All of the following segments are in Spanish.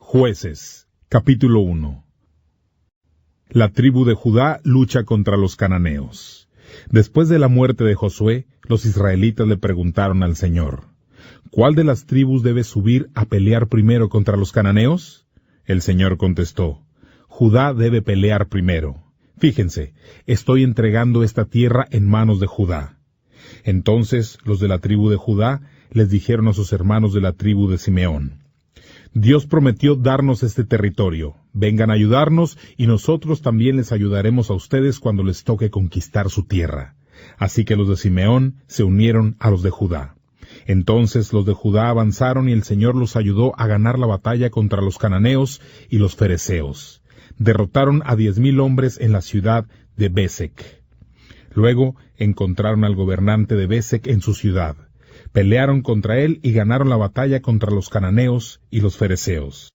Jueces, capítulo 1. La tribu de Judá lucha contra los cananeos. Después de la muerte de Josué, los israelitas le preguntaron al Señor, ¿cuál de las tribus debe subir a pelear primero contra los cananeos? El Señor contestó, Judá debe pelear primero. Fíjense, estoy entregando esta tierra en manos de Judá. Entonces los de la tribu de Judá les dijeron a sus hermanos de la tribu de Simeón, Dios prometió darnos este territorio. Vengan a ayudarnos y nosotros también les ayudaremos a ustedes cuando les toque conquistar su tierra. Así que los de Simeón se unieron a los de Judá. Entonces los de Judá avanzaron y el Señor los ayudó a ganar la batalla contra los cananeos y los fereceos. Derrotaron a 10,000 hombres en la ciudad de Besek. Luego encontraron al gobernante de Besek en su ciudad. Pelearon contra él y ganaron la batalla contra los cananeos y los fereceos.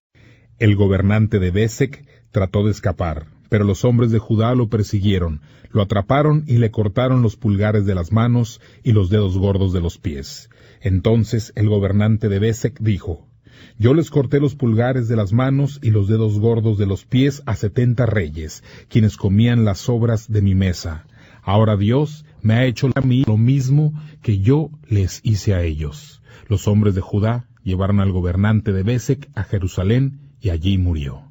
El gobernante de Besek trató de escapar, pero los hombres de Judá lo persiguieron, lo atraparon y le cortaron los pulgares de las manos y los dedos gordos de los pies. Entonces el gobernante de Besek dijo, Yo les corté los pulgares de las manos y los dedos gordos de los pies a 70 reyes, quienes comían las sobras de mi mesa. Ahora Dios me ha hecho a mí lo mismo que yo les hice a ellos. Los hombres de Judá llevaron al gobernante de Besek a Jerusalén y allí murió.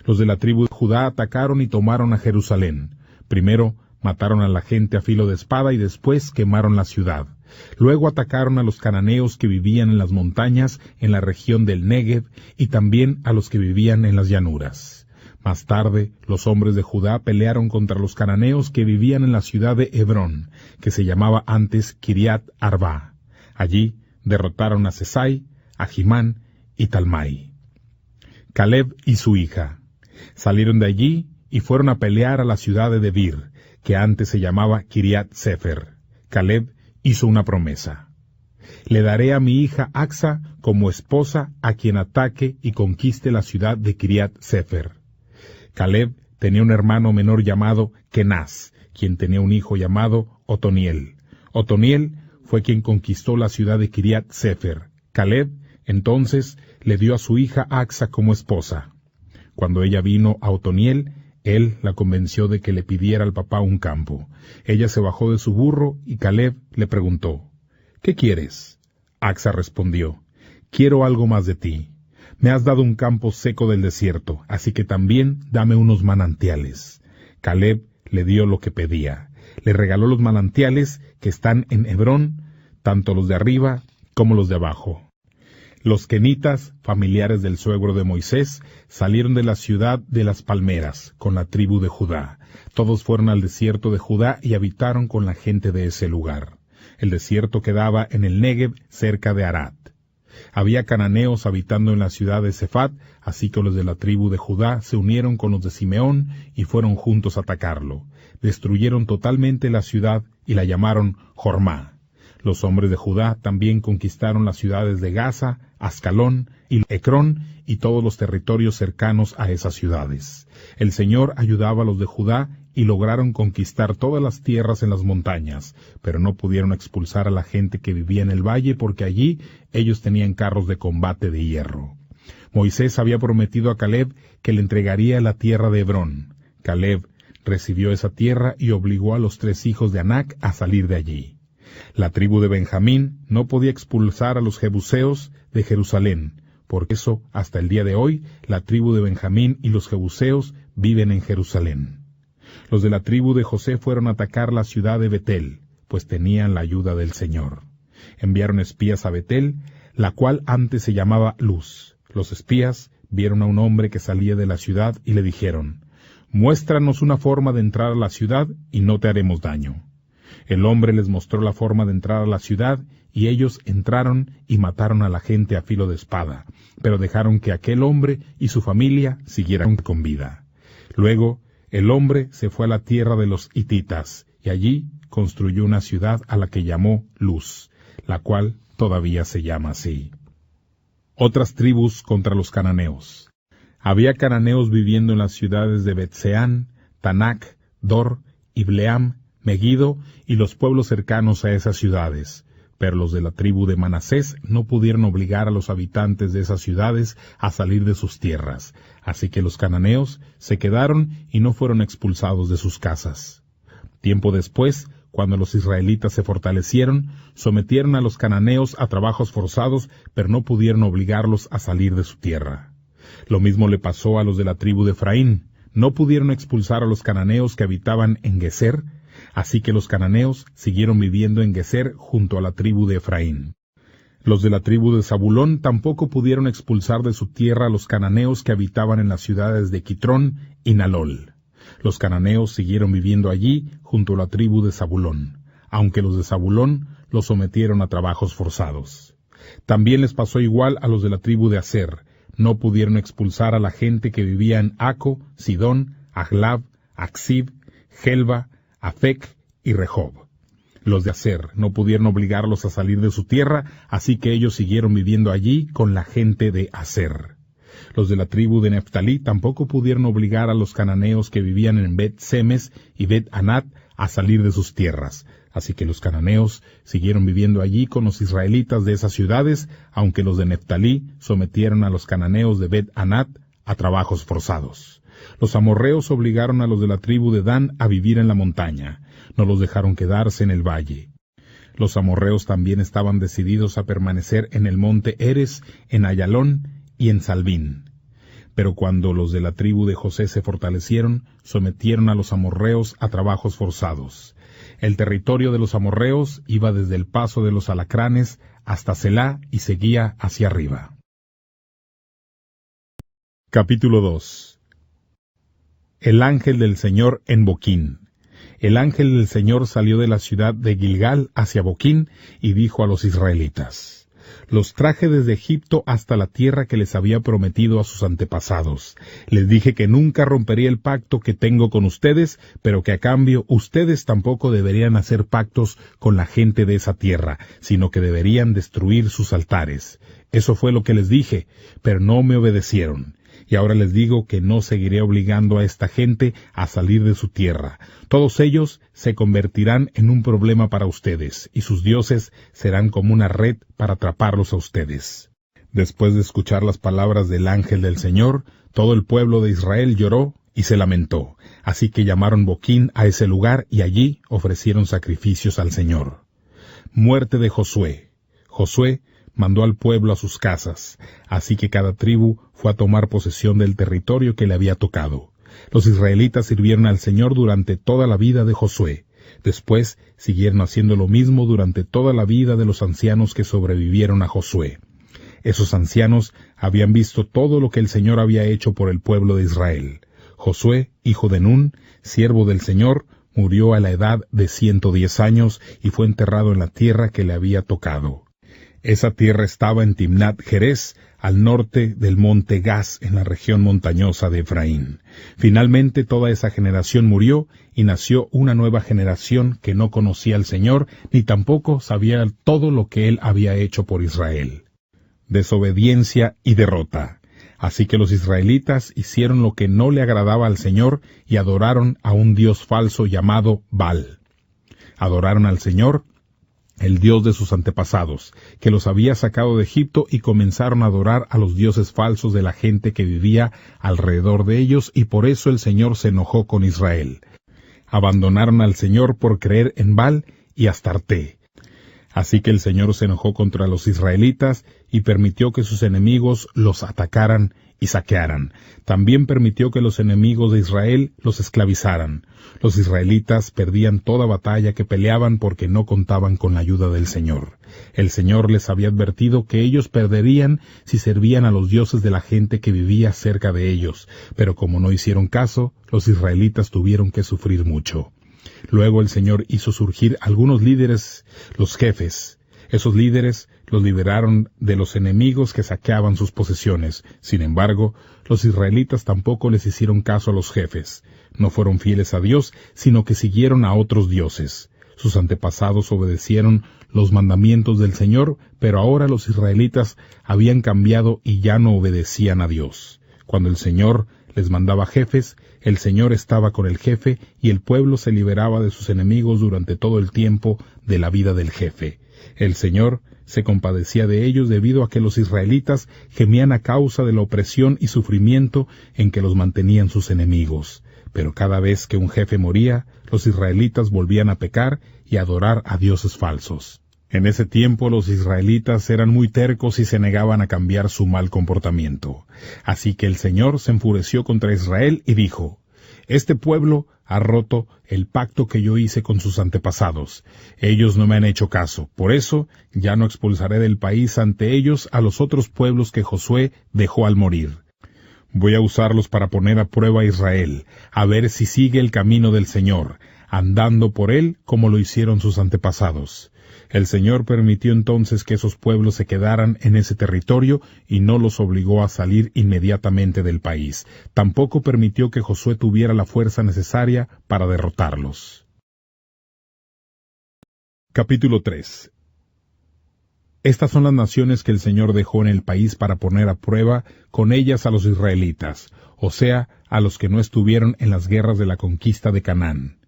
Los de la tribu de Judá atacaron y tomaron a Jerusalén. Primero mataron a la gente a filo de espada y después quemaron la ciudad. Luego atacaron a los cananeos que vivían en las montañas en la región del Negev y también a los que vivían en las llanuras. Más tarde, los hombres de Judá pelearon contra los cananeos que vivían en la ciudad de Hebrón, que se llamaba antes Kiriat Arba. Allí derrotaron a Sesai, a Jimán y Talmai. Caleb y su hija salieron de allí y fueron a pelear a la ciudad de Debir, que antes se llamaba Kiriat Sefer. Caleb hizo una promesa. Le daré a mi hija Acsa como esposa a quien ataque y conquiste la ciudad de Kiriat Sefer. Caleb tenía un hermano menor llamado Kenaz, quien tenía un hijo llamado Otoniel. Otoniel fue quien conquistó la ciudad de Kiriat Sefer. Caleb, entonces, le dio a su hija Acsa como esposa. Cuando ella vino a Otoniel, él la convenció de que le pidiera al papá un campo. Ella se bajó de su burro y Caleb le preguntó, ¿qué quieres? Acsa respondió, quiero algo más de ti. Me has dado un campo seco del desierto, así que también dame unos manantiales. Caleb le dio lo que pedía. Le regaló los manantiales que están en Hebrón, tanto los de arriba como los de abajo. Los kenitas, familiares del suegro de Moisés, salieron de la ciudad de las palmeras, con la tribu de Judá. Todos fueron al desierto de Judá y habitaron con la gente de ese lugar. El desierto quedaba en el Negev, cerca de Arad. Había cananeos habitando en la ciudad de Sefat, así que los de la tribu de Judá se unieron con los de Simeón y fueron juntos a atacarlo. Destruyeron totalmente la ciudad y la llamaron Jormá. Los hombres de Judá también conquistaron las ciudades de Gaza, Ascalón y Ecrón y todos los territorios cercanos a esas ciudades. El Señor ayudaba a los de Judá y lograron conquistar todas las tierras en las montañas, pero no pudieron expulsar a la gente que vivía en el valle porque allí ellos tenían carros de combate de hierro. Moisés había prometido a Caleb que le entregaría la tierra de Hebrón. Caleb recibió esa tierra y obligó a los 3 hijos de Anac a salir de allí. La tribu de Benjamín no podía expulsar a los jebuseos de Jerusalén, por eso hasta el día de hoy la tribu de Benjamín y los jebuseos viven en Jerusalén. Los de la tribu de José fueron a atacar la ciudad de Betel, pues tenían la ayuda del Señor. Enviaron espías a Betel, la cual antes se llamaba Luz. Los espías vieron a un hombre que salía de la ciudad y le dijeron, «Muéstranos una forma de entrar a la ciudad y no te haremos daño». El hombre les mostró la forma de entrar a la ciudad y ellos entraron y mataron a la gente a filo de espada, pero dejaron que aquel hombre y su familia siguieran con vida. Luego, el hombre se fue a la tierra de los hititas y allí construyó una ciudad a la que llamó Luz, la cual todavía se llama así. Otras tribus contra los cananeos. Había cananeos viviendo en las ciudades de Betseán, Tanac, Dor, Ibleam, Megiddo y los pueblos cercanos a esas ciudades. Pero los de la tribu de Manasés no pudieron obligar a los habitantes de esas ciudades a salir de sus tierras, así que los cananeos se quedaron y no fueron expulsados de sus casas. Tiempo después, cuando los israelitas se fortalecieron, sometieron a los cananeos a trabajos forzados, pero no pudieron obligarlos a salir de su tierra. Lo mismo le pasó a los de la tribu de Efraín. No pudieron expulsar a los cananeos que habitaban en Geser, así que los cananeos siguieron viviendo en Geser junto a la tribu de Efraín. Los de la tribu de Zabulón tampoco pudieron expulsar de su tierra a los cananeos que habitaban en las ciudades de Quitrón y Nalol. Los cananeos siguieron viviendo allí junto a la tribu de Zabulón, aunque los de Zabulón los sometieron a trabajos forzados. También les pasó igual a los de la tribu de Aser. No pudieron expulsar a la gente que vivía en Aco, Sidón, Ahlab, Aksib, Gelba, Afec y Rehob. Los de Aser no pudieron obligarlos a salir de su tierra, así que ellos siguieron viviendo allí con la gente de Aser. Los de la tribu de Neftalí tampoco pudieron obligar a los cananeos que vivían en Bet-Semes y Bet-Anat a salir de sus tierras, así que los cananeos siguieron viviendo allí con los israelitas de esas ciudades, aunque los de Neftalí sometieron a los cananeos de Bet-Anat a trabajos forzados. Los amorreos obligaron a los de la tribu de Dan a vivir en la montaña, no los dejaron quedarse en el valle. Los amorreos también estaban decididos a permanecer en el monte Eres, en Ayalón y en Salbín. Pero cuando los de la tribu de José se fortalecieron, sometieron a los amorreos a trabajos forzados. El territorio de los amorreos iba desde el paso de los alacranes hasta Selá y seguía hacia arriba. Capítulo 2. El ángel del Señor en Boquín. El ángel del Señor salió de la ciudad de Gilgal hacia Boquín y dijo a los israelitas: Los traje desde Egipto hasta la tierra que les había prometido a sus antepasados. Les dije que nunca rompería el pacto que tengo con ustedes, pero que a cambio ustedes tampoco deberían hacer pactos con la gente de esa tierra, sino que deberían destruir sus altares. Eso fue lo que les dije, pero no me obedecieron. Y ahora les digo que no seguiré obligando a esta gente a salir de su tierra. Todos ellos se convertirán en un problema para ustedes, y sus dioses serán como una red para atraparlos a ustedes. Después de escuchar las palabras del ángel del Señor, todo el pueblo de Israel lloró y se lamentó. Así que llamaron Boquín a ese lugar y allí ofrecieron sacrificios al Señor. Muerte de Josué. Josué mandó al pueblo a sus casas, así que cada tribu fue a tomar posesión del territorio que le había tocado. Los israelitas sirvieron al Señor durante toda la vida de Josué. Después siguieron haciendo lo mismo durante toda la vida de los ancianos que sobrevivieron a Josué. Esos ancianos habían visto todo lo que el Señor había hecho por el pueblo de Israel. Josué, hijo de Nun, siervo del Señor, murió a la edad de 110 años y fue enterrado en la tierra que le había tocado. Esa tierra estaba en Timnat Jerez, al norte del monte Gaz, en la región montañosa de Efraín. Finalmente toda esa generación murió, y nació una nueva generación que no conocía al Señor, ni tampoco sabía todo lo que Él había hecho por Israel. Desobediencia y derrota. Así que los israelitas hicieron lo que no le agradaba al Señor, y adoraron a un dios falso llamado Baal. Adoraron al Señor, el Dios de sus antepasados, que los había sacado de Egipto, y comenzaron a adorar a los dioses falsos de la gente que vivía alrededor de ellos, y por eso el Señor se enojó con Israel. Abandonaron al Señor por creer en Baal y Astarté. Así que el Señor se enojó contra los israelitas y permitió que sus enemigos los atacaran y saquearan. También permitió que los enemigos de Israel los esclavizaran. Los israelitas perdían toda batalla que peleaban porque no contaban con la ayuda del Señor. El Señor les había advertido que ellos perderían si servían a los dioses de la gente que vivía cerca de ellos, pero como no hicieron caso, los israelitas tuvieron que sufrir mucho. Luego el Señor hizo surgir algunos líderes, los jefes. Esos líderes los liberaron de los enemigos que saqueaban sus posesiones. Sin embargo, los israelitas tampoco les hicieron caso a los jefes. No fueron fieles a Dios, sino que siguieron a otros dioses. Sus antepasados obedecieron los mandamientos del Señor, pero ahora los israelitas habían cambiado y ya no obedecían a Dios. Cuando el Señor les mandaba jefes, el Señor estaba con el jefe y el pueblo se liberaba de sus enemigos durante todo el tiempo de la vida del jefe. El Señor se compadecía de ellos debido a que los israelitas gemían a causa de la opresión y sufrimiento en que los mantenían sus enemigos. Pero cada vez que un jefe moría, los israelitas volvían a pecar y a adorar a dioses falsos. En ese tiempo los israelitas eran muy tercos y se negaban a cambiar su mal comportamiento. Así que el Señor se enfureció contra Israel y dijo: «Este pueblo ha roto el pacto que yo hice con sus antepasados. Ellos no me han hecho caso. Por eso ya no expulsaré del país ante ellos a los otros pueblos que Josué dejó al morir. Voy a usarlos para poner a prueba a Israel, a ver si sigue el camino del Señor, andando por él como lo hicieron sus antepasados». El Señor permitió entonces que esos pueblos se quedaran en ese territorio y no los obligó a salir inmediatamente del país. Tampoco permitió que Josué tuviera la fuerza necesaria para derrotarlos. Capítulo 3. Estas son las naciones que el Señor dejó en el país para poner a prueba con ellas a los israelitas, o sea, a los que no estuvieron en las guerras de la conquista de Canaán.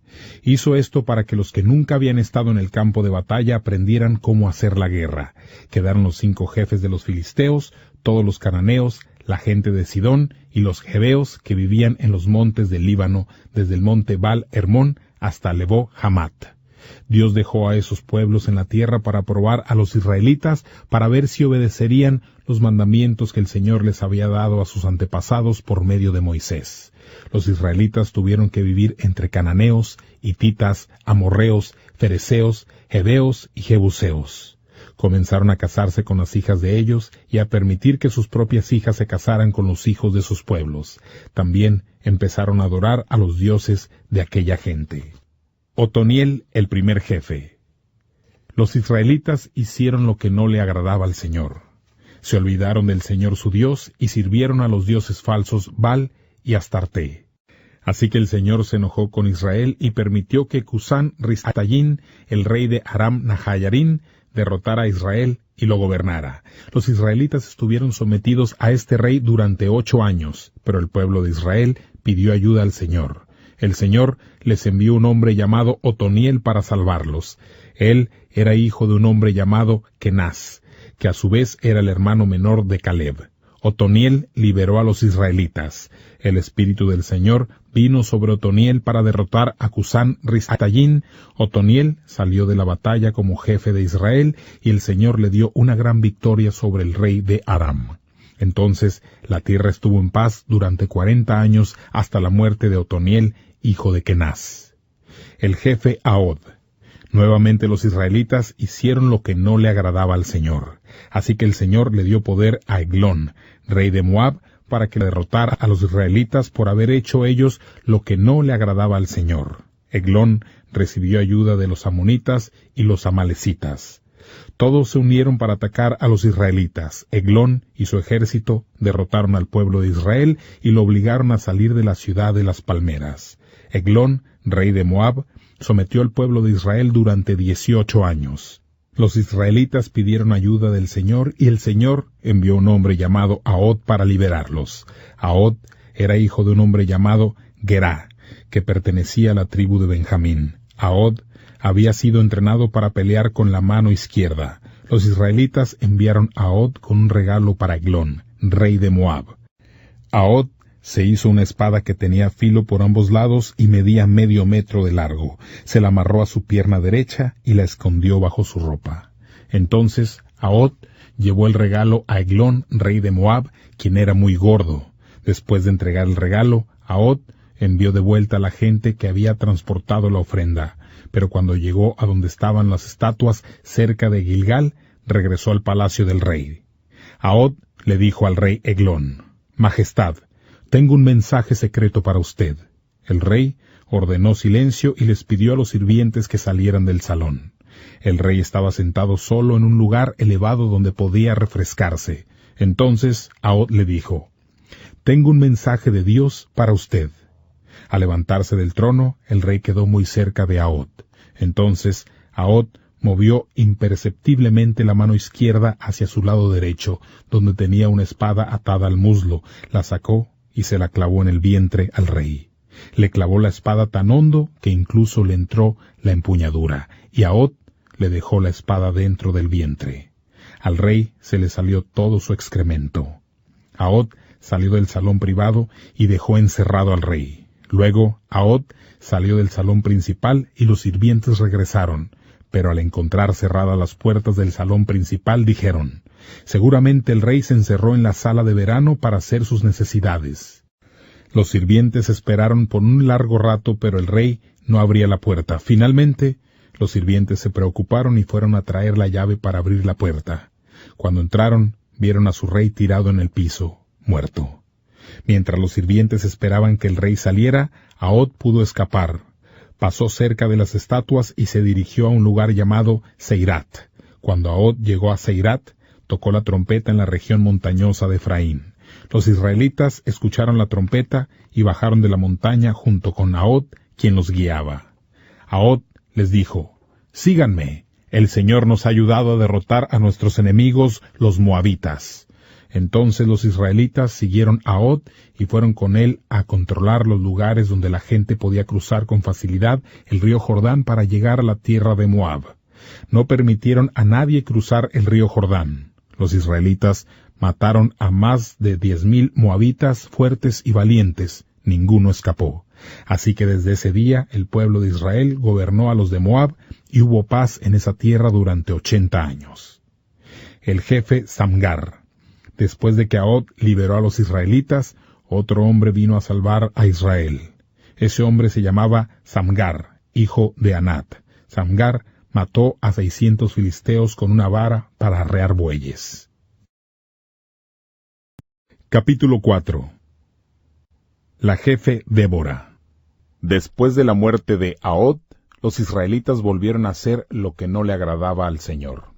Hizo esto para que los que nunca habían estado en el campo de batalla aprendieran cómo hacer la guerra. Quedaron los 5 jefes de los filisteos, todos los cananeos, la gente de Sidón y los jebeos que vivían en los montes del Líbano, desde el monte Baal Hermón hasta Lebo Hamat. Dios dejó a esos pueblos en la tierra para probar a los israelitas, para ver si obedecerían los mandamientos que el Señor les había dado a sus antepasados por medio de Moisés. Los israelitas tuvieron que vivir entre cananeos, hititas, amorreos, fereceos, heveos y jebuseos. Comenzaron a casarse con las hijas de ellos y a permitir que sus propias hijas se casaran con los hijos de sus pueblos. También empezaron a adorar a los dioses de aquella gente. Otoniel, el primer jefe. Los israelitas hicieron lo que no le agradaba al Señor. Se olvidaron del Señor su Dios y sirvieron a los dioses falsos Baal y Astarte. Así que el Señor se enojó con Israel y permitió que Cusán-Rishatayín, el rey de Aram-Nahayarín, derrotara a Israel y lo gobernara. Los israelitas estuvieron sometidos a este rey durante 8 años, pero el pueblo de Israel pidió ayuda al Señor. El Señor les envió un hombre llamado Otoniel para salvarlos. Él era hijo de un hombre llamado Kenaz, que a su vez era el hermano menor de Caleb. Otoniel liberó a los israelitas. El Espíritu del Señor vino sobre Otoniel para derrotar a Cusán-Rishatayín. Otoniel salió de la batalla como jefe de Israel y el Señor le dio una gran victoria sobre el rey de Aram. Entonces la tierra estuvo en paz durante 40 años hasta la muerte de Otoniel, hijo de Kenaz. El jefe Ahod. Nuevamente los israelitas hicieron lo que no le agradaba al Señor. Así que el Señor le dio poder a Eglón, rey de Moab, para que derrotara a los israelitas por haber hecho ellos lo que no le agradaba al Señor. Eglón recibió ayuda de los amonitas y los amalecitas. Todos se unieron para atacar a los israelitas. Eglón y su ejército derrotaron al pueblo de Israel y lo obligaron a salir de la ciudad de las palmeras. Eglón, rey de Moab, sometió al pueblo de Israel durante 18 años. Los israelitas pidieron ayuda del Señor y el Señor envió un hombre llamado Ahod para liberarlos. Ahod era hijo de un hombre llamado Gerá, que pertenecía a la tribu de Benjamín. Ahod había sido entrenado para pelear con la mano izquierda. Los israelitas enviaron a Ahod con un regalo para Eglón, rey de Moab. Ahod se hizo una espada que tenía filo por ambos lados y medía medio metro de largo. Se la amarró a su pierna derecha y la escondió bajo su ropa. Entonces Ahod llevó el regalo a Eglón, rey de Moab, quien era muy gordo. Después de entregar el regalo, Ahod envió de vuelta a la gente que había transportado la ofrenda. Pero cuando llegó a donde estaban las estatuas cerca de Gilgal, regresó al palacio del rey. Ahod le dijo al rey Eglón: «Majestad, tengo un mensaje secreto para usted». El rey ordenó silencio y les pidió a los sirvientes que salieran del salón. El rey estaba sentado solo en un lugar elevado donde podía refrescarse. Entonces Ahod le dijo: «Tengo un mensaje de Dios para usted». Al levantarse del trono, el rey quedó muy cerca de Ahod. Entonces Ahod movió imperceptiblemente la mano izquierda hacia su lado derecho, donde tenía una espada atada al muslo, la sacó y se la clavó en el vientre al rey. Le clavó la espada tan hondo que incluso le entró la empuñadura, y Ahod le dejó la espada dentro del vientre. Al rey se le salió todo su excremento. Ahod salió del salón privado y dejó encerrado al rey. Luego Ahod salió del salón principal y los sirvientes regresaron, pero al encontrar cerradas las puertas del salón principal dijeron: «Seguramente el rey se encerró en la sala de verano para hacer sus necesidades». Los sirvientes esperaron por un largo rato, pero el rey no abría la puerta. Finalmente, los sirvientes se preocuparon y fueron a traer la llave para abrir la puerta. Cuando entraron, vieron a su rey tirado en el piso, muerto. Mientras los sirvientes esperaban que el rey saliera, Ahod pudo escapar. Pasó cerca de las estatuas y se dirigió a un lugar llamado Seirat. Cuando Ahod llegó a Seirat, tocó la trompeta en la región montañosa de Efraín. Los israelitas escucharon la trompeta y bajaron de la montaña junto con Ahod, quien los guiaba. Ahod les dijo: «Síganme, el Señor nos ha ayudado a derrotar a nuestros enemigos, los moabitas». Entonces los israelitas siguieron a Ahod y fueron con él a controlar los lugares donde la gente podía cruzar con facilidad el río Jordán para llegar a la tierra de Moab. No permitieron a nadie cruzar el río Jordán. Los israelitas mataron a más de 10,000 moabitas fuertes y valientes. Ninguno escapó. Así que desde ese día el pueblo de Israel gobernó a los de Moab y hubo paz en esa tierra durante 80 años. El jefe Samgar. Después de que Ahod liberó a los israelitas, otro hombre vino a salvar a Israel. Ese hombre se llamaba Samgar, hijo de Anat. Samgar mató a 600 filisteos con una vara para arrear bueyes. Capítulo 4. La jefe Débora. Después de la muerte de Ahod, los israelitas volvieron a hacer lo que no le agradaba al Señor.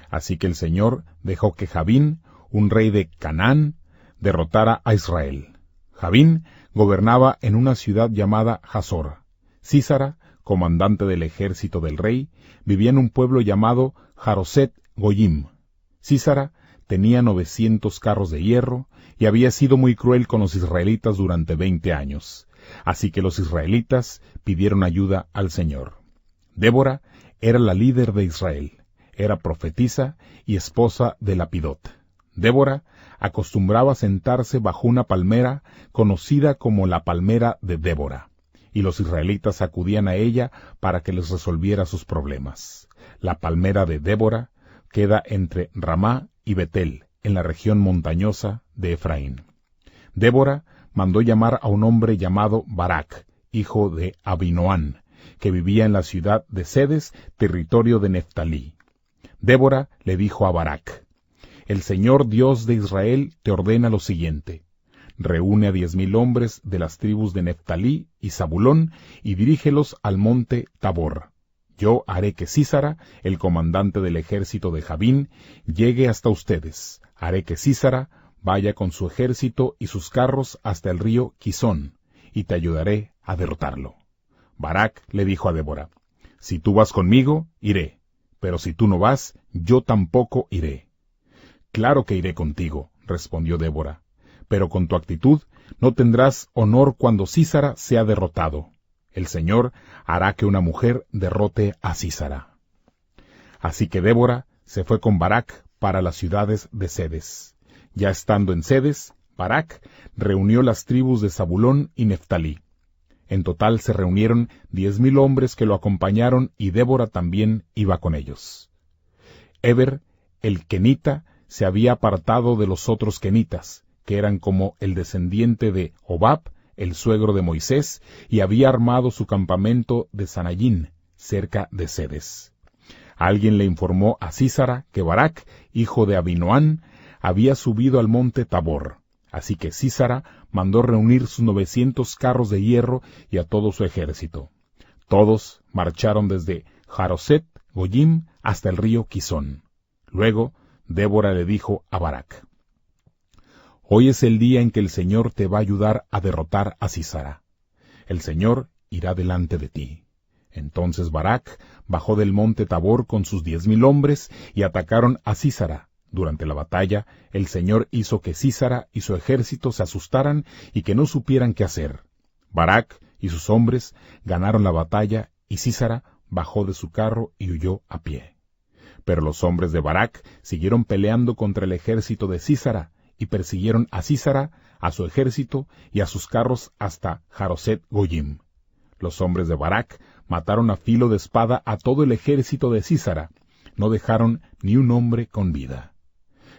Así que el Señor dejó que Jabín, un rey de Canaán, derrotara a Israel. Jabín gobernaba en una ciudad llamada Hazor. Sísara, comandante del ejército del rey, vivía en un pueblo llamado Jaroset Goyim. Sísara tenía 900 carros de hierro y había sido muy cruel con los israelitas durante 20 años. Así que los israelitas pidieron ayuda al Señor. Débora era la líder de Israel. Era profetisa y esposa de Lapidot. Débora acostumbraba sentarse bajo una palmera conocida como la palmera de Débora, y los israelitas acudían a ella para que les resolviera sus problemas. La palmera de Débora queda entre Ramá y Betel, en la región montañosa de Efraín. Débora mandó llamar a un hombre llamado Barak, hijo de Abinoam, que vivía en la ciudad de Sedes, territorio de Neftalí. Débora le dijo a Barak: «El Señor Dios de Israel te ordena lo siguiente: reúne a 10,000 hombres de las tribus de Neftalí y Zabulón y dirígelos al monte Tabor. Yo haré que Sísara, el comandante del ejército de Jabín, llegue hasta ustedes. Haré que Sísara vaya con su ejército y sus carros hasta el río Quizón, y te ayudaré a derrotarlo». Barak le dijo a Débora: «Si tú vas conmigo, iré, pero si tú no vas, yo tampoco iré». «Claro que iré contigo», respondió Débora, «pero con tu actitud no tendrás honor cuando Sísara sea derrotado. El Señor hará que una mujer derrote a Sísara». Así que Débora se fue con Barak para las ciudades de Sedes. Ya estando en Sedes, Barak reunió las tribus de Zabulón y Neftalí. En total se reunieron 10,000 hombres que lo acompañaron y Débora también iba con ellos. Eber, el kenita, se había apartado de los otros kenitas, que eran como el descendiente de Hobab, el suegro de Moisés, y había armado su campamento de Sanayín, cerca de Sedes. Alguien le informó a Sísara que Barak, hijo de Abinoam, había subido al monte Tabor. Así que Sísara mandó reunir sus 900 carros de hierro y a todo su ejército. Todos marcharon desde Jaroset Goyim hasta el río Quizón. Luego Débora le dijo a Barak: «Hoy es el día en que el Señor te va a ayudar a derrotar a Sísara. El Señor irá delante de ti». Entonces Barak bajó del monte Tabor con sus 10,000 hombres y atacaron a Sísara. Durante la batalla, el Señor hizo que Sísara y su ejército se asustaran y que no supieran qué hacer. Barak y sus hombres ganaron la batalla y Sísara bajó de su carro y huyó a pie. Pero los hombres de Barak siguieron peleando contra el ejército de Sísara, y persiguieron a Sísara, a su ejército y a sus carros hasta Jaroset Goyim. Los hombres de Barak mataron a filo de espada a todo el ejército de Sísara, no dejaron ni un hombre con vida.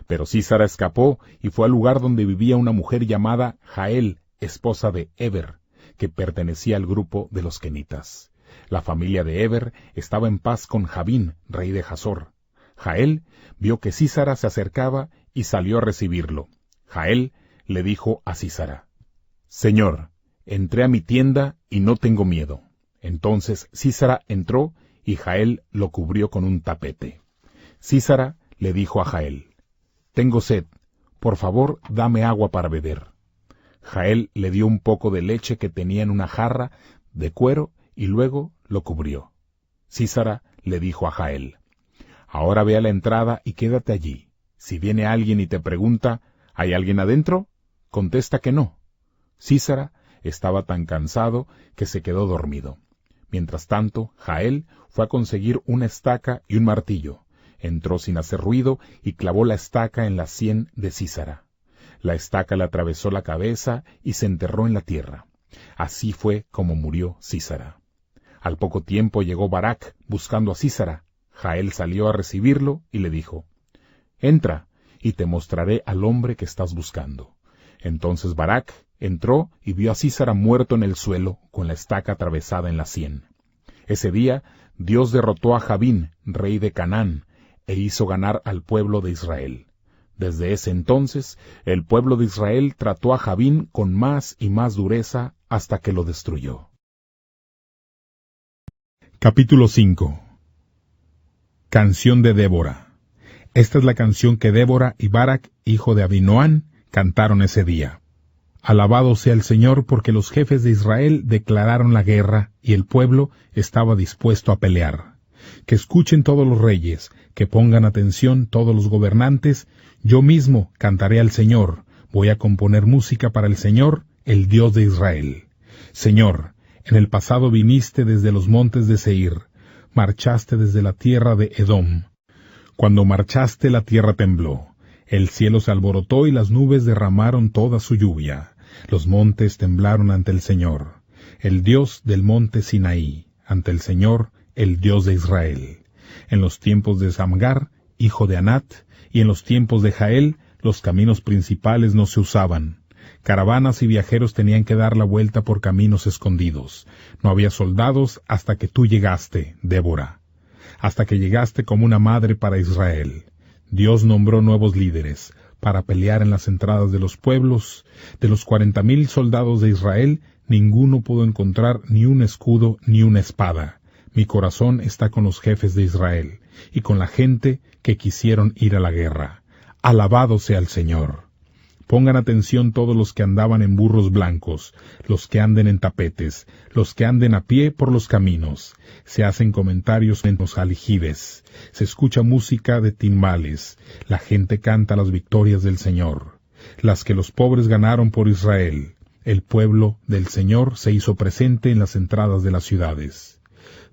Pero Sísara escapó y fue al lugar donde vivía una mujer llamada Jael, esposa de Heber, que pertenecía al grupo de los kenitas. La familia de Heber estaba en paz con Jabín, rey de Hazor. Jael vio que Sísara se acercaba y salió a recibirlo. Jael le dijo a Sísara: «Señor, entré a mi tienda y no tengo miedo». Entonces Sísara entró y Jael lo cubrió con un tapete. Sísara le dijo a Jael: «Tengo sed, por favor dame agua para beber». Jael le dio un poco de leche que tenía en una jarra de cuero y luego lo cubrió. Sísara le dijo a Jael: «Ahora ve a la entrada y quédate allí. Si viene alguien y te pregunta, ¿hay alguien adentro?, contesta que no». Sísara estaba tan cansado que se quedó dormido. Mientras tanto, Jael fue a conseguir una estaca y un martillo. Entró sin hacer ruido y clavó la estaca en la sien de Sísara. La estaca le atravesó la cabeza y se enterró en la tierra. Así fue como murió Sísara. Al poco tiempo llegó Barak buscando a Sísara. Jael salió a recibirlo y le dijo: «Entra, y te mostraré al hombre que estás buscando». Entonces Barak entró y vio a Sísara muerto en el suelo, con la estaca atravesada en la sien. Ese día Dios derrotó a Jabín, rey de Canaán, e hizo ganar al pueblo de Israel. Desde ese entonces, el pueblo de Israel trató a Jabín con más y más dureza hasta que lo destruyó. Capítulo 5. Canción de Débora. Esta es la canción que Débora y Barak, hijo de Abinoam, cantaron ese día. Alabado sea el Señor, porque los jefes de Israel declararon la guerra y el pueblo estaba dispuesto a pelear. Que escuchen todos los reyes, que pongan atención todos los gobernantes. Yo mismo cantaré al Señor, voy a componer música para el Señor, el Dios de Israel. Señor, en el pasado viniste desde los montes de Seir, marchaste desde la tierra de Edom. Cuando marchaste la tierra tembló, el cielo se alborotó y las nubes derramaron toda su lluvia. Los montes temblaron ante el Señor, el Dios del monte Sinaí, ante el Señor, el Dios de Israel. En los tiempos de Samgar, hijo de Anat, y en los tiempos de Jael, los caminos principales no se usaban. Caravanas y viajeros tenían que dar la vuelta por caminos escondidos. No había soldados hasta que tú llegaste, Débora. Hasta que llegaste como una madre para Israel. Dios nombró nuevos líderes para pelear en las entradas de los pueblos. De los 40,000 soldados de Israel, ninguno pudo encontrar ni un escudo ni una espada. Mi corazón está con los jefes de Israel y con la gente que quisieron ir a la guerra. Alabado sea el Señor. Pongan atención todos los que andaban en burros blancos, los que anden en tapetes, los que anden a pie por los caminos. Se hacen comentarios en los aljibes, se escucha música de timbales, la gente canta las victorias del Señor, las que los pobres ganaron por Israel. El pueblo del Señor se hizo presente en las entradas de las ciudades.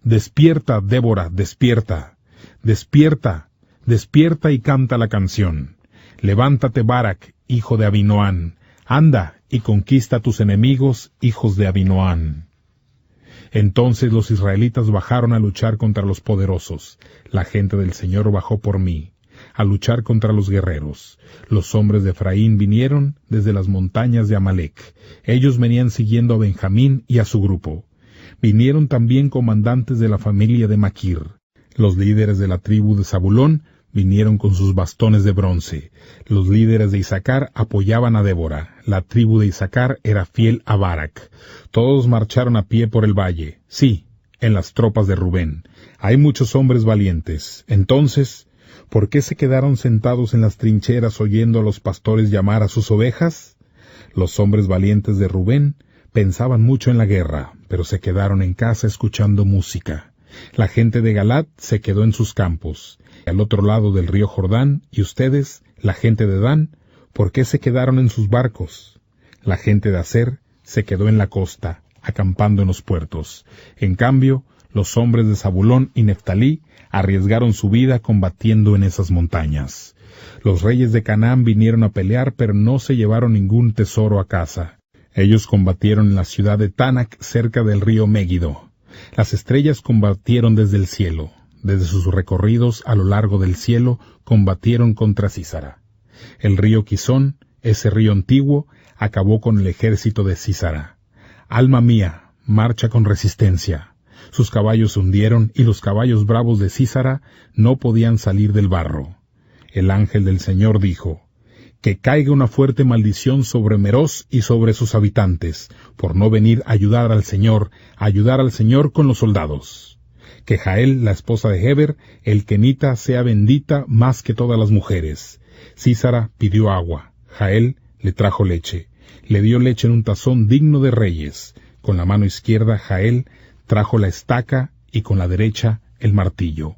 Despierta, Débora, despierta, despierta, despierta y canta la canción. Levántate, Barak, hijo de Abinoam, anda y conquista a tus enemigos, hijos de Abinoam. Entonces los israelitas bajaron a luchar contra los poderosos. La gente del Señor bajó por mí, a luchar contra los guerreros. Los hombres de Efraín vinieron desde las montañas de Amalec. Ellos venían siguiendo a Benjamín y a su grupo. Vinieron también comandantes de la familia de Maquir. Los líderes de la tribu de Zabulón vinieron con sus bastones de bronce. Los líderes de Isaacar apoyaban a Débora. La tribu de Isaacar era fiel a Barak. Todos marcharon a pie por el valle. Sí, en las tropas de Rubén. Hay muchos hombres valientes. Entonces, ¿por qué se quedaron sentados en las trincheras oyendo a los pastores llamar a sus ovejas? Los hombres valientes de Rubén pensaban mucho en la guerra, pero se quedaron en casa escuchando música. La gente de Galaad se quedó en sus campos, al otro lado del río Jordán, y ustedes, la gente de Dan, ¿por qué se quedaron en sus barcos? La gente de Aser se quedó en la costa, acampando en los puertos. En cambio, Los hombres de Zabulón y Neftalí arriesgaron su vida combatiendo en esas montañas. Los reyes de Canaán vinieron a pelear, pero no se llevaron ningún tesoro a casa. Ellos combatieron en la ciudad de Tánac, cerca del río Megiddo. Las estrellas combatieron desde el cielo. Desde sus recorridos a lo largo del cielo combatieron contra Sísara. El río Quizón, ese río antiguo, acabó con el ejército de Sísara. Alma mía, marcha con resistencia. Sus caballos se hundieron y los caballos bravos de Sísara no podían salir del barro. El ángel del Señor dijo: que caiga una fuerte maldición sobre Meroz y sobre sus habitantes, por no venir a ayudar al Señor con los soldados. Que Jael, la esposa de Heber, el kenita, sea bendita más que todas las mujeres. Sísara pidió agua, Jael le trajo leche. Le dio leche en un tazón digno de reyes. Con la mano izquierda Jael trajo la estaca y con la derecha el martillo.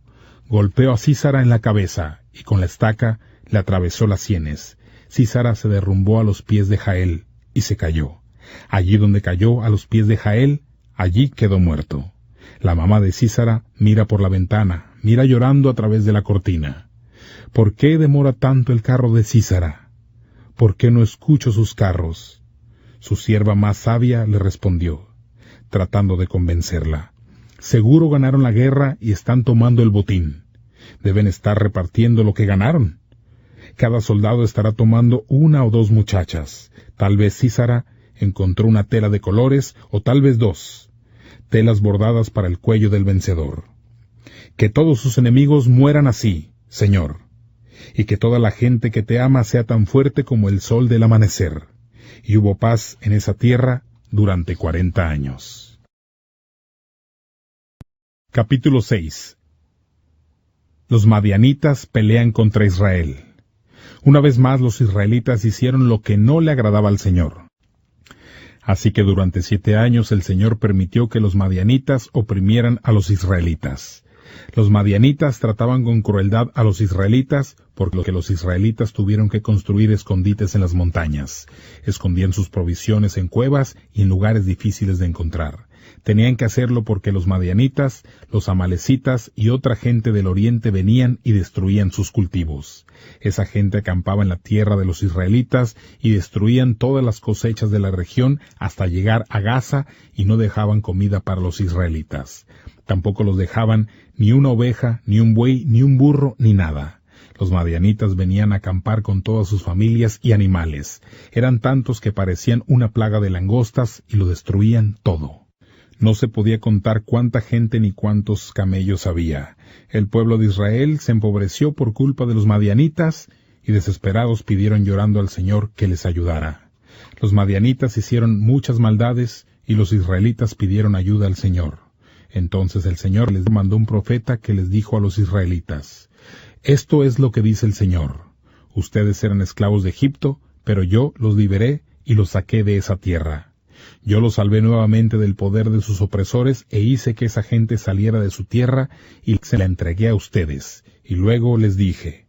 Golpeó a Sísara en la cabeza y con la estaca le atravesó las sienes. Sísara se derrumbó a los pies de Jael y se cayó. Allí donde cayó a los pies de Jael, allí quedó muerto. La mamá de Sísara mira por la ventana, mira llorando a través de la cortina. ¿Por qué demora tanto el carro de Sísara? ¿Por qué no escucho sus carros? Su sierva más sabia le respondió, tratando de convencerla. Seguro ganaron la guerra y están tomando el botín. Deben estar repartiendo lo que ganaron. Cada soldado estará tomando una o dos muchachas. Tal vez Sísara encontró una tela de colores o tal vez dos. Telas bordadas para el cuello del vencedor. Que todos sus enemigos mueran así, Señor. Y que toda la gente que te ama sea tan fuerte como el sol del amanecer. Y hubo paz en esa tierra durante 40 años. Capítulo 6. Los madianitas pelean contra Israel. Una vez más los israelitas hicieron lo que no le agradaba al Señor. Así que durante 7 años el Señor permitió que los madianitas oprimieran a los israelitas. Los madianitas trataban con crueldad a los israelitas, por lo que los israelitas tuvieron que construir escondites en las montañas. Escondían sus provisiones en cuevas y en lugares difíciles de encontrar. Tenían que hacerlo porque los madianitas, los amalecitas y otra gente del oriente venían y destruían sus cultivos. Esa gente acampaba en la tierra de los israelitas y destruían todas las cosechas de la región hasta llegar a Gaza y no dejaban comida para los israelitas. Tampoco los dejaban ni una oveja, ni un buey, ni un burro, ni nada. Los madianitas venían a acampar con todas sus familias y animales. Eran tantos que parecían una plaga de langostas y lo destruían todo. No se podía contar cuánta gente ni cuántos camellos había. El pueblo de Israel se empobreció por culpa de los madianitas y desesperados pidieron llorando al Señor que les ayudara. Los madianitas hicieron muchas maldades y los israelitas pidieron ayuda al Señor. Entonces el Señor les mandó un profeta que les dijo a los israelitas: Esto es lo que dice el Señor. Ustedes eran esclavos de Egipto, pero yo los liberé y los saqué de esa tierra. Yo los salvé nuevamente del poder de sus opresores e hice que esa gente saliera de su tierra y se la entregué a ustedes. Y luego les dije: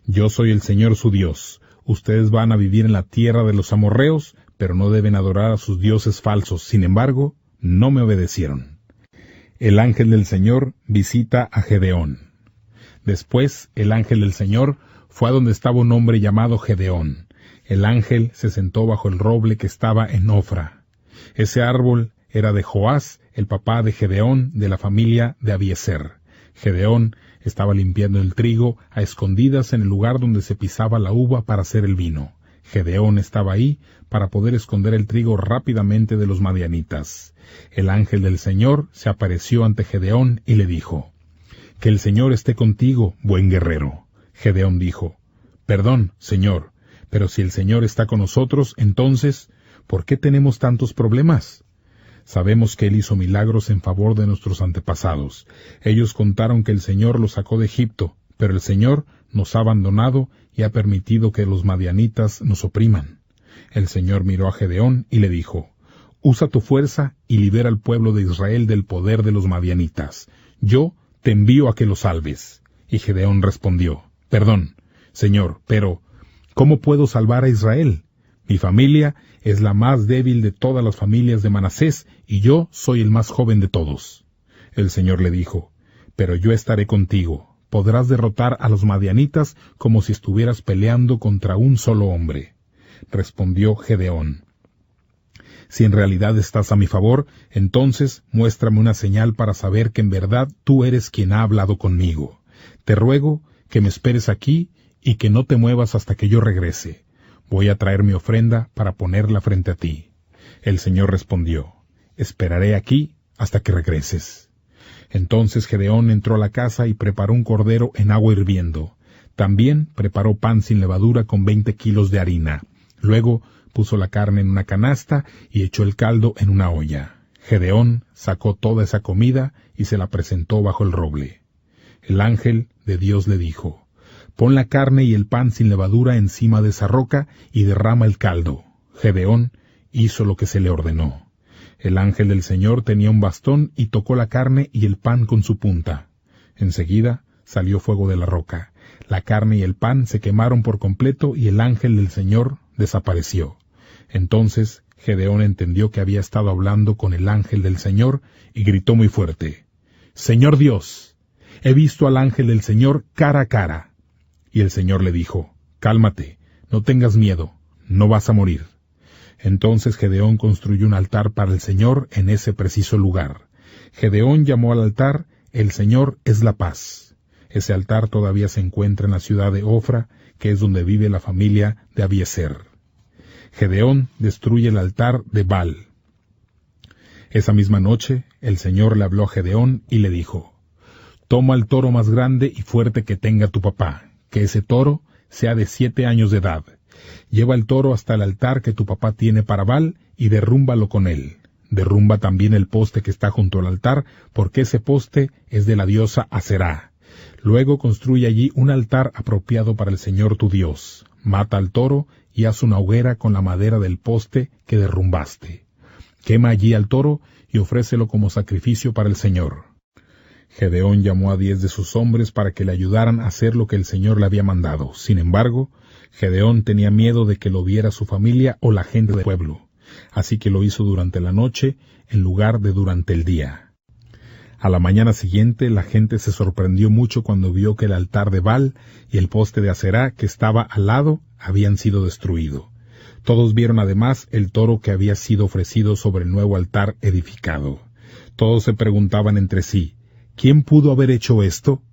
Yo soy el Señor su Dios. Ustedes van a vivir en la tierra de los amorreos, pero no deben adorar a sus dioses falsos. Sin embargo, no me obedecieron. El ángel del Señor visita a Gedeón. Después, el ángel del Señor fue a donde estaba un hombre llamado Gedeón. El ángel se sentó bajo el roble que estaba en Ofra. Ese árbol era de Joás, el papá de Gedeón, de la familia de Abiezer. Gedeón estaba limpiando el trigo a escondidas en el lugar donde se pisaba la uva para hacer el vino. Gedeón estaba ahí para poder esconder el trigo rápidamente de los madianitas. El ángel del Señor se apareció ante Gedeón y le dijo: Que el Señor esté contigo, buen guerrero. Gedeón dijo: Perdón, Señor, pero si el Señor está con nosotros, entonces, ¿por qué tenemos tantos problemas? Sabemos que Él hizo milagros en favor de nuestros antepasados. Ellos contaron que el Señor los sacó de Egipto, pero el Señor nos ha abandonado y ha permitido que los madianitas nos opriman. El Señor miró a Gedeón y le dijo: Usa tu fuerza y libera al pueblo de Israel del poder de los madianitas. Yo te envío a que los salves. Y Gedeón respondió: Perdón, Señor, pero ¿cómo puedo salvar a Israel? Mi familia es la más débil de todas las familias de Manasés, y yo soy el más joven de todos. El Señor le dijo, pero yo estaré contigo, podrás derrotar a los madianitas como si estuvieras peleando contra un solo hombre. Respondió Gedeón, si en realidad estás a mi favor, entonces muéstrame una señal para saber que en verdad tú eres quien ha hablado conmigo. Te ruego que me esperes aquí y que no te muevas hasta que yo regrese. Voy a traer mi ofrenda para ponerla frente a ti. El Señor respondió, esperaré aquí hasta que regreses. Entonces Gedeón entró a la casa y preparó un cordero en agua hirviendo. También preparó pan sin levadura con 20 kilos de harina. Luego puso la carne en una canasta y echó el caldo en una olla. Gedeón sacó toda esa comida y se la presentó bajo el roble. El ángel de Dios le dijo, pon la carne y el pan sin levadura encima de esa roca y derrama el caldo. Gedeón hizo lo que se le ordenó. El ángel del Señor tenía un bastón y tocó la carne y el pan con su punta. Enseguida salió fuego de la roca. La carne y el pan se quemaron por completo y el ángel del Señor desapareció. Entonces Gedeón entendió que había estado hablando con el ángel del Señor y gritó muy fuerte, Señor Dios, he visto al ángel del Señor cara a cara. Y el Señor le dijo, cálmate, no tengas miedo, no vas a morir. Entonces Gedeón construyó un altar para el Señor en ese preciso lugar. Gedeón llamó al altar, El Señor es la paz. Ese altar todavía se encuentra en la ciudad de Ofra, que es donde vive la familia de Abiezer. Gedeón destruye el altar de Baal. Esa misma noche, el Señor le habló a Gedeón y le dijo, toma el toro más grande y fuerte que tenga tu papá, que ese toro sea de 7 años de edad. Lleva el toro hasta el altar que tu papá tiene para Baal y derrúmbalo con él. Derrumba también el poste que está junto al altar, porque ese poste es de la diosa Aserá. Luego construye allí un altar apropiado para el Señor tu Dios. Mata al toro y haz una hoguera con la madera del poste que derrumbaste. Quema allí al toro y ofrécelo como sacrificio para el Señor. Gedeón llamó a 10 de sus hombres para que le ayudaran a hacer lo que el Señor le había mandado. Sin embargo, Gedeón tenía miedo de que lo viera su familia o la gente del pueblo. Así que lo hizo durante la noche en lugar de durante el día. A la mañana siguiente la gente se sorprendió mucho cuando vio que el altar de Baal y el poste de Aserá que estaba al lado habían sido destruidos. Todos vieron además el toro que había sido ofrecido sobre el nuevo altar edificado. Todos se preguntaban entre sí, ¿quién pudo haber hecho esto?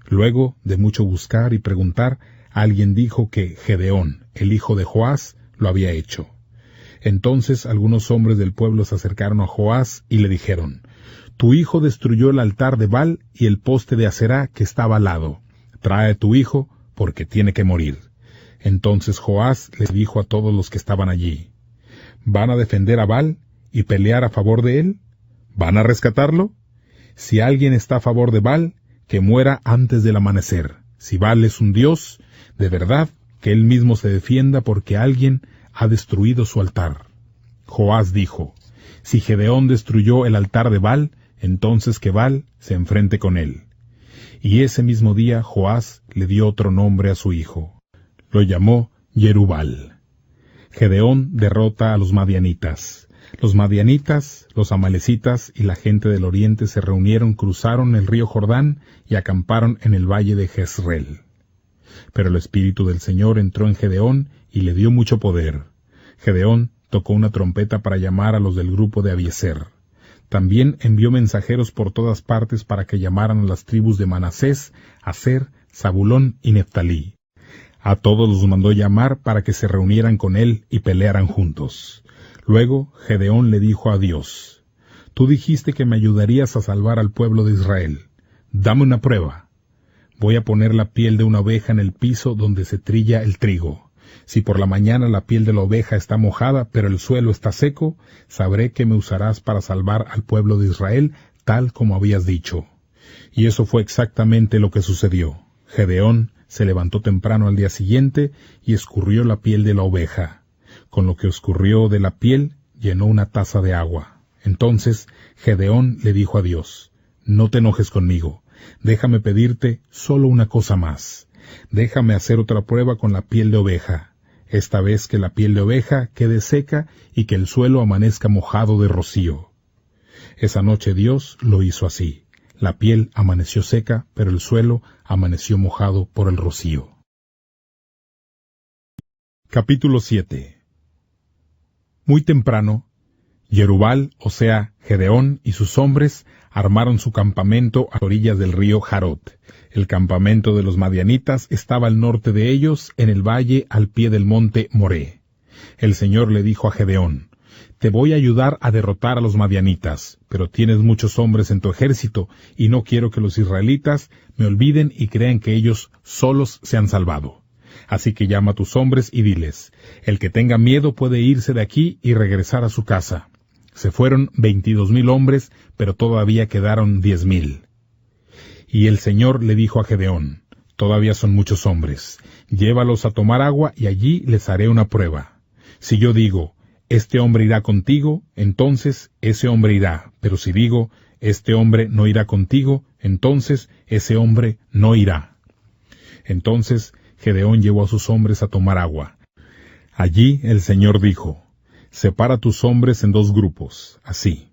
Luego, de mucho buscar y preguntar, alguien dijo que Gedeón, el hijo de Joás, lo había hecho. Entonces algunos hombres del pueblo se acercaron a Joás y le dijeron, tu hijo destruyó el altar de Baal y el poste de Aserá que estaba al lado. Trae a tu hijo, porque tiene que morir. Entonces Joás les dijo a todos los que estaban allí, ¿van a defender a Baal y pelear a favor de él? ¿Van a rescatarlo? Si alguien está a favor de Baal, que muera antes del amanecer. Si Baal es un dios, de verdad, que él mismo se defienda porque alguien ha destruido su altar. Joás dijo, si Gedeón destruyó el altar de Baal, entonces que Baal se enfrente con él. Y ese mismo día Joás le dio otro nombre a su hijo. Lo llamó Yerubal. Gedeón derrota a los madianitas. Los madianitas, los amalecitas y la gente del oriente se reunieron, cruzaron el río Jordán y acamparon en el valle de Jezreel. Pero el Espíritu del Señor entró en Gedeón y le dio mucho poder. Gedeón tocó una trompeta para llamar a los del grupo de Abiezer. También envió mensajeros por todas partes para que llamaran a las tribus de Manasés, Aser, Zabulón y Neftalí. A todos los mandó llamar para que se reunieran con él y pelearan juntos. Luego Gedeón le dijo a Dios, tú dijiste que me ayudarías a salvar al pueblo de Israel. Dame una prueba. Voy a poner la piel de una oveja en el piso donde se trilla el trigo. Si por la mañana la piel de la oveja está mojada, pero el suelo está seco, sabré que me usarás para salvar al pueblo de Israel, tal como habías dicho. Y eso fue exactamente lo que sucedió. Gedeón se levantó temprano al día siguiente y escurrió la piel de la oveja. Con lo que escurrió de la piel, llenó una taza de agua. Entonces Gedeón le dijo a Dios, no te enojes conmigo, déjame pedirte solo una cosa más. Déjame hacer otra prueba con la piel de oveja, esta vez que la piel de oveja quede seca y que el suelo amanezca mojado de rocío. Esa noche Dios lo hizo así. La piel amaneció seca, pero el suelo amaneció mojado por el rocío. Capítulo 7. Muy temprano, Jerubal, o sea, Gedeón y sus hombres, armaron su campamento a orillas del río Jarot. El campamento de los madianitas estaba al norte de ellos, en el valle al pie del monte Moré. El Señor le dijo a Gedeón: «Te voy a ayudar a derrotar a los madianitas, pero tienes muchos hombres en tu ejército, y no quiero que los israelitas me olviden y crean que ellos solos se han salvado. Así que llama a tus hombres y diles: el que tenga miedo puede irse de aquí y regresar a su casa». Se fueron 22,000 hombres, pero todavía quedaron 10,000. Y el Señor le dijo a Gedeón: «Todavía son muchos hombres. Llévalos a tomar agua y allí les haré una prueba. Si yo digo: este hombre irá contigo, entonces ese hombre irá. Pero si digo: este hombre no irá contigo, entonces ese hombre no irá». Entonces Gedeón llevó a sus hombres a tomar agua. Allí el Señor dijo: «Separa tus hombres en 2 grupos, así.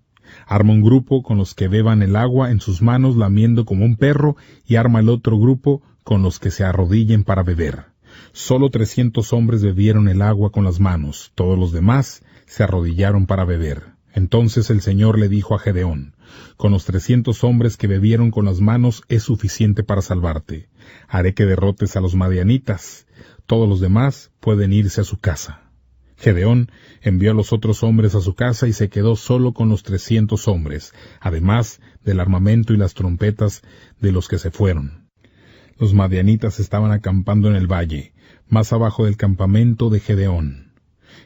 Arma un grupo con los que beban el agua en sus manos lamiendo como un perro, y arma el otro grupo con los que se arrodillen para beber». Solo 300 hombres bebieron el agua con las manos, todos los demás se arrodillaron para beber. Entonces el Señor le dijo a Gedeón: «Con los 300 hombres que bebieron con las manos es suficiente para salvarte. Haré que derrotes a los madianitas. Todos los demás pueden irse a su casa». Gedeón envió a los otros hombres a su casa y se quedó solo con los 300 hombres, además del armamento y las trompetas de los que se fueron. Los madianitas estaban acampando en el valle, más abajo del campamento de Gedeón.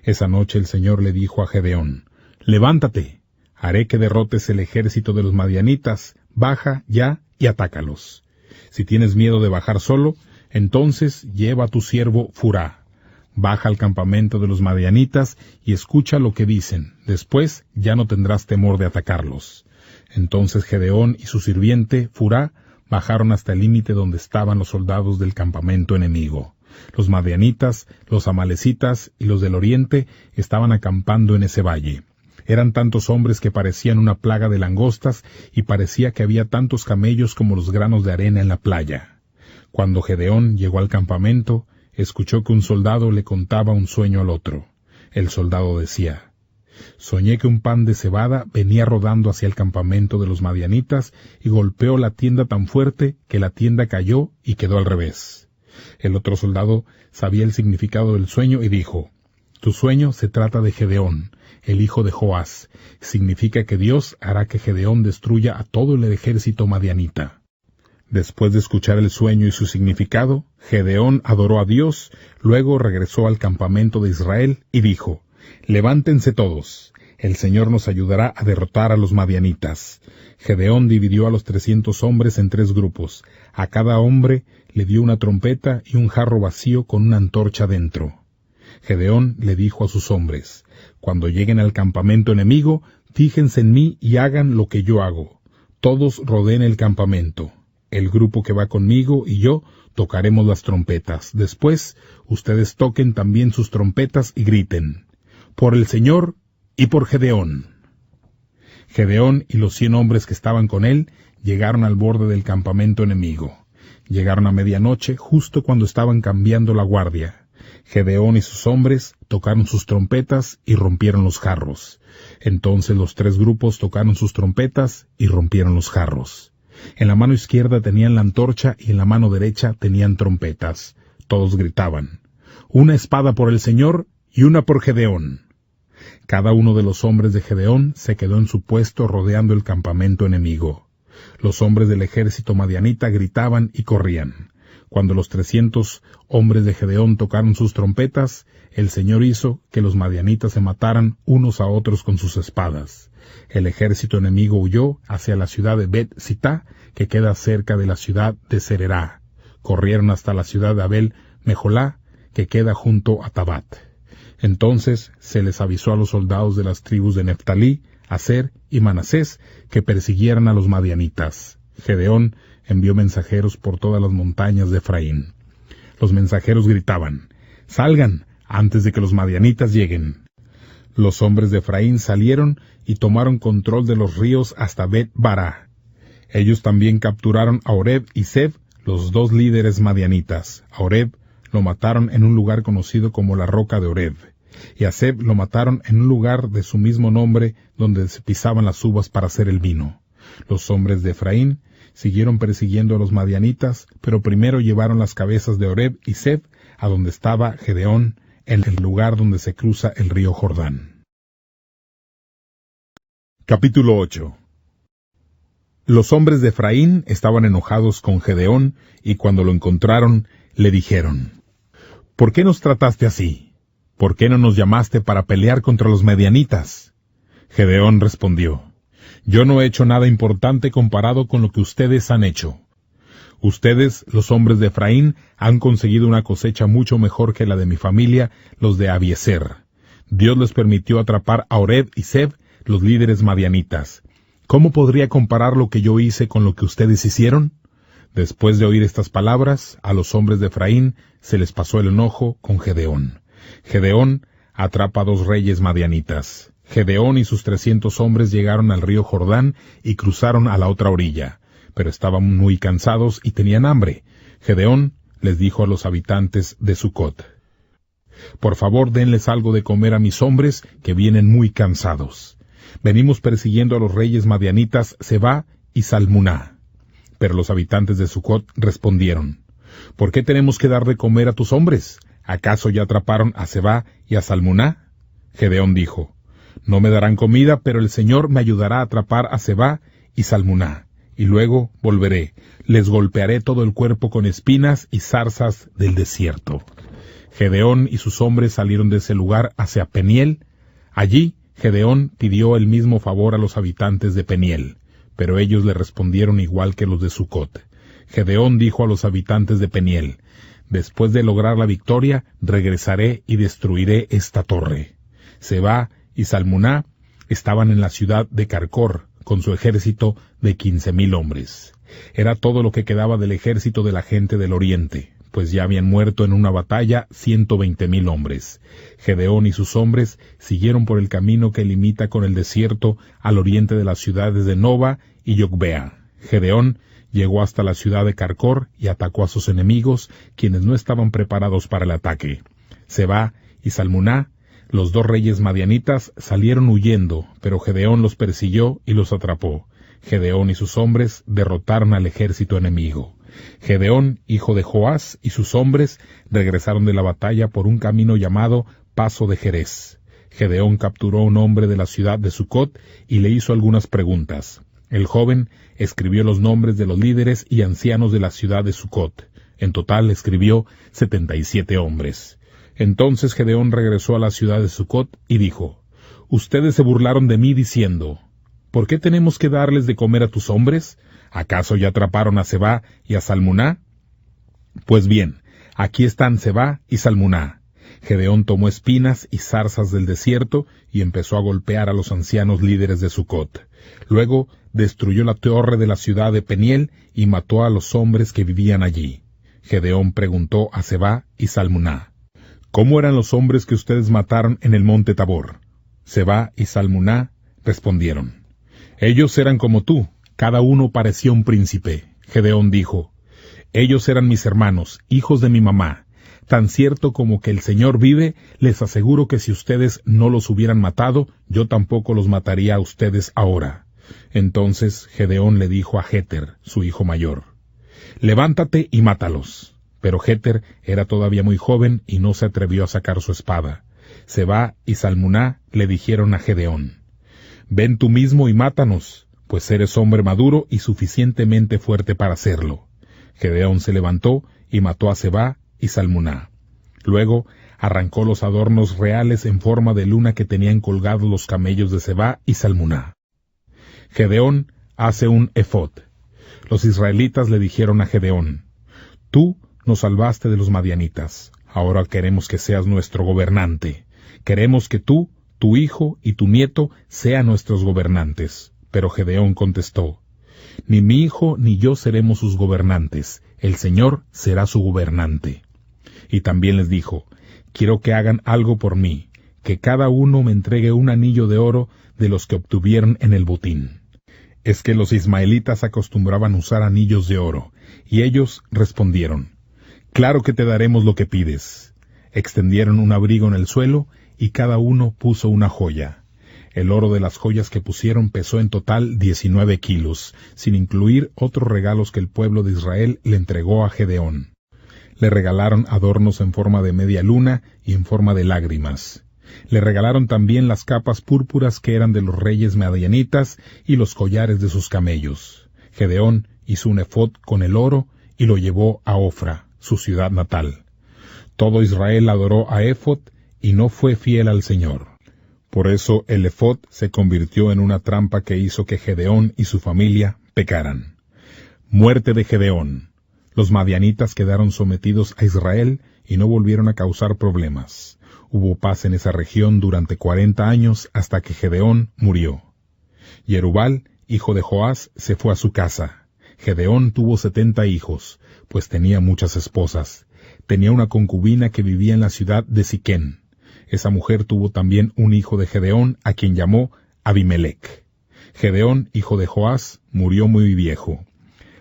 Esa noche el Señor le dijo a Gedeón: «Levántate, haré que derrotes el ejército de los madianitas, baja ya y atácalos. Si tienes miedo de bajar solo, entonces lleva a tu siervo Furá. Baja al campamento de los madianitas y escucha lo que dicen. Después ya no tendrás temor de atacarlos». Entonces Gedeón y su sirviente Furá bajaron hasta el límite donde estaban los soldados del campamento enemigo. Los madianitas, los amalecitas y los del oriente estaban acampando en ese valle. Eran tantos hombres que parecían una plaga de langostas, y parecía que había tantos camellos como los granos de arena en la playa. Cuando Gedeón llegó al campamento, escuchó que un soldado le contaba un sueño al otro. El soldado decía: «Soñé que un pan de cebada venía rodando hacia el campamento de los madianitas y golpeó la tienda tan fuerte que la tienda cayó y quedó al revés». El otro soldado sabía el significado del sueño y dijo: «Tu sueño se trata de Gedeón, el hijo de Joás. Significa que Dios hará que Gedeón destruya a todo el ejército madianita». Después de escuchar el sueño y su significado, Gedeón adoró a Dios, luego regresó al campamento de Israel y dijo: «Levántense todos, el Señor nos ayudará a derrotar a los madianitas». Gedeón dividió a los 300 hombres en 3 grupos. A cada hombre le dio una trompeta y un jarro vacío con una antorcha dentro. Gedeón le dijo a sus hombres: «Cuando lleguen al campamento enemigo, fíjense en mí y hagan lo que yo hago. Todos rodeen el campamento. El grupo que va conmigo y yo tocaremos las trompetas. Después, ustedes toquen también sus trompetas y griten: por el Señor y por Gedeón». Gedeón y los 100 hombres que estaban con él llegaron al borde del campamento enemigo. Llegaron a medianoche, justo cuando estaban cambiando la guardia. Gedeón y sus hombres tocaron sus trompetas y rompieron los jarros. Entonces los 3 grupos tocaron sus trompetas y rompieron los jarros. En la mano izquierda tenían la antorcha y en la mano derecha tenían trompetas. Todos gritaban: «Una espada por el Señor y una por Gedeón». Cada uno de los hombres de Gedeón se quedó en su puesto rodeando el campamento enemigo. Los hombres del ejército madianita gritaban y corrían. Cuando los 300 hombres de Gedeón tocaron sus trompetas, el Señor hizo que los madianitas se mataran unos a otros con sus espadas. El ejército enemigo huyó hacia la ciudad de Bet-Sitá, que queda cerca de la ciudad de Sererá. Corrieron hasta la ciudad de Abel-Mejolá, que queda junto a Tabat. Entonces se les avisó a los soldados de las tribus de Neftalí, Aser y Manasés que persiguieran a los madianitas. Gedeón envió mensajeros por todas las montañas de Efraín. Los mensajeros gritaban: «Salgan, antes de que los madianitas lleguen». Los hombres de Efraín salieron y tomaron control de los ríos hasta Bet-Bará. Ellos también capturaron a Oreb y Zeb, los dos líderes madianitas. A Oreb lo mataron en un lugar conocido como la roca de Oreb, y a Zeb lo mataron en un lugar de su mismo nombre donde se pisaban las uvas para hacer el vino. Los hombres de Efraín siguieron persiguiendo a los madianitas, pero primero llevaron las cabezas de Oreb y Zeb a donde estaba Gedeón, en el lugar donde se cruza el río Jordán. Capítulo 8. Los hombres de Efraín estaban enojados con Gedeón, y cuando lo encontraron, le dijeron: ¿Por qué nos trataste así? ¿Por qué no nos llamaste para pelear contra los madianitas? Gedeón respondió: Yo no he hecho nada importante comparado con lo que ustedes han hecho. Ustedes, los hombres de Efraín, han conseguido una cosecha mucho mejor que la de mi familia, los de Abiezer. Dios les permitió atrapar a Oreb y Zeb, los líderes madianitas. ¿Cómo podría comparar lo que yo hice con lo que ustedes hicieron? Después de oír estas palabras, a los hombres de Efraín se les pasó el enojo con Gedeón. Gedeón atrapa a 2 reyes madianitas. Gedeón y sus 300 hombres llegaron al río Jordán y cruzaron a la otra orilla, pero estaban muy cansados y tenían hambre. Gedeón les dijo a los habitantes de Sucot: Por favor, denles algo de comer a mis hombres, que vienen muy cansados. Venimos persiguiendo a los reyes madianitas Sebá y Salmuná. Pero los habitantes de Sucot respondieron: ¿Por qué tenemos que dar de comer a tus hombres? ¿Acaso ya atraparon a Sebá y a Salmuná? Gedeón dijo: No me darán comida, pero el Señor me ayudará a atrapar a Sebá y Salmuná, y luego volveré. Les golpearé todo el cuerpo con espinas y zarzas del desierto. Gedeón y sus hombres salieron de ese lugar hacia Peniel. Allí Gedeón pidió el mismo favor a los habitantes de Peniel, pero ellos le respondieron igual que los de Sucot. Gedeón dijo a los habitantes de Peniel: Después de lograr la victoria, regresaré y destruiré esta torre. Sebá y Salmuná estaban en la ciudad de Carcor, con su ejército de 15,000 hombres. Era todo lo que quedaba del ejército de la gente del oriente, pues ya habían muerto en una batalla 120,000 hombres. Gedeón y sus hombres siguieron por el camino que limita con el desierto al oriente de las ciudades de Nova y Yogbea. Gedeón llegó hasta la ciudad de Carcor y atacó a sus enemigos, quienes no estaban preparados para el ataque. Sebá y Salmuná, los 2 reyes madianitas, salieron huyendo, pero Gedeón los persiguió y los atrapó. Gedeón y sus hombres derrotaron al ejército enemigo. Gedeón, hijo de Joás, y sus hombres regresaron de la batalla por un camino llamado Paso de Jerez. Gedeón capturó a un hombre de la ciudad de Sucot y le hizo algunas preguntas. El joven escribió los nombres de los líderes y ancianos de la ciudad de Sucot. En total escribió 77 hombres. Entonces Gedeón regresó a la ciudad de Sucot y dijo: Ustedes se burlaron de mí diciendo: ¿Por qué tenemos que darles de comer a tus hombres? ¿Acaso ya atraparon a Sebá y a Salmuná? Pues bien, aquí están Sebá y Salmuná. Gedeón tomó espinas y zarzas del desierto y empezó a golpear a los ancianos líderes de Sucot. Luego destruyó la torre de la ciudad de Peniel y mató a los hombres que vivían allí. Gedeón preguntó a Sebá y Salmuná: ¿Cómo eran los hombres que ustedes mataron en el monte Tabor? Sebá y Salmuná respondieron: Ellos eran como tú, cada uno parecía un príncipe. Gedeón dijo: Ellos eran mis hermanos, hijos de mi mamá. Tan cierto como que el Señor vive, les aseguro que si ustedes no los hubieran matado, yo tampoco los mataría a ustedes ahora. Entonces Gedeón le dijo a Jeter, su hijo mayor: Levántate y mátalos. Pero Jeter era todavía muy joven y no se atrevió a sacar su espada. Sebá y Salmuná le dijeron a Gedeón: Ven tú mismo y mátanos, pues eres hombre maduro y suficientemente fuerte para hacerlo. Gedeón se levantó y mató a Sebá y Salmuná. Luego arrancó los adornos reales en forma de luna que tenían colgados los camellos de Sebá y Salmuná. Gedeón hace un efod. Los israelitas le dijeron a Gedeón: Tú nos salvaste de los madianitas. Ahora queremos que seas nuestro gobernante. Queremos que tú, tu hijo y tu nieto sean nuestros gobernantes. Pero Gedeón contestó: Ni mi hijo ni yo seremos sus gobernantes. El Señor será su gobernante. Y también les dijo: Quiero que hagan algo por mí, que cada uno me entregue un anillo de oro de los que obtuvieron en el botín. es que los ismaelitas acostumbraban usar anillos de oro, y ellos respondieron, «Claro que te daremos lo que pides». Extendieron un abrigo en el suelo, y cada uno puso una joya. El oro de las joyas que pusieron pesó en total 19 kilos, sin incluir otros regalos que el pueblo de Israel le entregó a Gedeón. Le regalaron adornos en forma de media luna y en forma de lágrimas. Le regalaron también las capas púrpuras que eran de los reyes madianitas y los collares de sus camellos. Gedeón hizo un efod con el oro y lo llevó a Ofra, su ciudad natal. Todo Israel adoró a Éfod y no fue fiel al Señor. Por eso el efod se convirtió en una trampa que hizo que Gedeón y su familia pecaran. Muerte de Gedeón. Los madianitas quedaron sometidos a Israel y no volvieron a causar problemas. Hubo paz en esa región durante 40 años hasta que Gedeón murió. Jerubal, hijo de Joás, se fue a su casa. Gedeón tuvo 70 hijos, pues tenía muchas esposas. Tenía una concubina que vivía en la ciudad de Siquén. Esa mujer tuvo también un hijo de Gedeón, a quien llamó Abimelec. Gedeón, hijo de Joás, murió muy viejo.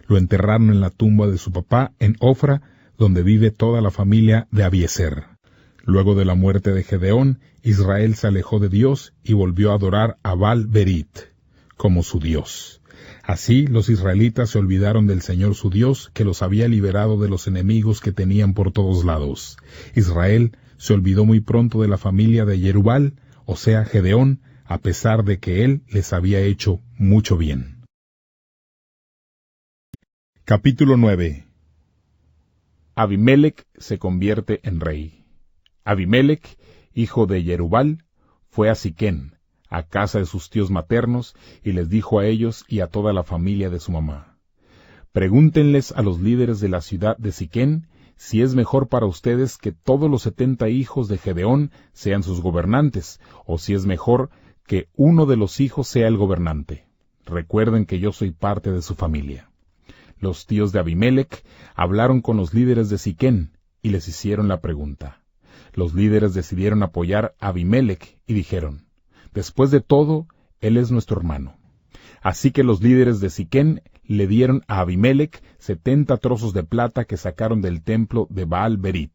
Lo enterraron en la tumba de su papá en Ofra, donde vive toda la familia de Abiezer. Luego de la muerte de Gedeón, Israel se alejó de Dios y volvió a adorar a Baal-Berit como su Dios. Así los israelitas se olvidaron del Señor su Dios, que los había liberado de los enemigos que tenían por todos lados. Israel se olvidó muy pronto de la familia de Jerubal, o sea, Gedeón, a pesar de que él les había hecho mucho bien. Capítulo 9. Abimelec se convierte en rey. Abimelec, hijo de Jerubal, fue a Siquén, a casa de sus tíos maternos, y les dijo a ellos y a toda la familia de su mamá: «Pregúntenles a los líderes de la ciudad de Siquén si es mejor para ustedes que todos los 70 hijos de Gedeón sean sus gobernantes, o si es mejor que uno de los hijos sea el gobernante. Recuerden que yo soy parte de su familia». Los tíos de Abimelec hablaron con los líderes de Siquén y les hicieron la pregunta. Los líderes decidieron apoyar a Abimelec y dijeron: «Después de todo, él es nuestro hermano». Así que los líderes de Siquén le dieron a Abimelec 70 trozos de plata que sacaron del templo de Baal-Berit.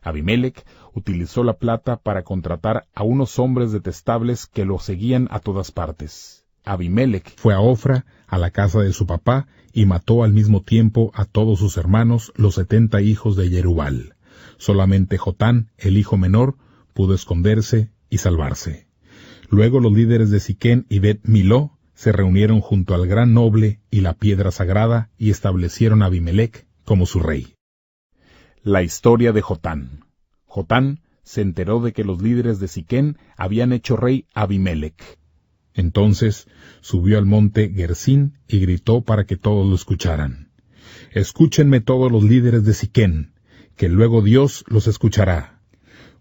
Abimelec utilizó la plata para contratar a unos hombres detestables que lo seguían a todas partes. Abimelec fue a Ofra, a la casa de su papá, y mató al mismo tiempo a todos sus hermanos, los 70 hijos de Jerubal. Solamente Jotán, el hijo menor, pudo esconderse y salvarse. Luego los líderes de Siquén y Bet-Miló se reunieron junto al gran noble y la piedra sagrada y establecieron a Abimelec como su rey. La historia de Jotán. Jotán se enteró de que los líderes de Siquén habían hecho rey a Abimelec. Entonces subió al monte Gerzín y gritó para que todos lo escucharan: «Escúchenme todos los líderes de Siquén, que luego Dios los escuchará».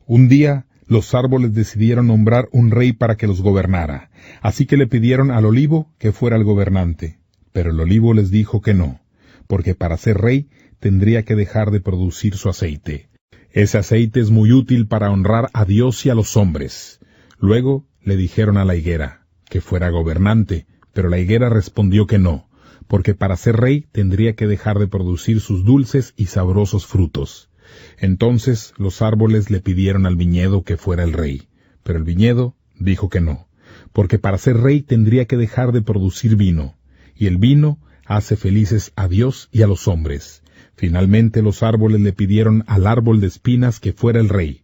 Un día los árboles decidieron nombrar un rey para que los gobernara, así que le pidieron al olivo que fuera el gobernante. Pero el olivo les dijo que no, porque para ser rey tendría que dejar de producir su aceite. Ese aceite es muy útil para honrar a Dios y a los hombres. Luego le dijeron a la higuera que fuera gobernante, pero la higuera respondió que no, porque para ser rey tendría que dejar de producir sus dulces y sabrosos frutos. Entonces los árboles le pidieron al viñedo que fuera el rey, pero el viñedo dijo que no, porque para ser rey tendría que dejar de producir vino, y el vino hace felices a Dios y a los hombres. Finalmente los árboles le pidieron al árbol de espinas que fuera el rey,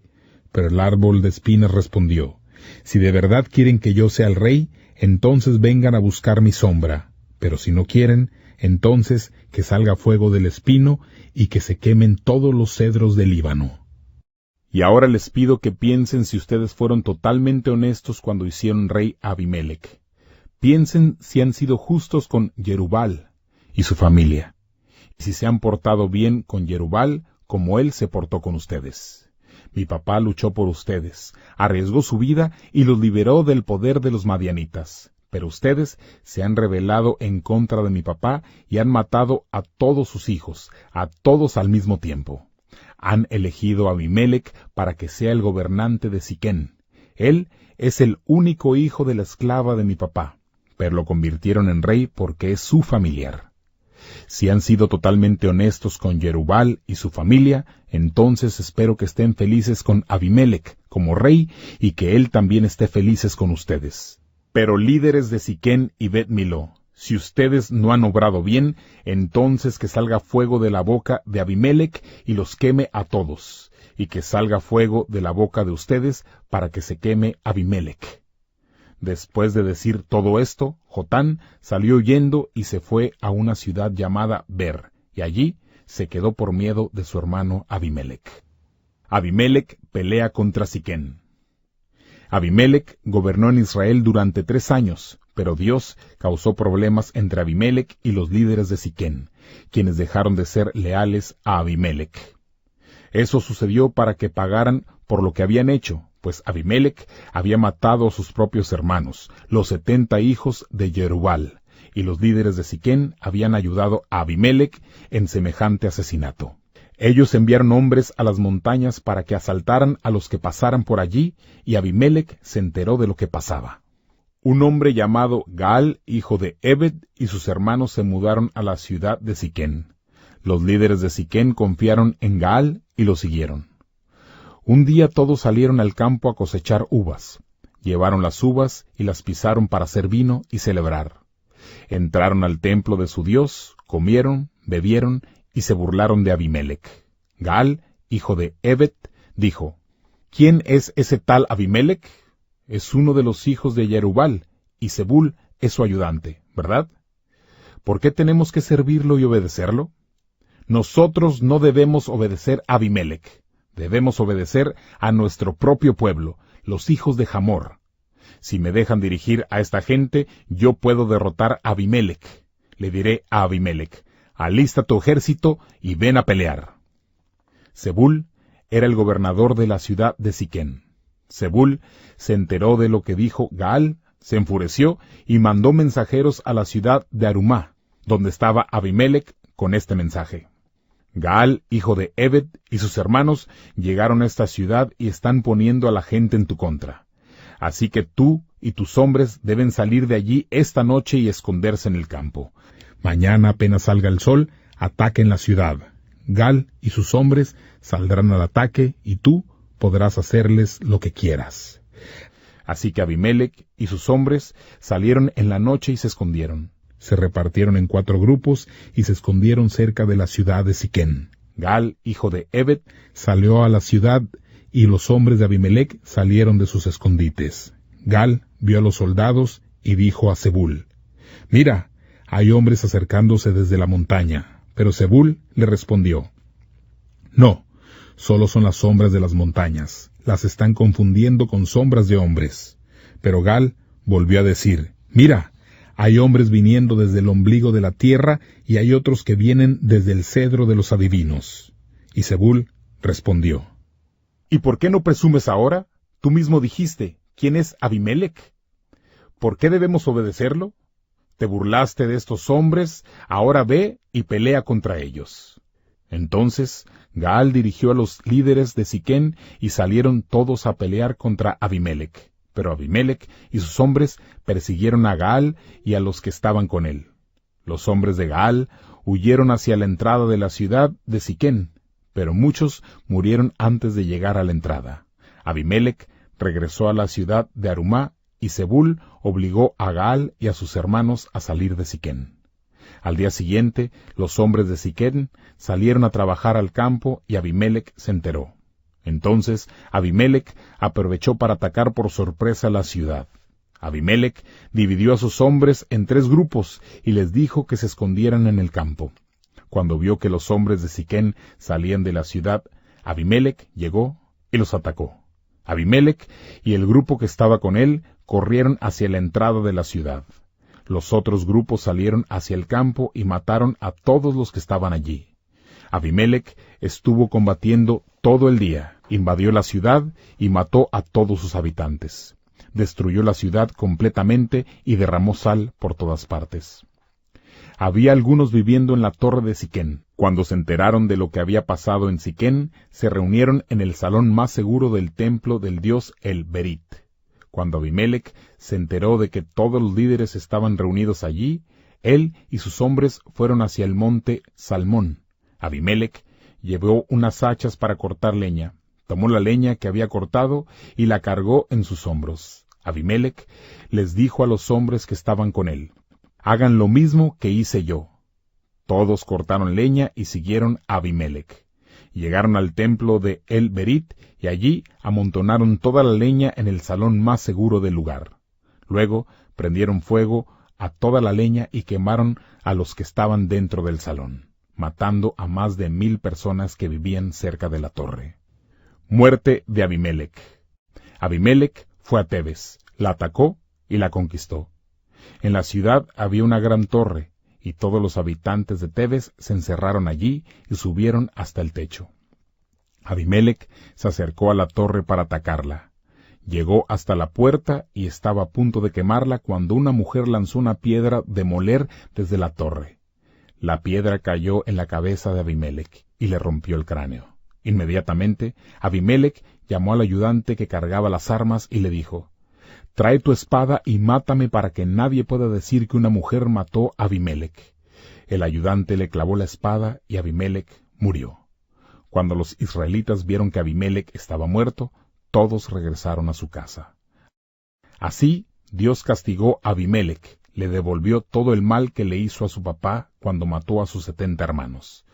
pero el árbol de espinas respondió: «Si de verdad quieren que yo sea el rey, entonces vengan a buscar mi sombra, pero si no quieren, entonces que salga fuego del espino y que se quemen todos los cedros del Líbano». Y ahora les pido que piensen si ustedes fueron totalmente honestos cuando hicieron rey a Abimelec. Piensen si han sido justos con Jerubal y su familia, y si se han portado bien con Jerubal como él se portó con ustedes. Mi papá luchó por ustedes, arriesgó su vida y los liberó del poder de los madianitas. Pero ustedes se han rebelado en contra de mi papá y han matado a todos sus hijos, a todos al mismo tiempo. Han elegido a Abimelec para que sea el gobernante de Siquén. Él es el único hijo de la esclava de mi papá. pero lo convirtieron en rey porque es su familiar. Si han sido totalmente honestos con Yerubal y su familia, entonces espero que estén felices con Abimelec como rey y que él también esté felices con ustedes. Pero líderes de Siquén y Bet-Miló, si ustedes no han obrado bien, entonces que salga fuego de la boca de Abimelec y los queme a todos, y que salga fuego de la boca de ustedes para que se queme Abimelec. Después de decir todo esto, Jotán salió huyendo y se fue a una ciudad llamada Ber, y allí se quedó por miedo de su hermano Abimelec. Abimelec pelea contra Siquén. Abimelec gobernó en Israel durante 3 años, pero Dios causó problemas entre Abimelec y los líderes de Siquén, quienes dejaron de ser leales a Abimelec. Eso sucedió para que pagaran por lo que habían hecho, pues Abimelec había matado a sus propios hermanos, los 70 hijos de Yerubal, y los líderes de Siquén habían ayudado a Abimelec en semejante asesinato. Ellos enviaron hombres a las montañas para que asaltaran a los que pasaran por allí, y Abimelec se enteró de lo que pasaba. Un hombre llamado Gaal, hijo de Ebed, y sus hermanos se mudaron a la ciudad de Siquén. Los líderes de Siquén confiaron en Gaal y lo siguieron. Un día todos salieron al campo a cosechar uvas. Llevaron las uvas y las pisaron para hacer vino y celebrar. Entraron al templo de su Dios, comieron, bebieron y se burlaron de Abimelec. Gaal, hijo de Ebed, dijo: ¿Quién es ese tal Abimelec? Es uno de los hijos de Yerubal, y Zebul es su ayudante, ¿verdad? ¿Por qué tenemos que servirlo y obedecerlo? Nosotros no debemos obedecer a Abimelec. Debemos obedecer a nuestro propio pueblo, los hijos de Hamor. Si me dejan dirigir a esta gente, yo puedo derrotar a Abimelec. Le diré a Abimelec: alista tu ejército y ven a pelear. Zebul era el gobernador de la ciudad de Siquén. Zebul se enteró de lo que dijo Gaal, se enfureció y mandó mensajeros a la ciudad de Arumá, donde estaba Abimelec, con este mensaje: Gaal, hijo de Ebed, y sus hermanos llegaron a esta ciudad y están poniendo a la gente en tu contra. Así que tú y tus hombres deben salir de allí esta noche y esconderse en el campo. Mañana, apenas salga el sol, ataquen la ciudad. Gaal y sus hombres saldrán al ataque y tú podrás hacerles lo que quieras. Así que Abimelec y sus hombres salieron en la noche y se escondieron. Se repartieron en 4 grupos y se escondieron cerca de la ciudad de Siquén. Gaal, hijo de Ebed, salió a la ciudad y los hombres de Abimelec salieron de sus escondites. Gaal vio a los soldados y dijo a Zebul: Mira, hay hombres acercándose desde la montaña. Pero Zebul le respondió: No, solo son las sombras de las montañas. Las están confundiendo con sombras de hombres. Pero Gaal volvió a decir: Mira, hay hombres viniendo desde el ombligo de la tierra y hay otros que vienen desde el cedro de los adivinos. Y Zebul respondió: ¿Y por qué no presumes ahora? Tú mismo dijiste: ¿quién es Abimelec? ¿Por qué debemos obedecerlo? Te burlaste de estos hombres, ahora ve y pelea contra ellos. Entonces Gaal dirigió a los líderes de Siquén y salieron todos a pelear contra Abimelec. Pero Abimelec y sus hombres persiguieron a Gaal y a los que estaban con él. Los hombres de Gaal huyeron hacia la entrada de la ciudad de Siquén, pero muchos murieron antes de llegar a la entrada. Abimelec regresó a la ciudad de Arumá y Zebul obligó a Gaal y a sus hermanos a salir de Siquén. Al día siguiente, los hombres de Siquén salieron a trabajar al campo y Abimelec se enteró. Entonces Abimelec aprovechó para atacar por sorpresa la ciudad. Abimelec dividió a sus hombres en 3 grupos y les dijo que se escondieran en el campo. Cuando vio que los hombres de Siquén salían de la ciudad, Abimelec llegó y los atacó. Abimelec y el grupo que estaba con él corrieron hacia la entrada de la ciudad. Los otros grupos salieron hacia el campo y mataron a todos los que estaban allí. Abimelec estuvo combatiendo todo el día, invadió la ciudad y mató a todos sus habitantes. Destruyó la ciudad completamente y derramó sal por todas partes. Había algunos viviendo en la torre de Siquén. Cuando se enteraron de lo que había pasado en Siquén, se reunieron en el salón más seguro del templo del dios El Berit. Cuando Abimelec se enteró de que todos los líderes estaban reunidos allí, él y sus hombres fueron hacia el monte Salmón. Abimelec llevó unas hachas para cortar leña, tomó la leña que había cortado y la cargó en sus hombros. Abimelec les dijo a los hombres que estaban con él: «Hagan lo mismo que hice yo». Todos cortaron leña y siguieron a Abimelec. Llegaron al templo de El Berit y allí amontonaron toda la leña en el salón más seguro del lugar. Luego prendieron fuego a toda la leña y quemaron a los que estaban dentro del salón, matando a más de 1000 personas que vivían cerca de la torre. Muerte de Abimelec. Abimelec fue a Tebes, la atacó y la conquistó. En la ciudad había una gran torre, y todos los habitantes de Tebes se encerraron allí y subieron hasta el techo. Abimelec se acercó a la torre para atacarla. Llegó hasta la puerta y estaba a punto de quemarla cuando una mujer lanzó una piedra de moler desde la torre. La piedra cayó en la cabeza de Abimelec y le rompió el cráneo. Inmediatamente, Abimelec llamó al ayudante que cargaba las armas y le dijo: «Trae tu espada y mátame para que nadie pueda decir que una mujer mató a Abimelec». El ayudante le clavó la espada y Abimelec murió. Cuando los israelitas vieron que Abimelec estaba muerto, todos regresaron a su casa. Así, Dios castigó a Abimelec, le devolvió todo el mal que le hizo a su papá cuando mató a sus 70 hermanos.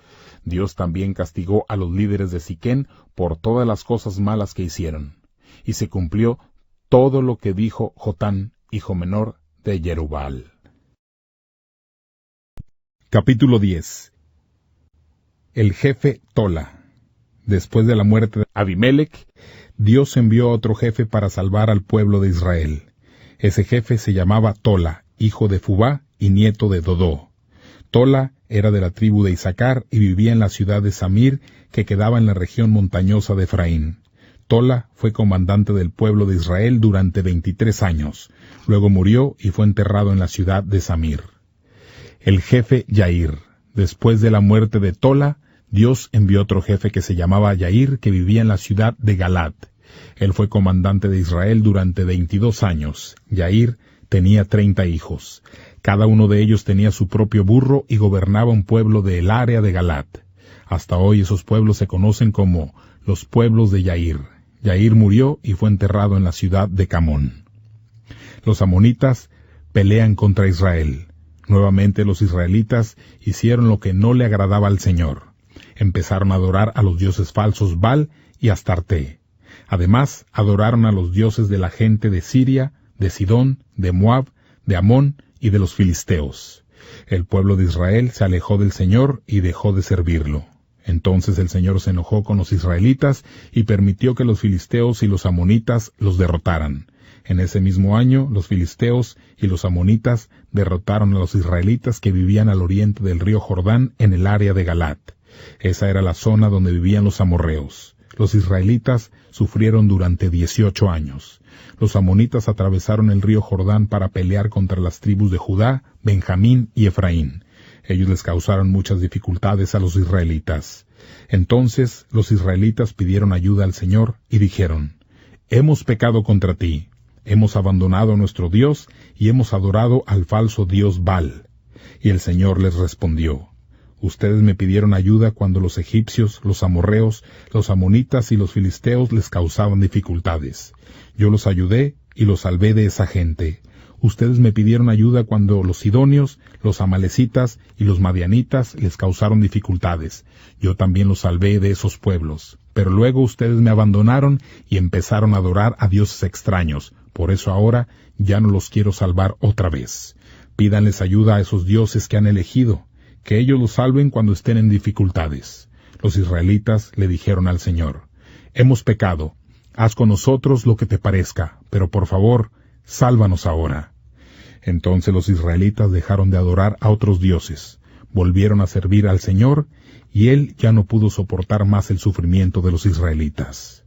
Dios también castigó a los líderes de Siquén por todas las cosas malas que hicieron, y se cumplió todo lo que dijo Jotán, hijo menor de Jerubbaal. Capítulo 10. El jefe Tola. Después de la muerte de Abimelec, Dios envió a otro jefe para salvar al pueblo de Israel. Ese jefe se llamaba Tola, hijo de Fubá y nieto de Dodó. Tola era de la tribu de Isaacar y vivía en la ciudad de Samir, que quedaba en la región montañosa de Efraín. Tola fue comandante del pueblo de Israel durante 23 años. Luego murió y fue enterrado en la ciudad de Samir. El jefe Yair. Después de la muerte de Tola, Dios envió otro jefe que se llamaba Yair, que vivía en la ciudad de Galad. Él fue comandante de Israel durante 22 años. Yair tenía 30 hijos. Cada uno de ellos tenía su propio burro y gobernaba un pueblo del área de Galad. Hasta hoy esos pueblos se conocen como los pueblos de Yair. Yair murió y fue enterrado en la ciudad de Camón. Los amonitas pelean contra Israel. Nuevamente los israelitas hicieron lo que no le agradaba al Señor. Empezaron a adorar a los dioses falsos Baal y Astarte. Además, adoraron a los dioses de la gente de Siria, de Sidón, de Moab, de Amón y de los filisteos. El pueblo de Israel se alejó del Señor y dejó de servirlo. Entonces el Señor se enojó con los israelitas y permitió que los filisteos y los amonitas los derrotaran. En ese mismo año, los filisteos y los amonitas derrotaron a los israelitas que vivían al oriente del río Jordán en el área de Galad. Esa era la zona donde vivían los amorreos. Los israelitas sufrieron durante 18 años. Los amonitas atravesaron el río Jordán para pelear contra las tribus de Judá, Benjamín y Efraín. Ellos les causaron muchas dificultades a los israelitas. Entonces los israelitas pidieron ayuda al Señor y dijeron: «Hemos pecado contra ti, hemos abandonado a nuestro Dios y hemos adorado al falso dios Baal». Y el Señor les respondió: «Ustedes me pidieron ayuda cuando los egipcios, los amorreos, los amonitas y los filisteos les causaban dificultades. Yo los ayudé y los salvé de esa gente. Ustedes me pidieron ayuda cuando los sidonios, los amalecitas y los madianitas les causaron dificultades. Yo también los salvé de esos pueblos. Pero luego ustedes me abandonaron y empezaron a adorar a dioses extraños. Por eso ahora ya no los quiero salvar otra vez. Pídanles ayuda a esos dioses que han elegido, que ellos los salven cuando estén en dificultades». Los israelitas le dijeron al Señor: «Hemos pecado. Haz con nosotros lo que te parezca, pero por favor, sálvanos ahora». Entonces los israelitas dejaron de adorar a otros dioses, volvieron a servir al Señor, y Él ya no pudo soportar más el sufrimiento de los israelitas.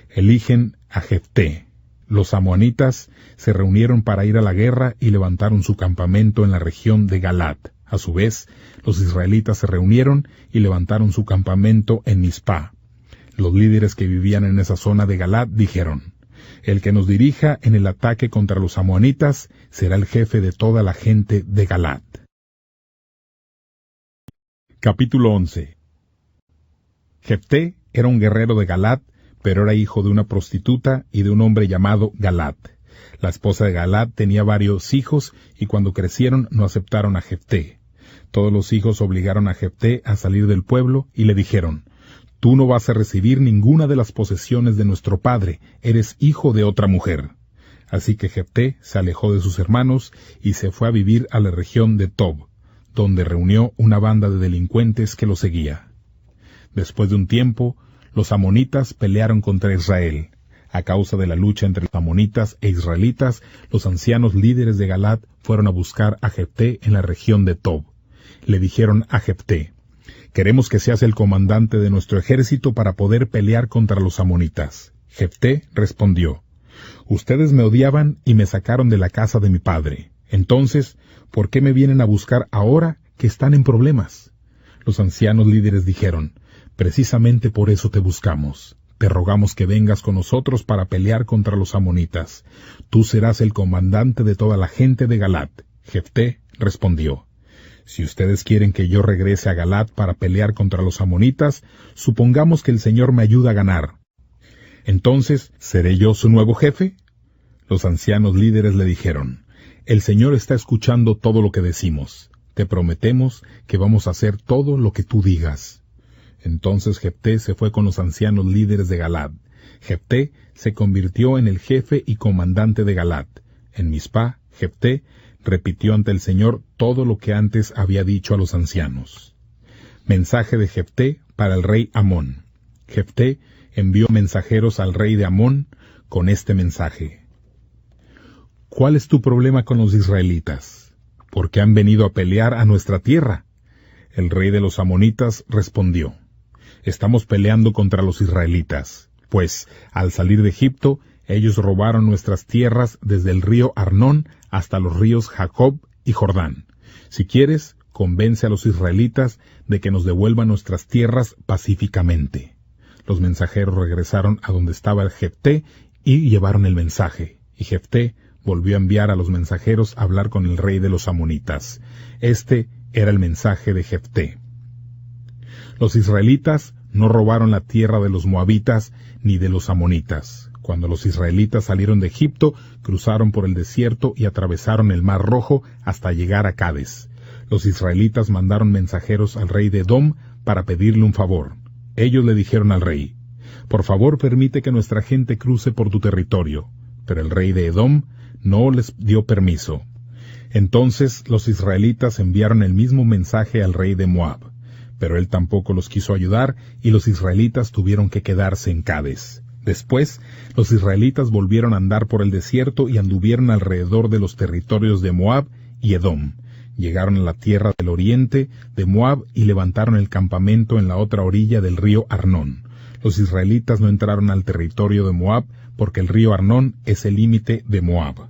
Eligen a Jefté. Los amonitas se reunieron para ir a la guerra y levantaron su campamento en la región de Galad. A su vez, los israelitas se reunieron y levantaron su campamento en Mizpá. Los líderes que vivían en esa zona de Galad dijeron: El que nos dirija en el ataque contra los amonitas será el jefe de toda la gente de Galaad. Capítulo 11. Jefté era un guerrero de Galaad, pero era hijo de una prostituta y de un hombre llamado Galaad. La esposa de Galaad tenía varios hijos, y cuando crecieron no aceptaron a Jefté. Todos los hijos obligaron a Jefté a salir del pueblo y le dijeron: «Tú no vas a recibir ninguna de las posesiones de nuestro padre, eres hijo de otra mujer». Así que Jefté se alejó de sus hermanos y se fue a vivir a la región de Tob, donde reunió una banda de delincuentes que lo seguía. Después de un tiempo, los amonitas pelearon contra Israel. A causa de la lucha entre los amonitas e israelitas, los ancianos líderes de Galaad fueron a buscar a Jefté en la región de Tob. Le dijeron a Jefté: «Queremos que seas el comandante de nuestro ejército para poder pelear contra los amonitas». Jefté respondió: «Ustedes me odiaban y me sacaron de la casa de mi padre. Entonces, ¿por qué me vienen a buscar ahora que están en problemas?». Los ancianos líderes dijeron: «Precisamente por eso te buscamos. Te rogamos que vengas con nosotros para pelear contra los amonitas. Tú serás el comandante de toda la gente de Galaad». Jefté respondió: «Si ustedes quieren que yo regrese a Galaad para pelear contra los amonitas, supongamos que el Señor me ayuda a ganar. Entonces, ¿seré yo su nuevo jefe?». Los ancianos líderes le dijeron: «El Señor está escuchando todo lo que decimos. Te prometemos que vamos a hacer todo lo que tú digas». Entonces Jefté se fue con los ancianos líderes de Galaad. Jefté se convirtió en el jefe y comandante de Galaad. En Mizpá, Jefté repitió ante el Señor todo lo que antes había dicho a los ancianos. Mensaje de Jefté para el rey Amón. Jefté envió mensajeros al rey de Amón con este mensaje: «¿Cuál es tu problema con los israelitas? ¿Por qué han venido a pelear a nuestra tierra?». El rey de los amonitas respondió: «Estamos peleando contra los israelitas, pues, al salir de Egipto, ellos robaron nuestras tierras desde el río Arnón hasta los ríos Jacob y Jordán. Si quieres, convence a los israelitas de que nos devuelvan nuestras tierras pacíficamente». Los mensajeros regresaron a donde estaba el Jefté y llevaron el mensaje, y Jefté volvió a enviar a los mensajeros a hablar con el rey de los amonitas. Este era el mensaje de Jefté: «Los israelitas no robaron la tierra de los moabitas ni de los amonitas. Cuando los israelitas salieron de Egipto, cruzaron por el desierto y atravesaron el Mar Rojo hasta llegar a Cades. Los israelitas mandaron mensajeros al rey de Edom para pedirle un favor. Ellos le dijeron al rey: «Por favor, permite que nuestra gente cruce por tu territorio». Pero el rey de Edom no les dio permiso. Entonces los israelitas enviaron el mismo mensaje al rey de Moab, pero él tampoco los quiso ayudar y los israelitas tuvieron que quedarse en Cades. Después, los israelitas volvieron a andar por el desierto y anduvieron alrededor de los territorios de Moab y Edom. Llegaron a la tierra del oriente de Moab y levantaron el campamento en la otra orilla del río Arnón. Los israelitas no entraron al territorio de Moab porque el río Arnón es el límite de Moab.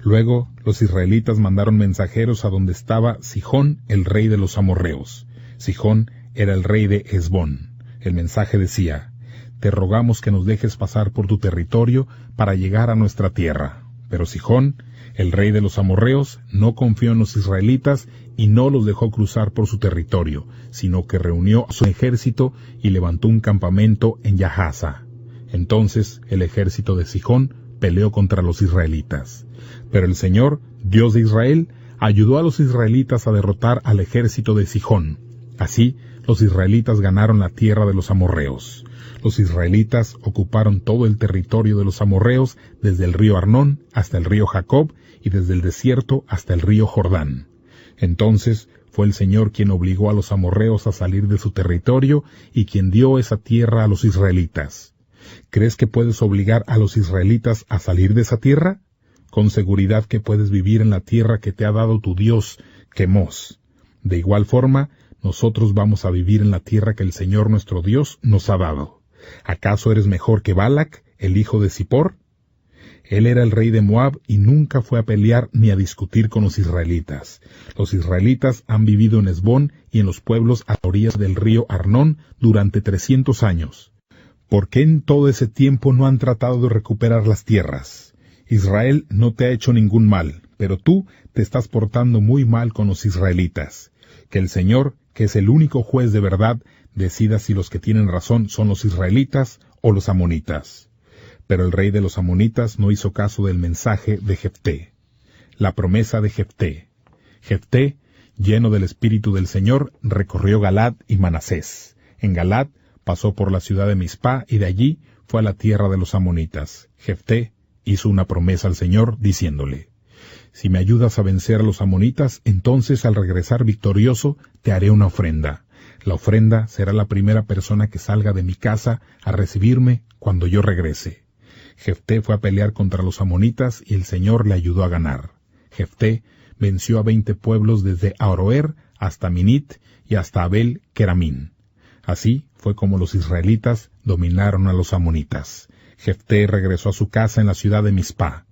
Luego, los israelitas mandaron mensajeros a donde estaba Sihón, el rey de los amorreos. Sihón era el rey de Hesbón. El mensaje decía: «Te rogamos que nos dejes pasar por tu territorio para llegar a nuestra tierra». Pero Sihón, el rey de los amorreos, no confió en los israelitas y no los dejó cruzar por su territorio, sino que reunió a su ejército y levantó un campamento en Yahaza. Entonces el ejército de Sihón peleó contra los israelitas. Pero el Señor, Dios de Israel, ayudó a los israelitas a derrotar al ejército de Sihón. Así, los israelitas ganaron la tierra de los amorreos. Los israelitas ocuparon todo el territorio de los amorreos, desde el río Arnón hasta el río Jacob y desde el desierto hasta el río Jordán. Entonces fue el Señor quien obligó a los amorreos a salir de su territorio y quien dio esa tierra a los israelitas. ¿Crees que puedes obligar a los israelitas a salir de esa tierra? Con seguridad que puedes vivir en la tierra que te ha dado tu Dios, Quemos. De igual forma, nosotros vamos a vivir en la tierra que el Señor nuestro Dios nos ha dado. ¿Acaso eres mejor que Balac, el hijo de Zippor? Él era el rey de Moab y nunca fue a pelear ni a discutir con los israelitas. Los israelitas han vivido en Hesbón y en los pueblos a orillas del río Arnón durante 300 años. ¿Por qué en todo ese tiempo no han tratado de recuperar las tierras? Israel no te ha hecho ningún mal, pero tú te estás portando muy mal con los israelitas. Que el Señor, que es el único juez de verdad, decida si los que tienen razón son los israelitas o los amonitas. Pero el rey de los amonitas no hizo caso del mensaje de Jefté. La promesa de Jefté. Jefté, lleno del espíritu del Señor, recorrió Galad y Manasés. En Galad pasó por la ciudad de Mizpá y de allí fue a la tierra de los amonitas. Jefté hizo una promesa al Señor diciéndole: si me ayudas a vencer a los amonitas, entonces al regresar victorioso te haré una ofrenda. La ofrenda será la primera persona que salga de mi casa a recibirme cuando yo regrese. Jefté fue a pelear contra los amonitas y el Señor le ayudó a ganar. Jefté venció a 20 pueblos desde Aroer hasta Minit y hasta Abel Keramín. Así fue como los israelitas dominaron a los amonitas. Jefté regresó a su casa en la ciudad de Mizpá.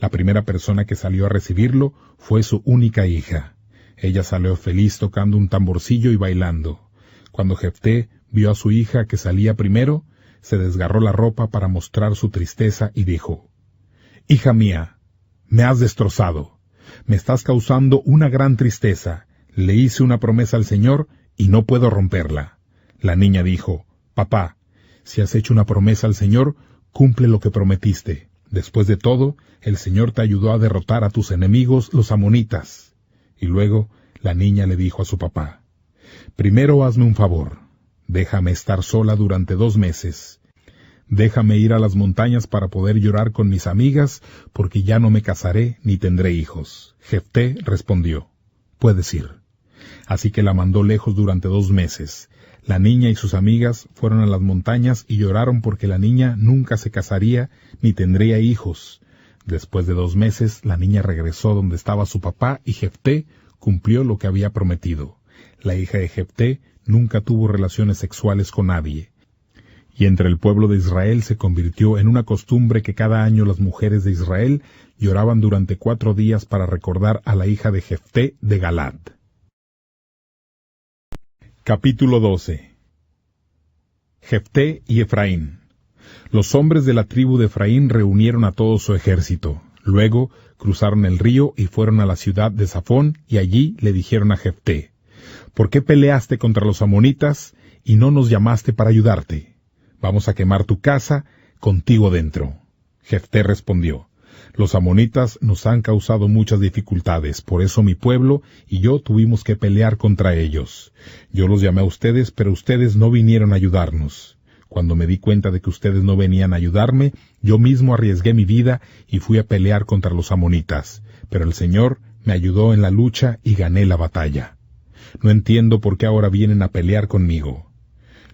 La primera persona que salió a recibirlo fue su única hija. Ella salió feliz tocando un tamborcillo y bailando. Cuando Jefté vio a su hija que salía primero, se desgarró la ropa para mostrar su tristeza y dijo: hija mía, me has destrozado. Me estás causando una gran tristeza. Le hice una promesa al Señor y no puedo romperla. La niña dijo: papá, si has hecho una promesa al Señor, cumple lo que prometiste. Después de todo, el Señor te ayudó a derrotar a tus enemigos, los amonitas. Y luego la niña le dijo a su papá: primero hazme un favor. Déjame estar sola durante 2 meses. Déjame ir a las montañas para poder llorar con mis amigas, porque ya no me casaré ni tendré hijos. Jefté respondió: puedes ir. Así que la mandó lejos durante 2 meses. La niña y sus amigas fueron a las montañas y lloraron porque la niña nunca se casaría ni tendría hijos. Después de 2 meses, la niña regresó donde estaba su papá y Jefté cumplió lo que había prometido. La hija de Jefté nunca tuvo relaciones sexuales con nadie. Y entre el pueblo de Israel se convirtió en una costumbre que cada año las mujeres de Israel lloraban durante 4 días para recordar a la hija de Jefté de Galad. Capítulo 12. Jefté y Efraín. Los hombres de la tribu de Efraín reunieron a todo su ejército. Luego cruzaron el río y fueron a la ciudad de Zafón, y allí le dijeron a Jefté: ¿por qué peleaste contra los amonitas y no nos llamaste para ayudarte? Vamos a quemar tu casa contigo dentro. Jefté respondió: los amonitas nos han causado muchas dificultades, por eso mi pueblo y yo tuvimos que pelear contra ellos. Yo los llamé a ustedes, pero ustedes no vinieron a ayudarnos. Cuando me di cuenta de que ustedes no venían a ayudarme, yo mismo arriesgué mi vida y fui a pelear contra los amonitas. Pero el Señor me ayudó en la lucha y gané la batalla. No entiendo por qué ahora vienen a pelear conmigo.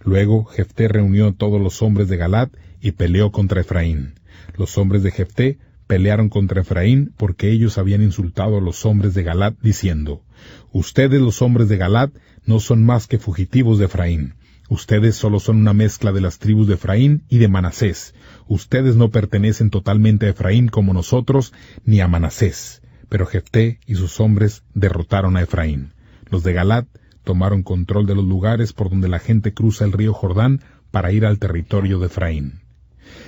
Luego Jefté reunió a todos los hombres de Galad y peleó contra Efraín. Los hombres de Jefté pelearon contra Efraín porque ellos habían insultado a los hombres de Galad diciendo: ustedes los hombres de Galad no son más que fugitivos de Efraín. Ustedes solo son una mezcla de las tribus de Efraín y de Manasés. Ustedes no pertenecen totalmente a Efraín como nosotros, ni a Manasés. Pero Jefté y sus hombres derrotaron a Efraín. Los de Galad tomaron control de los lugares por donde la gente cruza el río Jordán para ir al territorio de Efraín.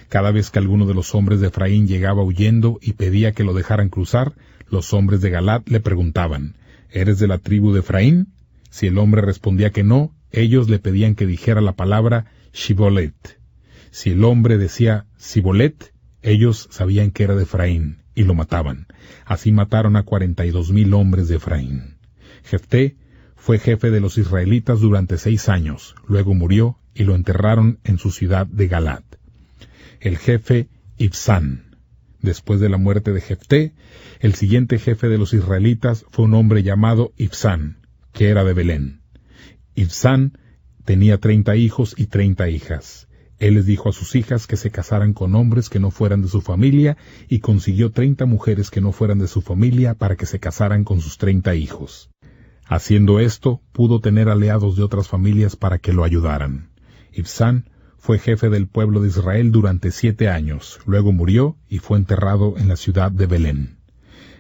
Cada vez que alguno de los hombres de Efraín llegaba huyendo y pedía que lo dejaran cruzar, los hombres de Galad le preguntaban: ¿eres de la tribu de Efraín? Si el hombre respondía que no, ellos le pedían que dijera la palabra Shibolet. Si el hombre decía Sibolet, ellos sabían que era de Efraín, y lo mataban. Así mataron a 42,000 hombres de Efraín. Jefté fue jefe de los israelitas durante 6 años, luego murió y lo enterraron en su ciudad de Galad. El jefe Ibsán. Después de la muerte de Jefté, el siguiente jefe de los israelitas fue un hombre llamado Ibsán, que era de Belén. Ibsán tenía 30 hijos y 30 hijas. Él les dijo a sus hijas que se casaran con hombres que no fueran de su familia y consiguió 30 mujeres que no fueran de su familia para que se casaran con sus 30 hijos. Haciendo esto, pudo tener aliados de otras familias para que lo ayudaran. Ibsán fue jefe del pueblo de Israel durante 7 años, luego murió y fue enterrado en la ciudad de Belén.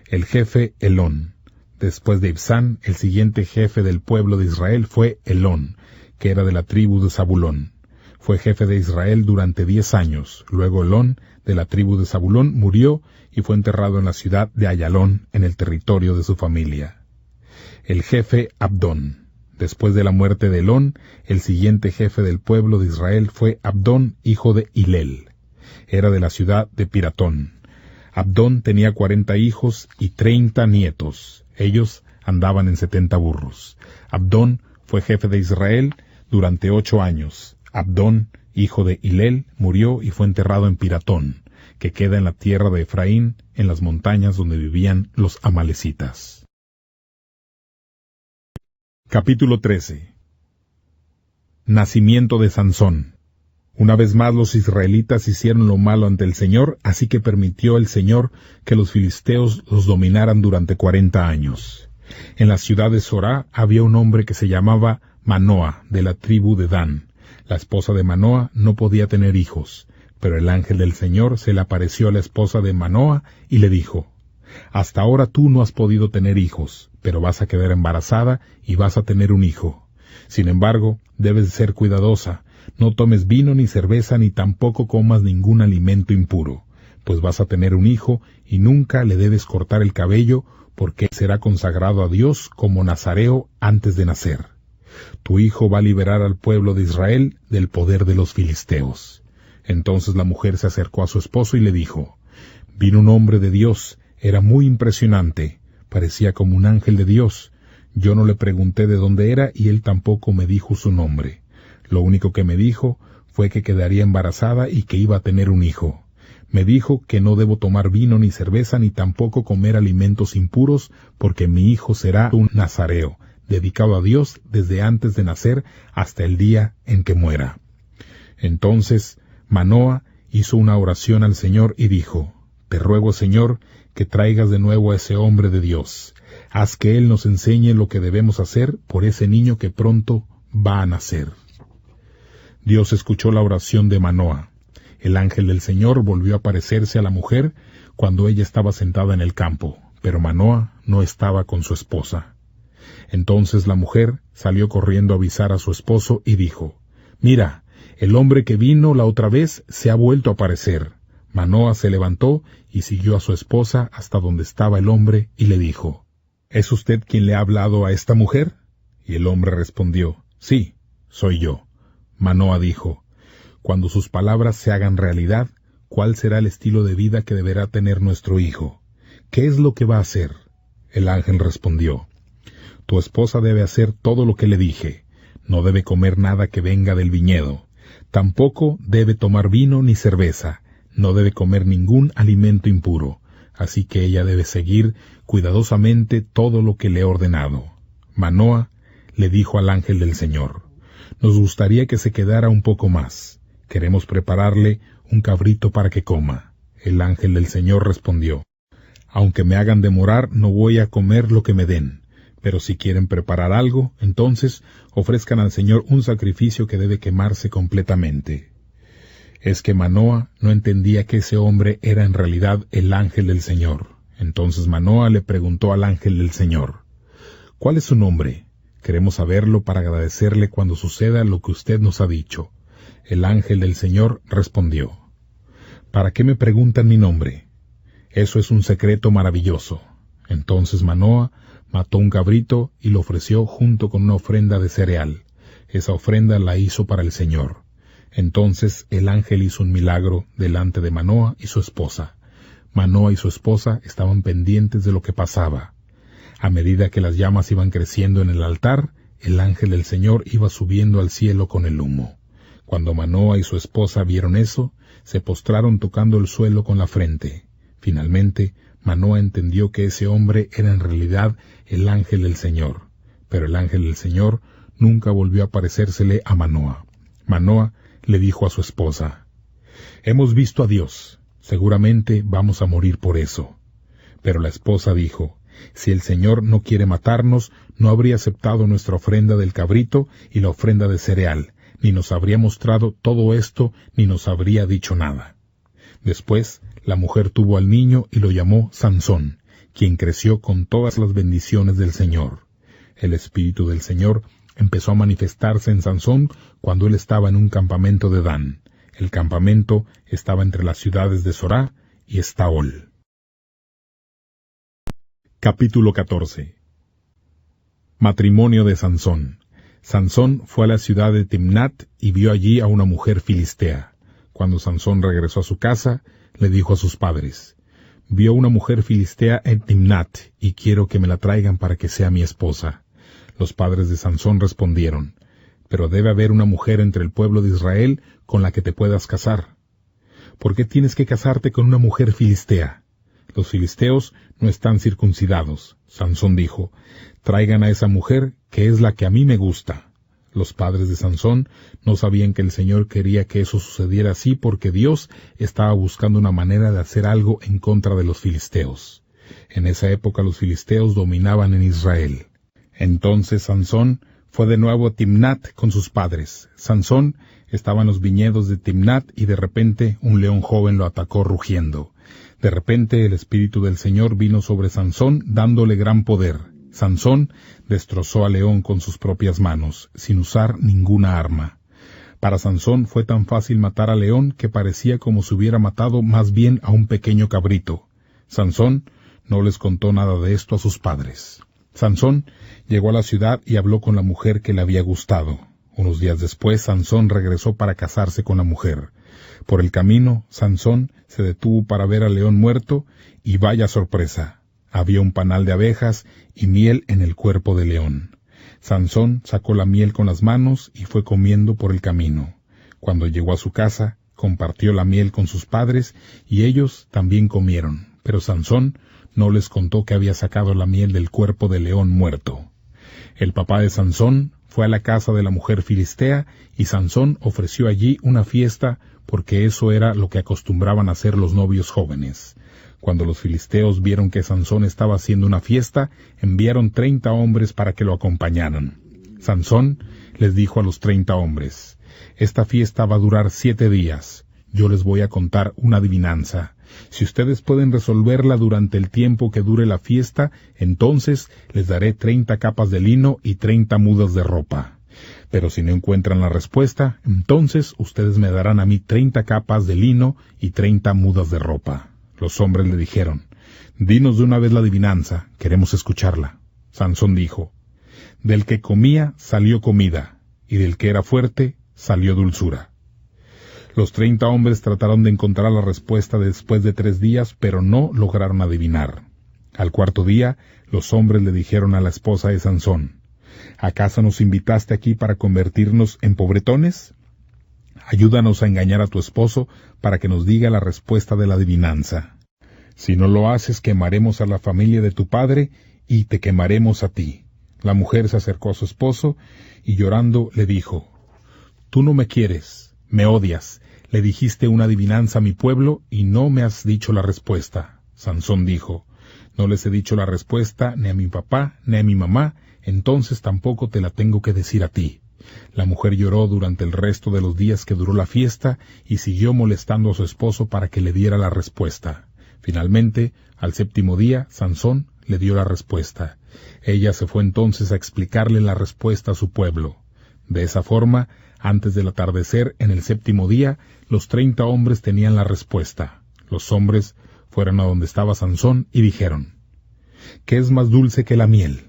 El jefe Elón. Después de Ibsán, el siguiente jefe del pueblo de Israel fue Elón, que era de la tribu de Zabulón. Fue jefe de Israel durante 10 años. Luego Elón, de la tribu de Zabulón, murió y fue enterrado en la ciudad de Ayalón, en el territorio de su familia. El jefe Abdón. Después de la muerte de Elón, el siguiente jefe del pueblo de Israel fue Abdón, hijo de Hilel. Era de la ciudad de Piratón. Abdón tenía 40 hijos y 30 nietos. Ellos andaban en 70 burros. Abdón fue jefe de Israel durante 8 años. Abdón, hijo de Hilel, murió y fue enterrado en Piratón, que queda en la tierra de Efraín, en las montañas donde vivían los amalecitas. Capítulo 13. Nacimiento de Sansón. Una vez más los israelitas hicieron lo malo ante el Señor, así que permitió el Señor que los filisteos los dominaran durante 40 años. En la ciudad de Sorá había un hombre que se llamaba Manoa, de la tribu de Dan. La esposa de Manoa no podía tener hijos, pero el ángel del Señor se le apareció a la esposa de Manoa y le dijo: «Hasta ahora tú no has podido tener hijos, pero vas a quedar embarazada y vas a tener un hijo. Sin embargo, debes ser cuidadosa. No tomes vino ni cerveza ni tampoco comas ningún alimento impuro, pues vas a tener un hijo y nunca le debes cortar el cabello, porque será consagrado a Dios como nazareo antes de nacer. Tu hijo va a liberar al pueblo de Israel del poder de los filisteos». Entonces la mujer se acercó a su esposo y le dijo: «Vino un hombre de Dios, era muy impresionante, parecía como un ángel de Dios. Yo no le pregunté de dónde era y él tampoco me dijo su nombre. Lo único que me dijo fue que quedaría embarazada y que iba a tener un hijo. Me dijo que no debo tomar vino ni cerveza ni tampoco comer alimentos impuros, porque mi hijo será un nazareo, dedicado a Dios desde antes de nacer hasta el día en que muera». Entonces Manoa hizo una oración al Señor y dijo: «Te ruego, Señor, que traigas de nuevo a ese hombre de Dios. Haz que él nos enseñe lo que debemos hacer por ese niño que pronto va a nacer». Dios escuchó la oración de Manoa. El ángel del Señor volvió a aparecerse a la mujer cuando ella estaba sentada en el campo, pero Manoa no estaba con su esposa. Entonces la mujer salió corriendo a avisar a su esposo y dijo: «Mira, el hombre que vino la otra vez se ha vuelto a aparecer». Manoa se levantó y siguió a su esposa hasta donde estaba el hombre y le dijo: «¿Es usted quien le ha hablado a esta mujer?». Y el hombre respondió: «Sí, soy yo». Manoa dijo: «Cuando sus palabras se hagan realidad, ¿cuál será el estilo de vida que deberá tener nuestro hijo? ¿Qué es lo que va a hacer?». El ángel respondió: «Tu esposa debe hacer todo lo que le dije. No debe comer nada que venga del viñedo. Tampoco debe tomar vino ni cerveza. No debe comer ningún alimento impuro. Así que ella debe seguir cuidadosamente todo lo que le he ordenado». Manoa le dijo al ángel del Señor: «Nos gustaría que se quedara un poco más. Queremos prepararle un cabrito para que coma». El ángel del Señor respondió: «Aunque me hagan demorar, no voy a comer lo que me den. Pero si quieren preparar algo, entonces ofrezcan al Señor un sacrificio que debe quemarse completamente». Es que Manoa no entendía que ese hombre era en realidad el ángel del Señor. Entonces Manoa le preguntó al ángel del Señor: «¿Cuál es su nombre? Queremos saberlo para agradecerle cuando suceda lo que usted nos ha dicho». El ángel del Señor respondió: «¿Para qué me preguntan mi nombre? Eso es un secreto maravilloso». Entonces Manoa mató un cabrito y lo ofreció junto con una ofrenda de cereal. Esa ofrenda la hizo para el Señor. Entonces el ángel hizo un milagro delante de Manoa y su esposa. Manoa y su esposa estaban pendientes de lo que pasaba. A medida que las llamas iban creciendo en el altar, el ángel del Señor iba subiendo al cielo con el humo. Cuando Manoa y su esposa vieron eso, se postraron tocando el suelo con la frente. Finalmente, Manoa entendió que ese hombre era en realidad el ángel del Señor. Pero el ángel del Señor nunca volvió a aparecérsele a Manoa. Manoa le dijo a su esposa: «Hemos visto a Dios. Seguramente vamos a morir por eso». Pero la esposa dijo: «Si el Señor no quiere matarnos, no habría aceptado nuestra ofrenda del cabrito y la ofrenda de cereal, ni nos habría mostrado todo esto, ni nos habría dicho nada». Después, la mujer tuvo al niño y lo llamó Sansón, quien creció con todas las bendiciones del Señor. El Espíritu del Señor empezó a manifestarse en Sansón cuando él estaba en un campamento de Dan. El campamento estaba entre las ciudades de Zorá y Estaol. Capítulo 14. Matrimonio de Sansón. Sansón fue a la ciudad de Timnat y vio allí a una mujer filistea. Cuando Sansón regresó a su casa, le dijo a sus padres: «Vio una mujer filistea en Timnat, y quiero que me la traigan para que sea mi esposa». Los padres de Sansón respondieron: «Pero debe haber una mujer entre el pueblo de Israel con la que te puedas casar». «¿Por qué tienes que casarte con una mujer filistea? Los filisteos no están circuncidados». Sansón dijo: «Traigan a esa mujer, que es la que a mí me gusta». Los padres de Sansón no sabían que el Señor quería que eso sucediera así porque Dios estaba buscando una manera de hacer algo en contra de los filisteos. En esa época los filisteos dominaban en Israel. Entonces Sansón fue de nuevo a Timnat con sus padres. Sansón estaba en los viñedos de Timnat y de repente un león joven lo atacó rugiendo. De repente el Espíritu del Señor vino sobre Sansón dándole gran poder. Sansón destrozó al león con sus propias manos, sin usar ninguna arma. Para Sansón fue tan fácil matar al león que parecía como si hubiera matado más bien a un pequeño cabrito. Sansón no les contó nada de esto a sus padres. Sansón llegó a la ciudad y habló con la mujer que le había gustado. Unos días después, Sansón regresó para casarse con la mujer. Por el camino, Sansón se detuvo para ver al león muerto, y vaya sorpresa. Había un panal de abejas y miel en el cuerpo del león. Sansón sacó la miel con las manos y fue comiendo por el camino. Cuando llegó a su casa, compartió la miel con sus padres y ellos también comieron, pero Sansón no les contó que había sacado la miel del cuerpo del león muerto. El papá de Sansón fue a la casa de la mujer filistea y Sansón ofreció allí una fiesta porque eso era lo que acostumbraban a hacer los novios jóvenes. Cuando los filisteos vieron que Sansón estaba haciendo una fiesta, enviaron 30 hombres para que lo acompañaran. Sansón les dijo a los 30 hombres: «Esta fiesta va a durar 7 días. Yo les voy a contar una adivinanza. Si ustedes pueden resolverla durante el tiempo que dure la fiesta, entonces les daré 30 capas de lino y 30 mudas de ropa. Pero si no encuentran la respuesta, entonces ustedes me darán a mí 30 capas de lino y 30 mudas de ropa». Los hombres le dijeron: «Dinos de una vez la adivinanza, queremos escucharla». Sansón dijo: «Del que comía salió comida, y del que era fuerte salió dulzura». Los 30 hombres trataron de encontrar la respuesta después de 3 días, pero no lograron adivinar. Al cuarto día, los hombres le dijeron a la esposa de Sansón: «¿Acaso nos invitaste aquí para convertirnos en pobretones? Ayúdanos a engañar a tu esposo para que nos diga la respuesta de la adivinanza. Si no lo haces, quemaremos a la familia de tu padre y te quemaremos a ti». La mujer se acercó a su esposo y llorando le dijo: «Tú no me quieres, me odias, le dijiste una adivinanza a mi pueblo y no me has dicho la respuesta». Sansón dijo: «No les he dicho la respuesta ni a mi papá ni a mi mamá, entonces tampoco te la tengo que decir a ti». La mujer lloró durante el resto de los días que duró la fiesta y siguió molestando a su esposo para que le diera la respuesta. Finalmente, al 7º día, Sansón le dio la respuesta. Ella se fue entonces a explicarle la respuesta a su pueblo. De esa forma, antes del atardecer, en el 7º día, los 30 hombres tenían la respuesta. Los hombres fueron a donde estaba Sansón y dijeron: «¿Qué es más dulce que la miel?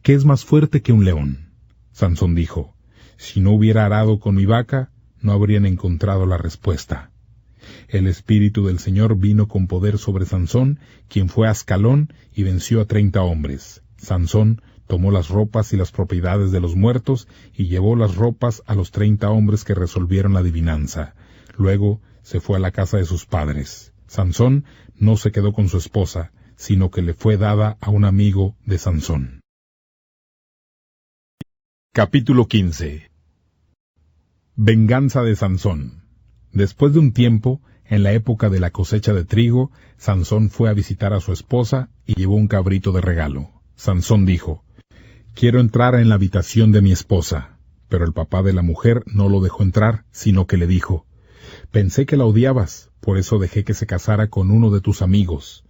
¿Qué es más fuerte que un león?». Sansón dijo: «Si no hubiera arado con mi vaca, no habrían encontrado la respuesta». El Espíritu del Señor vino con poder sobre Sansón, quien fue a Ascalón y venció a 30 hombres. Sansón tomó las ropas y las propiedades de los muertos y llevó las ropas a los 30 hombres que resolvieron la adivinanza. Luego se fue a la casa de sus padres. Sansón no se quedó con su esposa, sino que le fue dada a un amigo de Sansón. Capítulo 15. Venganza de Sansón. Después de un tiempo, en la época de la cosecha de trigo, Sansón fue a visitar a su esposa y llevó un cabrito de regalo. Sansón dijo: «Quiero entrar en la habitación de mi esposa». Pero el papá de la mujer no lo dejó entrar, sino que le dijo: «Pensé que la odiabas, por eso dejé que se casara con uno de tus amigos.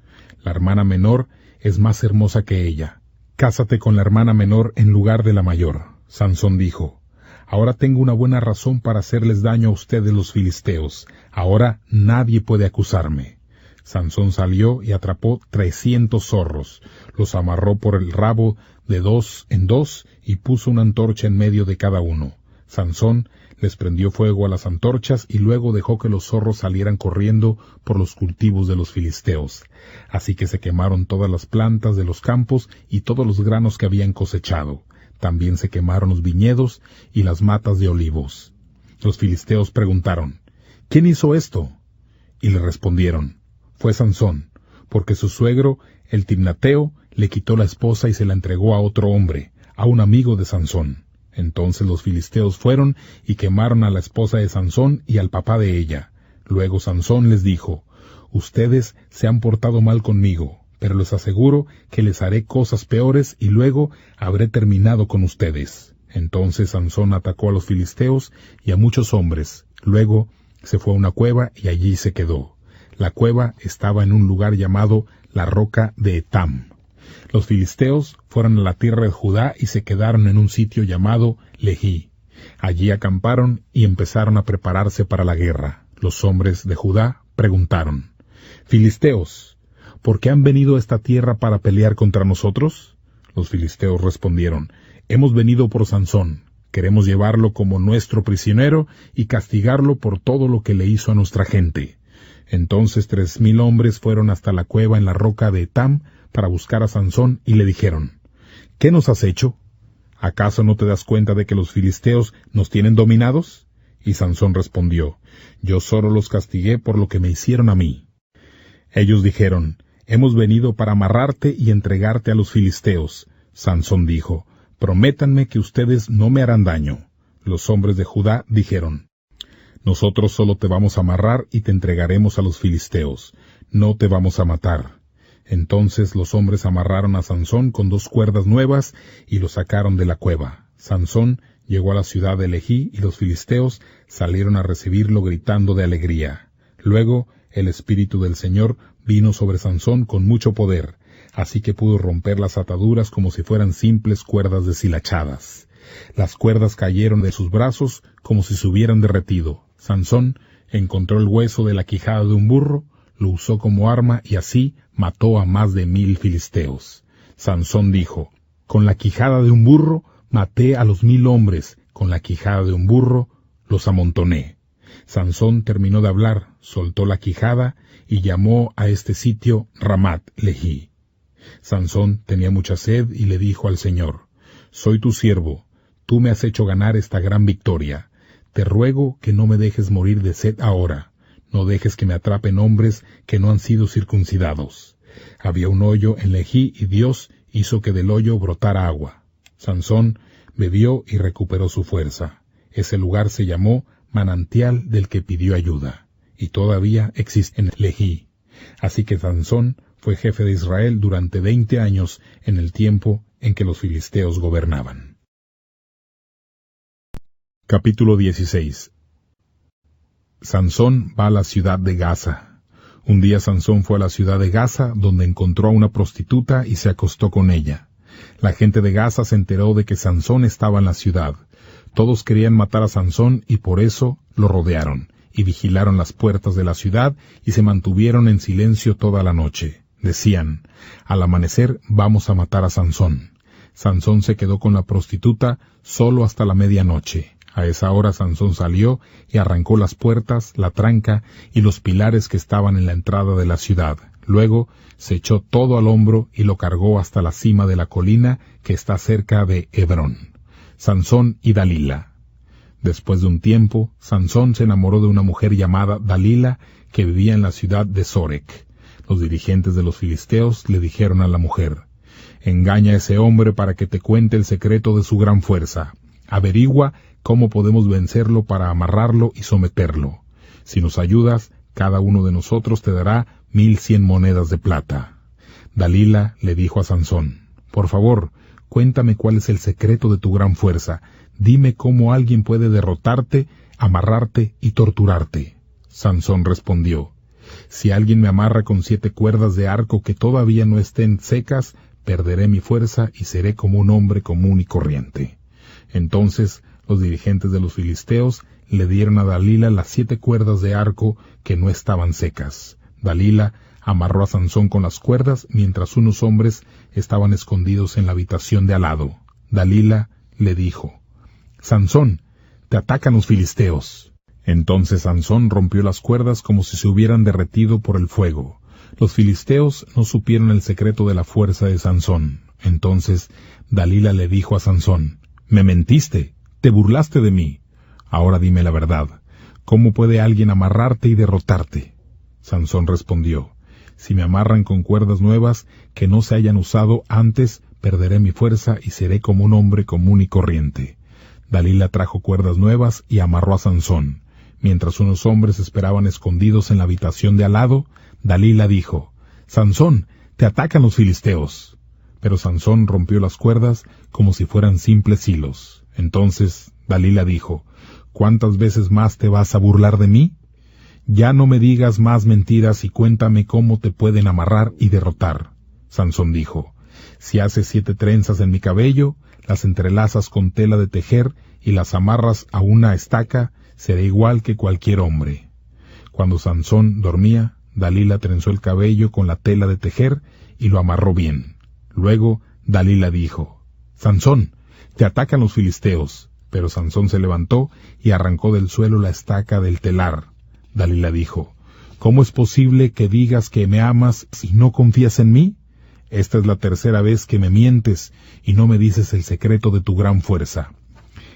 La hermana menor es más hermosa que ella. Cásate con la hermana menor en lugar de la mayor». Sansón dijo: Ahora tengo una buena razón para hacerles daño a ustedes los filisteos. Ahora nadie puede acusarme. Sansón salió y atrapó 300 zorros, los amarró por el rabo de 2 en 2 y puso una antorcha en medio de cada uno. Sansón les prendió fuego a las antorchas y luego dejó que los zorros salieran corriendo por los cultivos de los filisteos. Así que se quemaron todas las plantas de los campos y todos los granos que habían cosechado. También se quemaron los viñedos y las matas de olivos. Los filisteos preguntaron: ¿Quién hizo esto? Y le respondieron: Fue Sansón, porque su suegro, el Timnateo, le quitó la esposa y se la entregó a otro hombre, a un amigo de Sansón. Entonces los filisteos fueron y quemaron a la esposa de Sansón y al papá de ella. Luego Sansón les dijo: Ustedes se han portado mal conmigo, pero les aseguro que les haré cosas peores y luego habré terminado con ustedes. Entonces Sansón atacó a los filisteos y a muchos hombres. Luego se fue a una cueva y allí se quedó. La cueva estaba en un lugar llamado la roca de Etam. Los filisteos fueron a la tierra de Judá y se quedaron en un sitio llamado Lehí. Allí acamparon y empezaron a prepararse para la guerra. Los hombres de Judá preguntaron: Filisteos, ¿por qué han venido a esta tierra para pelear contra nosotros? Los filisteos respondieron: Hemos venido por Sansón. Queremos llevarlo como nuestro prisionero y castigarlo por todo lo que le hizo a nuestra gente. Entonces 3,000 hombres fueron hasta la cueva en la roca de Etam para buscar a Sansón y le dijeron: ¿Qué nos has hecho? ¿Acaso no te das cuenta de que los filisteos nos tienen dominados? Y Sansón respondió: Yo solo los castigué por lo que me hicieron a mí. Ellos dijeron: Hemos venido para amarrarte y entregarte a los filisteos. Sansón dijo: Prométanme que ustedes no me harán daño. Los hombres de Judá dijeron: Nosotros solo te vamos a amarrar y te entregaremos a los filisteos. No te vamos a matar. Entonces los hombres amarraron a Sansón con 2 cuerdas nuevas y lo sacaron de la cueva. Sansón llegó a la ciudad de Lehí y los filisteos salieron a recibirlo gritando de alegría. Luego el Espíritu del Señor vino sobre Sansón con mucho poder, así que pudo romper las ataduras como si fueran simples cuerdas deshilachadas. Las cuerdas cayeron de sus brazos como si se hubieran derretido. Sansón encontró el hueso de la quijada de un burro, lo usó como arma y así mató a más de 1,000 filisteos. Sansón dijo: Con la quijada de un burro maté a los 1,000 hombres, con la quijada de un burro los amontoné. Sansón terminó de hablar, soltó la quijada y llamó a este sitio Ramat Lehí. Sansón tenía mucha sed y le dijo al Señor: Soy tu siervo, tú me has hecho ganar esta gran victoria. Te ruego que no me dejes morir de sed ahora. No dejes que me atrapen hombres que no han sido circuncidados. Había un hoyo en Lehí y Dios hizo que del hoyo brotara agua. Sansón bebió y recuperó su fuerza. Ese lugar se llamó Manantial del que pidió ayuda, y todavía existe en Lehí. Así que Sansón fue jefe de Israel durante 20 años en el tiempo en que los filisteos gobernaban. Capítulo 16. Sansón va a la ciudad de Gaza. Un día Sansón fue a la ciudad de Gaza, donde encontró a una prostituta y se acostó con ella. La gente de Gaza se enteró de que Sansón estaba en la ciudad. Todos querían matar a Sansón y por eso lo rodearon, y vigilaron las puertas de la ciudad y se mantuvieron en silencio toda la noche. Decían: al amanecer vamos a matar a Sansón. Sansón se quedó con la prostituta solo hasta la medianoche. A esa hora Sansón salió y arrancó las puertas, la tranca y los pilares que estaban en la entrada de la ciudad. Luego se echó todo al hombro y lo cargó hasta la cima de la colina que está cerca de Hebrón. Sansón y Dalila. Después de un tiempo, Sansón se enamoró de una mujer llamada Dalila que vivía en la ciudad de Sorek. Los dirigentes de los filisteos le dijeron a la mujer: Engaña a ese hombre para que te cuente el secreto de su gran fuerza. Averigua cómo podemos vencerlo para amarrarlo y someterlo. Si nos ayudas, cada uno de nosotros te dará 1,100 monedas de plata. Dalila le dijo a Sansón: Por favor, cuéntame cuál es el secreto de tu gran fuerza. Dime cómo alguien puede derrotarte, amarrarte y torturarte. Sansón respondió: Si alguien me amarra con 7 cuerdas de arco que todavía no estén secas, perderé mi fuerza y seré como un hombre común y corriente. Entonces los dirigentes de los filisteos le dieron a Dalila las 7 cuerdas de arco que no estaban secas. Dalila amarró a Sansón con las cuerdas mientras unos hombres estaban escondidos en la habitación de al lado. Dalila le dijo: «Sansón, te atacan los filisteos». Entonces Sansón rompió las cuerdas como si se hubieran derretido por el fuego. Los filisteos no supieron el secreto de la fuerza de Sansón. Entonces Dalila le dijo a Sansón: «Me mentiste, te burlaste de mí. Ahora dime la verdad. ¿Cómo puede alguien amarrarte y derrotarte?» Sansón respondió: «Si me amarran con cuerdas nuevas que no se hayan usado antes, perderé mi fuerza y seré como un hombre común y corriente». Dalila trajo cuerdas nuevas y amarró a Sansón. Mientras unos hombres esperaban escondidos en la habitación de al lado, Dalila dijo: «Sansón, te atacan los filisteos». Pero Sansón rompió las cuerdas como si fueran simples hilos. Entonces Dalila dijo: «¿Cuántas veces más te vas a burlar de mí? Ya no me digas más mentiras y cuéntame cómo te pueden amarrar y derrotar». Sansón dijo: «Si haces 7 trenzas en mi cabello, las entrelazas con tela de tejer y las amarras a una estaca, seré igual que cualquier hombre». Cuando Sansón dormía, Dalila trenzó el cabello con la tela de tejer y lo amarró bien. Luego Dalila dijo: «Sansón, te atacan los filisteos». Pero Sansón se levantó y arrancó del suelo la estaca del telar. Dalila dijo: «¿Cómo es posible que digas que me amas y no confías en mí? Esta es la 3ª vez que me mientes y no me dices el secreto de tu gran fuerza».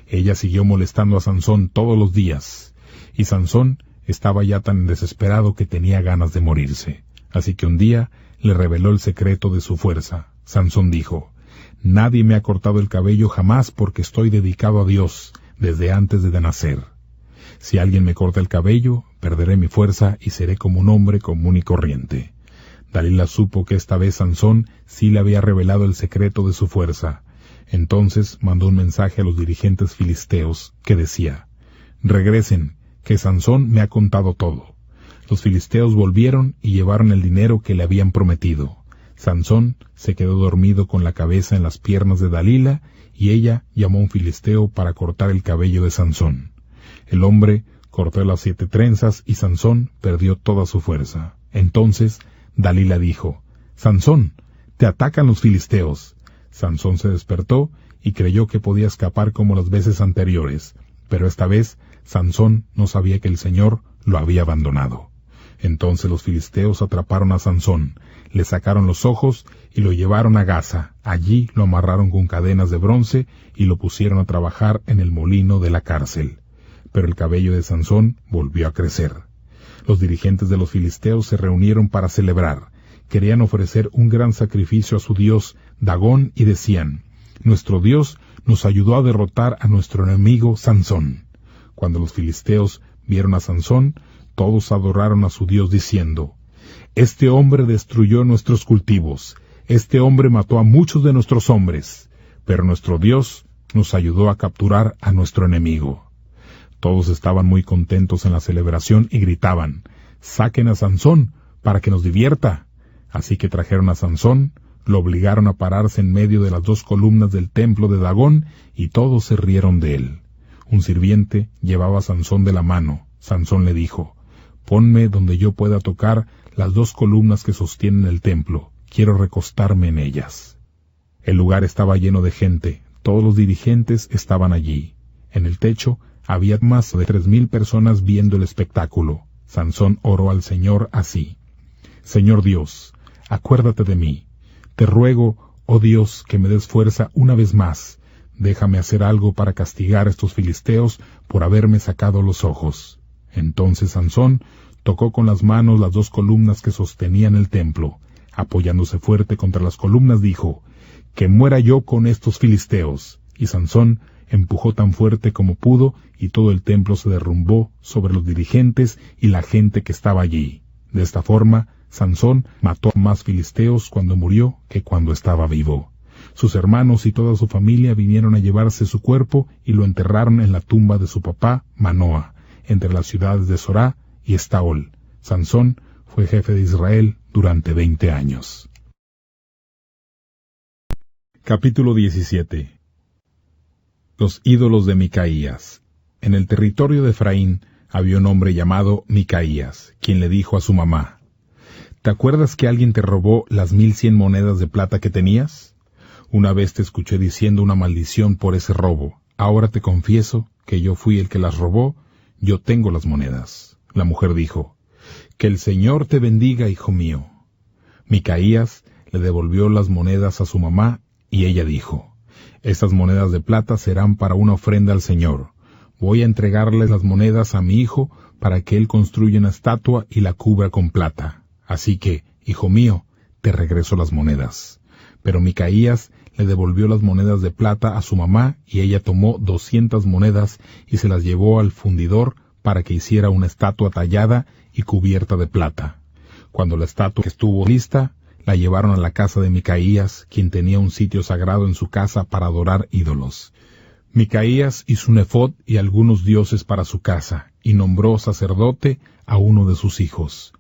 Ella siguió molestando a Sansón todos los días, y Sansón estaba ya tan desesperado que tenía ganas de morirse. Así que un día le reveló el secreto de su fuerza. Sansón dijo: «Nadie me ha cortado el cabello jamás porque estoy dedicado a Dios desde antes de nacer. Si alguien me corta el cabello, perderé mi fuerza y seré como un hombre común y corriente». Dalila supo que esta vez Sansón sí le había revelado el secreto de su fuerza. Entonces mandó un mensaje a los dirigentes filisteos que decía: «Regresen, que Sansón me ha contado todo». Los filisteos volvieron y llevaron el dinero que le habían prometido. Sansón se quedó dormido con la cabeza en las piernas de Dalila, y ella llamó a un filisteo para cortar el cabello de Sansón. El hombre cortó las 7 trenzas y Sansón perdió toda su fuerza. Entonces Dalila dijo: «Sansón, te atacan los filisteos». Sansón se despertó y creyó que podía escapar como las veces anteriores, pero esta vez Sansón no sabía que el Señor lo había abandonado. Entonces los filisteos atraparon a Sansón, le sacaron los ojos y lo llevaron a Gaza. Allí lo amarraron con cadenas de bronce y lo pusieron a trabajar en el molino de la cárcel. Pero el cabello de Sansón volvió a crecer. Los dirigentes de los filisteos se reunieron para celebrar. Querían ofrecer un gran sacrificio a su dios Dagón y decían: «Nuestro Dios nos ayudó a derrotar a nuestro enemigo Sansón». Cuando los filisteos vieron a Sansón, todos adoraron a su Dios diciendo: «Este hombre destruyó nuestros cultivos, este hombre mató a muchos de nuestros hombres, pero nuestro Dios nos ayudó a capturar a nuestro enemigo». Todos estaban muy contentos en la celebración y gritaban: «Saquen a Sansón para que nos divierta». Así que trajeron a Sansón, lo obligaron a pararse en medio de las 2 columnas del templo de Dagón y todos se rieron de él. Un sirviente llevaba a Sansón de la mano. Sansón le dijo: «Ponme donde yo pueda tocar las 2 columnas que sostienen el templo. Quiero recostarme en ellas». El lugar estaba lleno de gente. Todos los dirigentes estaban allí. En el techo había más de 3,000 personas viendo el espectáculo. Sansón oró al Señor así: «Señor Dios, acuérdate de mí. Te ruego, oh Dios, que me des fuerza una vez más. Déjame hacer algo para castigar a estos filisteos por haberme sacado los ojos». Entonces Sansón tocó con las manos las 2 columnas que sostenían el templo. Apoyándose fuerte contra las columnas dijo: «Que muera yo con estos filisteos». Y Sansón empujó tan fuerte como pudo y todo el templo se derrumbó sobre los dirigentes y la gente que estaba allí. De esta forma, Sansón mató a más filisteos cuando murió que cuando estaba vivo. Sus hermanos y toda su familia vinieron a llevarse su cuerpo y lo enterraron en la tumba de su papá, Manoa, entre las ciudades de Sorá y Estaol. Sansón fue jefe de Israel durante 20 años. Capítulo 17. Los ídolos de Micaías. En el territorio de Efraín había un hombre llamado Micaías, quien le dijo a su mamá: ¿Te acuerdas que alguien te robó las 1100 monedas de plata que tenías? Una vez te escuché diciendo una maldición por ese robo. Ahora te confieso que yo fui el que las robó. Yo tengo las monedas. La mujer dijo: Que el Señor te bendiga, hijo mío. Micaías le devolvió las monedas a su mamá, y ella dijo: Estas monedas de plata serán para una ofrenda al Señor. Voy a entregarles las monedas a mi hijo para que él construya una estatua y la cubra con plata. Así que, hijo mío, te regreso las monedas. Pero Micaías le devolvió las monedas de plata a su mamá, y ella tomó 200 monedas y se las llevó al fundidor para que hiciera una estatua tallada y cubierta de plata. Cuando la estatua estuvo lista, la llevaron a la casa de Micaías, quien tenía un sitio sagrado en su casa para adorar ídolos. Micaías hizo un efod y algunos dioses para su casa, y nombró sacerdote a uno de sus hijos.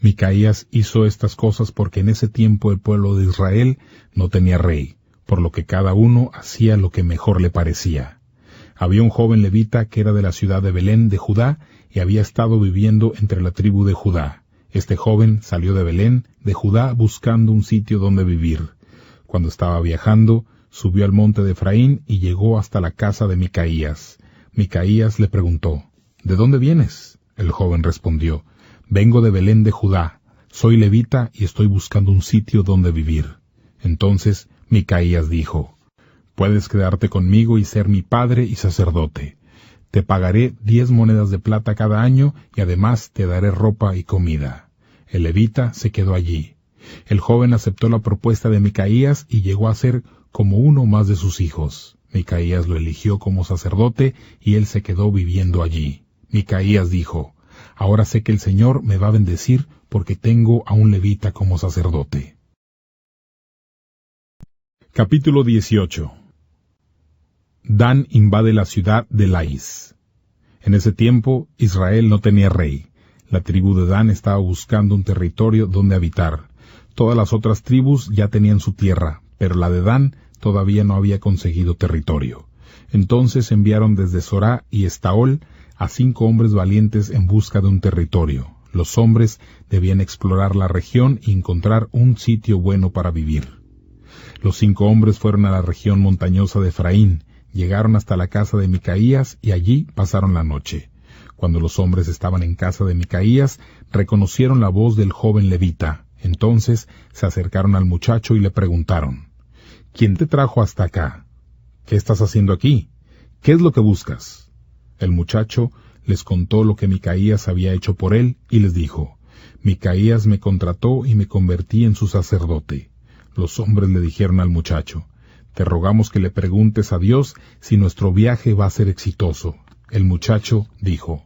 Micaías hizo estas cosas porque en ese tiempo el pueblo de Israel no tenía rey, por lo que cada uno hacía lo que mejor le parecía. Había un joven levita que era de la ciudad de Belén de Judá y había estado viviendo entre la tribu de Judá. Este joven salió de Belén de Judá buscando un sitio donde vivir. Cuando estaba viajando, subió al monte de Efraín y llegó hasta la casa de Micaías. Micaías le preguntó: ¿De dónde vienes? El joven respondió: Vengo de Belén de Judá, soy levita y estoy buscando un sitio donde vivir. Entonces Micaías dijo: Puedes quedarte conmigo y ser mi padre y sacerdote. Te pagaré 10 monedas de plata cada año y además te daré ropa y comida. El levita se quedó allí. El joven aceptó la propuesta de Micaías y llegó a ser como uno más de sus hijos. Micaías lo eligió como sacerdote y él se quedó viviendo allí. Micaías dijo: Ahora sé que el Señor me va a bendecir porque tengo a un levita como sacerdote. Capítulo 18. Dan invade la ciudad de Lais. En ese tiempo Israel no tenía rey. La tribu de Dan estaba buscando un territorio donde habitar. Todas las otras tribus ya tenían su tierra, pero la de Dan todavía no había conseguido territorio. Entonces enviaron desde Sorá y Estaol a 5 hombres valientes en busca de un territorio. Los hombres debían explorar la región y encontrar un sitio bueno para vivir. Los 5 hombres fueron a la región montañosa de Efraín, llegaron hasta la casa de Micaías y allí pasaron la noche. Cuando los hombres estaban en casa de Micaías, reconocieron la voz del joven levita. Entonces se acercaron al muchacho y le preguntaron: ¿Quién te trajo hasta acá? ¿Qué estás haciendo aquí? ¿Qué es lo que buscas? El muchacho les contó lo que Micaías había hecho por él y les dijo: Micaías me contrató y me convertí en su sacerdote. Los hombres le dijeron al muchacho: Te rogamos que le preguntes a Dios si nuestro viaje va a ser exitoso. El muchacho dijo: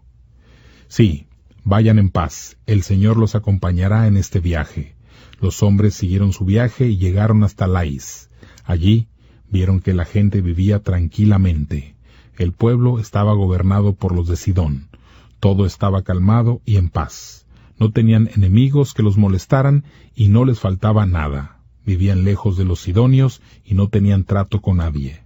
Sí, vayan en paz, el Señor los acompañará en este viaje. Los hombres siguieron su viaje y llegaron hasta Lais. Allí vieron que la gente vivía tranquilamente. El pueblo estaba gobernado por los de Sidón. Todo estaba calmado y en paz. No tenían enemigos que los molestaran y no les faltaba nada. Vivían lejos de los sidonios y no tenían trato con nadie.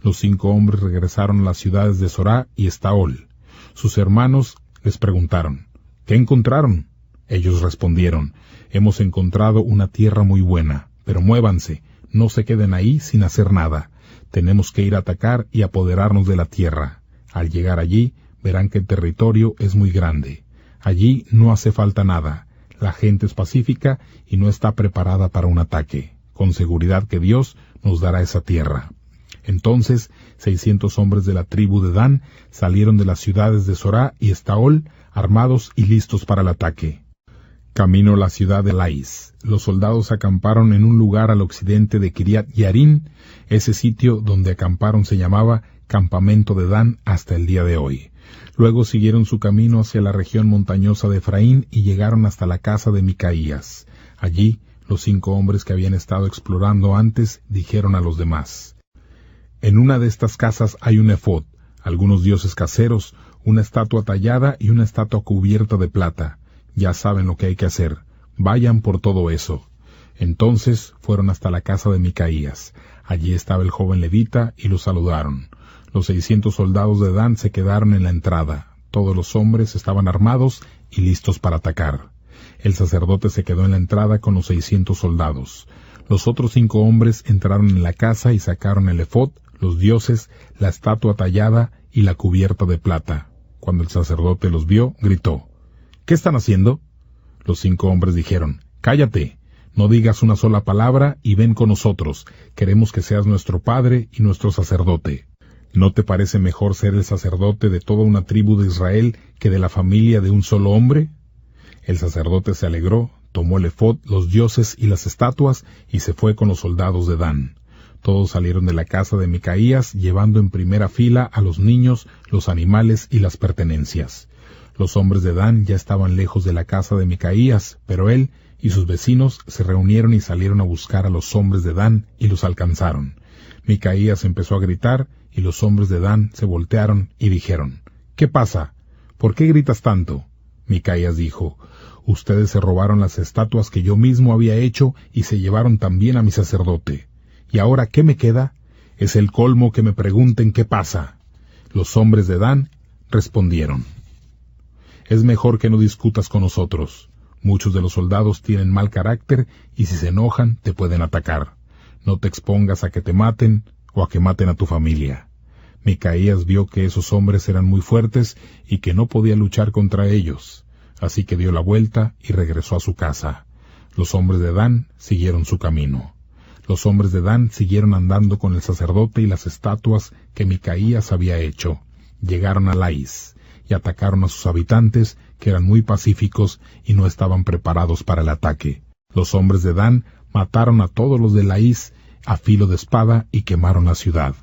Los 5 hombres regresaron a las ciudades de Sorá y Estaol. Sus hermanos les preguntaron: ¿Qué encontraron? Ellos respondieron: Hemos encontrado una tierra muy buena, pero muévanse, no se queden ahí sin hacer nada. Tenemos que ir a atacar y apoderarnos de la tierra. Al llegar allí, verán que el territorio es muy grande. Allí no hace falta nada. La gente es pacífica y no está preparada para un ataque. Con seguridad que Dios nos dará esa tierra. Entonces 600 hombres de la tribu de Dan salieron de las ciudades de Sorá y Estaol, armados y listos para el ataque. Camino a la ciudad de Lais. Los soldados acamparon en un lugar al occidente de Kiriat Yarín. Ese sitio donde acamparon se llamaba Campamento de Dan hasta el día de hoy. Luego siguieron su camino hacia la región montañosa de Efraín y llegaron hasta la casa de Micaías. Allí, los 5 hombres que habían estado explorando antes dijeron a los demás: En una de estas casas hay un efod, algunos dioses caseros, una estatua tallada y una estatua cubierta de plata. Ya saben lo que hay que hacer. Vayan por todo eso. Entonces fueron hasta la casa de Micaías. Allí estaba el joven levita y lo saludaron. Los 600 soldados de Dan se quedaron en la entrada. Todos los hombres estaban armados y listos para atacar. El sacerdote se quedó en la entrada con los 600 soldados. Los otros 5 hombres entraron en la casa y sacaron el efod, los dioses, la estatua tallada y la cubierta de plata. Cuando el sacerdote los vio, gritó: ¿Qué están haciendo? Los 5 hombres dijeron: Cállate, no digas una sola palabra y ven con nosotros. Queremos que seas nuestro padre y nuestro sacerdote. ¿No te parece mejor ser el sacerdote de toda una tribu de Israel que de la familia de un solo hombre? El sacerdote se alegró, tomó el efod, los dioses y las estatuas y se fue con los soldados de Dan. Todos salieron de la casa de Micaías, llevando en primera fila a los niños, los animales y las pertenencias. Los hombres de Dan ya estaban lejos de la casa de Micaías, pero él y sus vecinos se reunieron y salieron a buscar a los hombres de Dan y los alcanzaron. Micaías empezó a gritar y los hombres de Dan se voltearon y dijeron: ¿Qué pasa? ¿Por qué gritas tanto? Micaías dijo: Ustedes se robaron las estatuas que yo mismo había hecho y se llevaron también a mi sacerdote. ¿Y ahora qué me queda? Es el colmo que me pregunten qué pasa. Los hombres de Dan respondieron: Es mejor que no discutas con nosotros. Muchos de los soldados tienen mal carácter y si se enojan te pueden atacar. No te expongas a que te maten o a que maten a tu familia. Micaías vio que esos hombres eran muy fuertes y que no podía luchar contra ellos, así que dio la vuelta y regresó a su casa. Los hombres de Dan siguieron su camino. Los hombres de Dan siguieron andando con el sacerdote y las estatuas que Micaías había hecho. Llegaron a Laís y atacaron a sus habitantes, que eran muy pacíficos y no estaban preparados para el ataque. Los hombres de Dan mataron a todos los de Laís a filo de espada y quemaron la ciudad.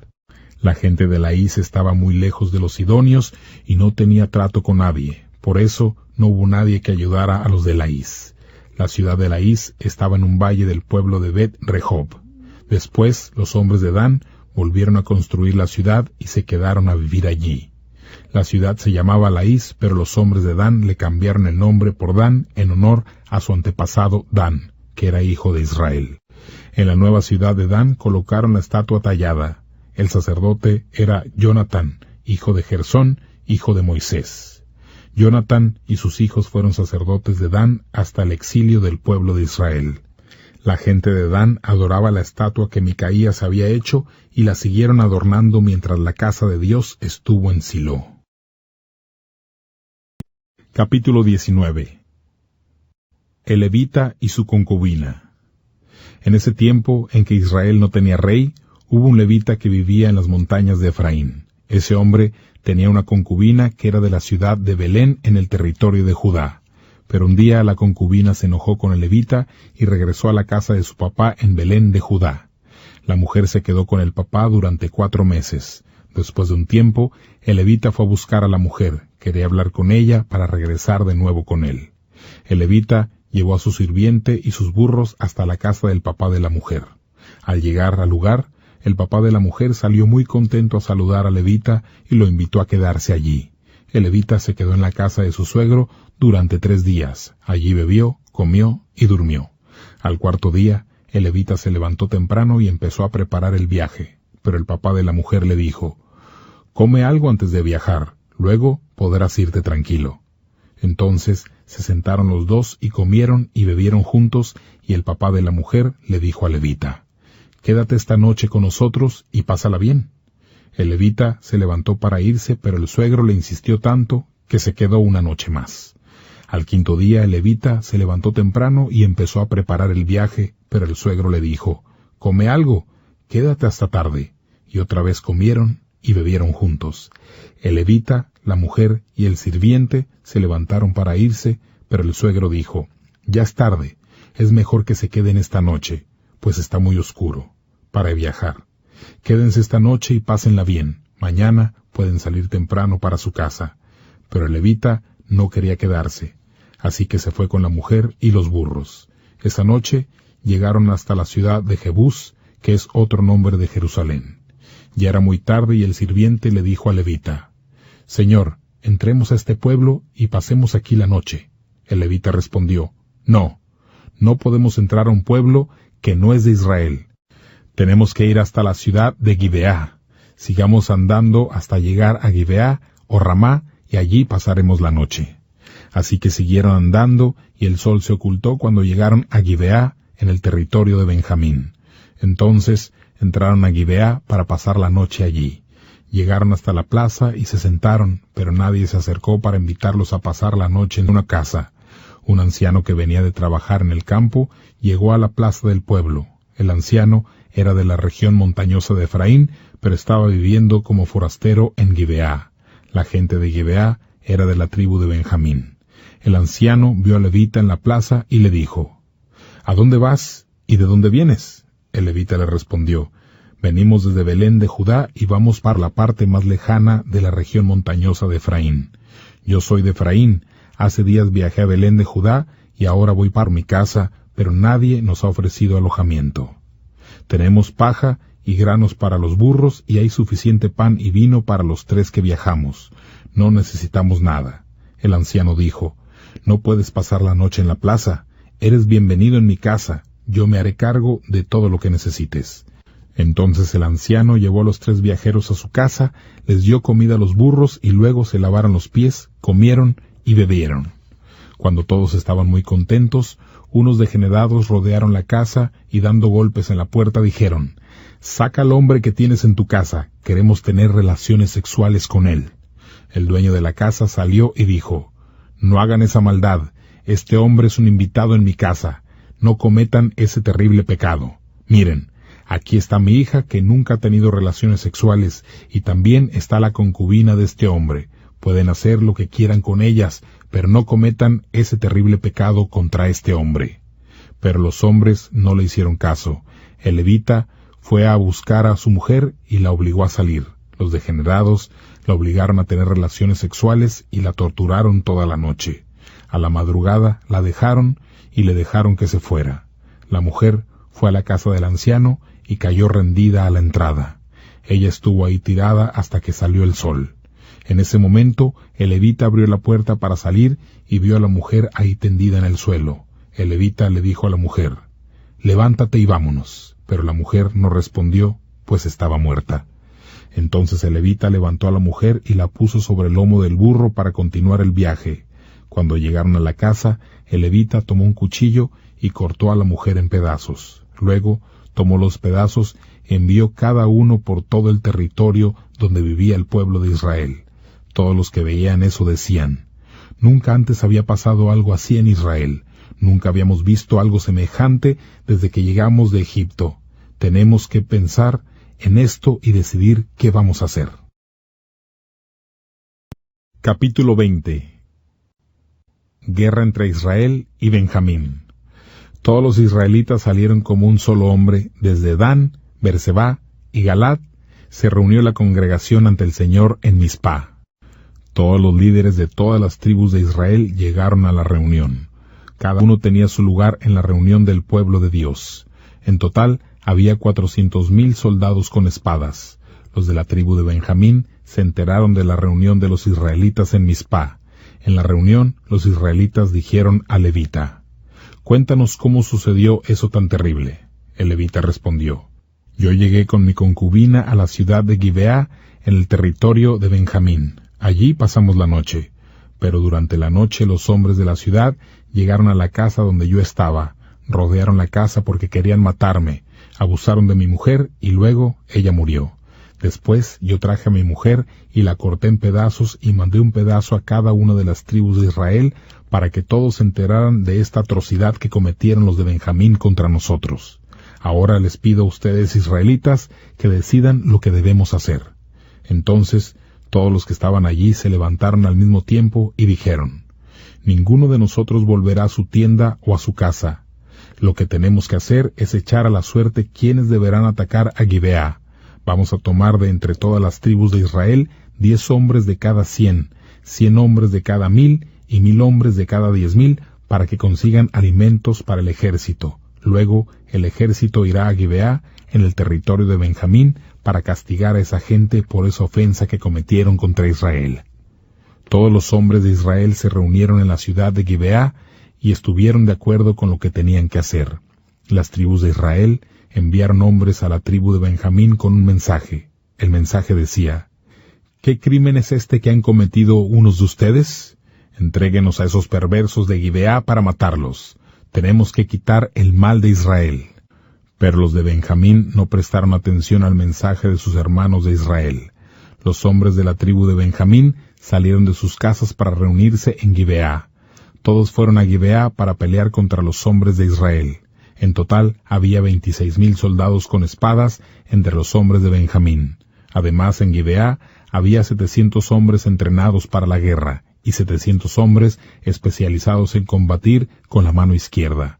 La gente de Laís estaba muy lejos de los sidonios y no tenía trato con nadie. Por eso no hubo nadie que ayudara a los de Laís. La ciudad de Laís estaba en un valle del pueblo de Bet-Rehob. Después los hombres de Dan volvieron a construir la ciudad y se quedaron a vivir allí. La ciudad se llamaba Laís, pero los hombres de Dan le cambiaron el nombre por Dan en honor a su antepasado Dan, que era hijo de Israel. En la nueva ciudad de Dan colocaron la estatua tallada. El sacerdote era Jonatán, hijo de Gersón, hijo de Moisés. Jonatán y sus hijos fueron sacerdotes de Dan hasta el exilio del pueblo de Israel. La gente de Dan adoraba la estatua que Micaías había hecho y la siguieron adornando mientras la casa de Dios estuvo en Silo. Capítulo 19. El levita y su concubina. En ese tiempo en que Israel no tenía rey, hubo un levita que vivía en las montañas de Efraín. Ese hombre tenía una concubina que era de la ciudad de Belén en el territorio de Judá. Pero un día la concubina se enojó con el levita y regresó a la casa de su papá en Belén de Judá. La mujer se quedó con el papá durante 4 meses. Después de un tiempo, el levita fue a buscar a la mujer, quería hablar con ella para regresar de nuevo con él. El levita llevó a su sirviente y sus burros hasta la casa del papá de la mujer. Al llegar al lugar, el papá de la mujer salió muy contento a saludar al levita y lo invitó a quedarse allí. El levita se quedó en la casa de su suegro durante 3 días. Allí bebió, comió y durmió. Al 4.º día, el levita se levantó temprano y empezó a preparar el viaje. Pero el papá de la mujer le dijo: «Come algo antes de viajar, luego podrás irte tranquilo». Entonces se sentaron los dos y comieron y bebieron juntos, y el papá de la mujer le dijo al levita: «Quédate esta noche con nosotros y pásala bien». El levita se levantó para irse, pero el suegro le insistió tanto que se quedó una noche más. Al 5.º día el levita se levantó temprano y empezó a preparar el viaje, pero el suegro le dijo: «Come algo, quédate hasta tarde». Y otra vez comieron y bebieron juntos. El levita, la mujer y el sirviente se levantaron para irse, pero el suegro dijo: «Ya es tarde, es mejor que se queden esta noche, pues está muy oscuro, para viajar. Quédense esta noche y pásenla bien, mañana pueden salir temprano para su casa». Pero el levita no quería quedarse, así que se fue con la mujer y los burros. Esa noche llegaron hasta la ciudad de Jebús, que es otro nombre de Jerusalén. Ya era muy tarde y el sirviente le dijo al levita: «Señor, entremos a este pueblo y pasemos aquí la noche». El levita respondió: «No, no podemos entrar a un pueblo que no es de Israel. Tenemos que ir hasta la ciudad de Gibeá. sigamos andando hasta llegar a Gibeá o Ramá, y allí pasaremos la noche. Así que siguieron andando, y el sol se ocultó cuando llegaron a Gibeá, en el territorio de Benjamín. Entonces entraron a Gibeá para pasar la noche allí. Llegaron hasta la plaza y se sentaron, pero nadie se acercó para invitarlos a pasar la noche en una casa. Un anciano que venía de trabajar en el campo llegó a la plaza del pueblo. El anciano era de la región montañosa de Efraín, pero estaba viviendo como forastero en Gibeá. La gente de Gibeá era de la tribu de Benjamín. El anciano vio al levita en la plaza y le dijo: «¿A dónde vas y de dónde vienes?». El levita le respondió: «Venimos desde Belén de Judá y vamos para la parte más lejana de la región montañosa de Efraín. Yo soy de Efraín, hace días viajé a Belén de Judá y ahora voy para mi casa, pero nadie nos ha ofrecido alojamiento. Tenemos paja y granos para los burros y hay suficiente pan y vino para los 3 que viajamos. No necesitamos nada». El anciano dijo: «No puedes pasar la noche en la plaza. Eres bienvenido en mi casa. Yo me haré cargo de todo lo que necesites». Entonces el anciano llevó a los 3 viajeros a su casa, les dio comida a los burros y luego se lavaron los pies, comieron y bebieron. Cuando todos estaban muy contentos, unos degenerados rodearon la casa y dando golpes en la puerta dijeron: «Saca al hombre que tienes en tu casa, queremos tener relaciones sexuales con él». El dueño de la casa salió y dijo: «No hagan esa maldad, este hombre es un invitado en mi casa, no cometan ese terrible pecado. Miren, aquí está mi hija que nunca ha tenido relaciones sexuales y también está la concubina de este hombre. Pueden hacer lo que quieran con ellas, pero no cometan ese terrible pecado contra este hombre». Pero los hombres no le hicieron caso. El levita fue a buscar a su mujer y la obligó a salir. Los degenerados la obligaron a tener relaciones sexuales y la torturaron toda la noche. A la madrugada la dejaron y le dejaron que se fuera. La mujer fue a la casa del anciano y cayó rendida a la entrada. Ella estuvo ahí tirada hasta que salió el sol. En ese momento el levita abrió la puerta para salir y vio a la mujer ahí tendida en el suelo. El levita le dijo a la mujer: «Levántate y vámonos». Pero la mujer no respondió, pues estaba muerta. Entonces el levita levantó a la mujer y la puso sobre el lomo del burro para continuar el viaje. Cuando llegaron a la casa, el levita tomó un cuchillo y cortó a la mujer en pedazos. Luego tomó los pedazos y envió cada uno por todo el territorio donde vivía el pueblo de Israel. Todos los que veían eso decían: «Nunca antes había pasado algo así en Israel. Nunca habíamos visto algo semejante desde que llegamos de Egipto. Tenemos que pensar en esto y decidir qué vamos a hacer». Capítulo 20. Guerra entre Israel y Benjamín. Todos los israelitas salieron como un solo hombre, desde Dan, Berseba y Galad. Se reunió la congregación ante el Señor en Mizpá. Todos los líderes de todas las tribus de Israel llegaron a la reunión. Cada uno tenía su lugar en la reunión del pueblo de Dios. En total había 400,000 soldados con espadas. Los de la tribu de Benjamín se enteraron de la reunión de los israelitas en Mizpá. En la reunión, los israelitas dijeron al levita: «Cuéntanos cómo sucedió eso tan terrible». El levita respondió: «Yo llegué con mi concubina a la ciudad de Gibeá, en el territorio de Benjamín. Allí pasamos la noche. Pero durante la noche los hombres de la ciudad llegaron a la casa donde yo estaba, rodearon la casa porque querían matarme, abusaron de mi mujer y luego ella murió. Después yo traje a mi mujer y la corté en pedazos y mandé un pedazo a cada una de las tribus de Israel para que todos se enteraran de esta atrocidad que cometieron los de Benjamín contra nosotros. Ahora les pido a ustedes, israelitas, que decidan lo que debemos hacer». Entonces todos los que estaban allí se levantaron al mismo tiempo y dijeron: «Ninguno de nosotros volverá a su tienda o a su casa. Lo que tenemos que hacer es echar a la suerte quiénes deberán atacar a Gibeá. Vamos a tomar de entre todas las tribus de Israel 10 hombres de cada 100, 100 hombres de cada 1000 y 1000 hombres de cada 10,000 para que consigan alimentos para el ejército. Luego el ejército irá a Gibeá, en el territorio de Benjamín, para castigar a esa gente por esa ofensa que cometieron contra Israel». Todos los hombres de Israel se reunieron en la ciudad de Gibeá y estuvieron de acuerdo con lo que tenían que hacer. Las tribus de Israel enviaron hombres a la tribu de Benjamín con un mensaje: el mensaje decía: ¿Qué crimen es este que han cometido unos de ustedes? Entréguenos a esos perversos de Gibeá para matarlos. Tenemos que quitar el mal de Israel. Pero los de Benjamín no prestaron atención al mensaje de sus hermanos de Israel. Los hombres de la tribu de Benjamín salieron de sus casas para reunirse en Gibeá. Todos fueron a Gibeá para pelear contra los hombres de Israel. En total había 26,000 soldados con espadas entre los hombres de Benjamín. Además, en Gibeá había 700 hombres entrenados para la guerra y 700 hombres especializados en combatir con la mano izquierda.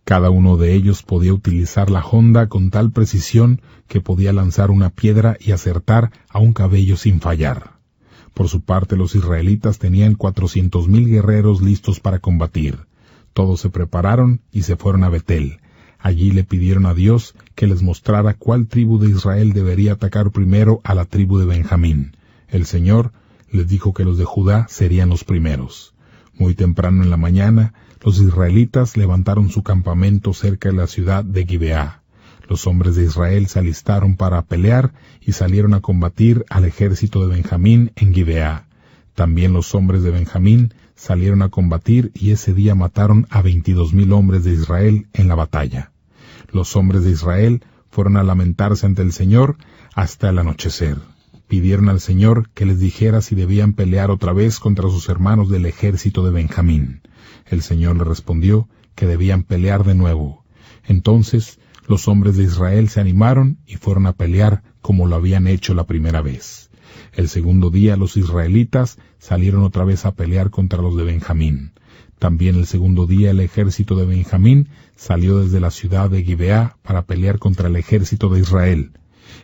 Cada uno de ellos podía utilizar la honda con tal precisión que podía lanzar una piedra y acertar a un cabello sin fallar. Por su parte, los israelitas tenían 400,000 guerreros listos para combatir. Todos se prepararon y se fueron a Betel. Allí le pidieron a Dios que les mostrara cuál tribu de Israel debería atacar primero a la tribu de Benjamín. El Señor les dijo que los de Judá serían los primeros. Muy temprano en la mañana, los israelitas levantaron su campamento cerca de la ciudad de Gibeá. Los hombres de Israel se alistaron para pelear y salieron a combatir al ejército de Benjamín en Gibeá. También los hombres de Benjamín salieron a combatir y ese día mataron a 22,000 hombres de Israel en la batalla. Los hombres de Israel fueron a lamentarse ante el Señor hasta el anochecer. Pidieron al Señor que les dijera si debían pelear otra vez contra sus hermanos del ejército de Benjamín. El Señor les respondió que debían pelear de nuevo. Entonces los hombres de Israel se animaron y fueron a pelear como lo habían hecho la primera vez. El segundo día los israelitas salieron otra vez a pelear contra los de Benjamín. También el segundo día el ejército de Benjamín salió desde la ciudad de Gibeá para pelear contra el ejército de Israel.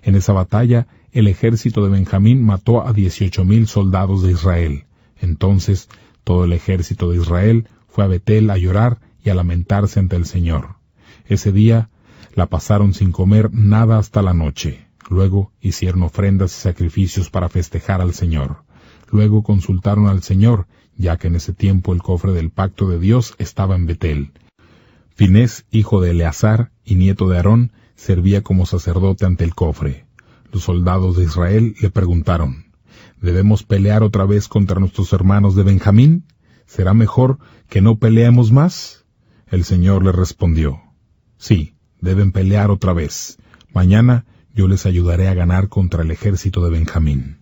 En esa batalla, el ejército de Benjamín mató a 18,000 soldados de Israel. Entonces, todo el ejército de Israel fue a Betel a llorar y a lamentarse ante el Señor. Ese día la pasaron sin comer nada hasta la noche. Luego hicieron ofrendas y sacrificios para festejar al Señor. Luego consultaron al Señor, ya que en ese tiempo el cofre del pacto de Dios estaba en Betel. Finés, hijo de Eleazar y nieto de Aarón, servía como sacerdote ante el cofre. Los soldados de Israel le preguntaron: ¿Debemos pelear otra vez contra nuestros hermanos de Benjamín? ¿Será mejor que no peleemos más? El Señor le respondió: Sí, deben pelear otra vez. Mañana yo les ayudaré a ganar contra el ejército de Benjamín.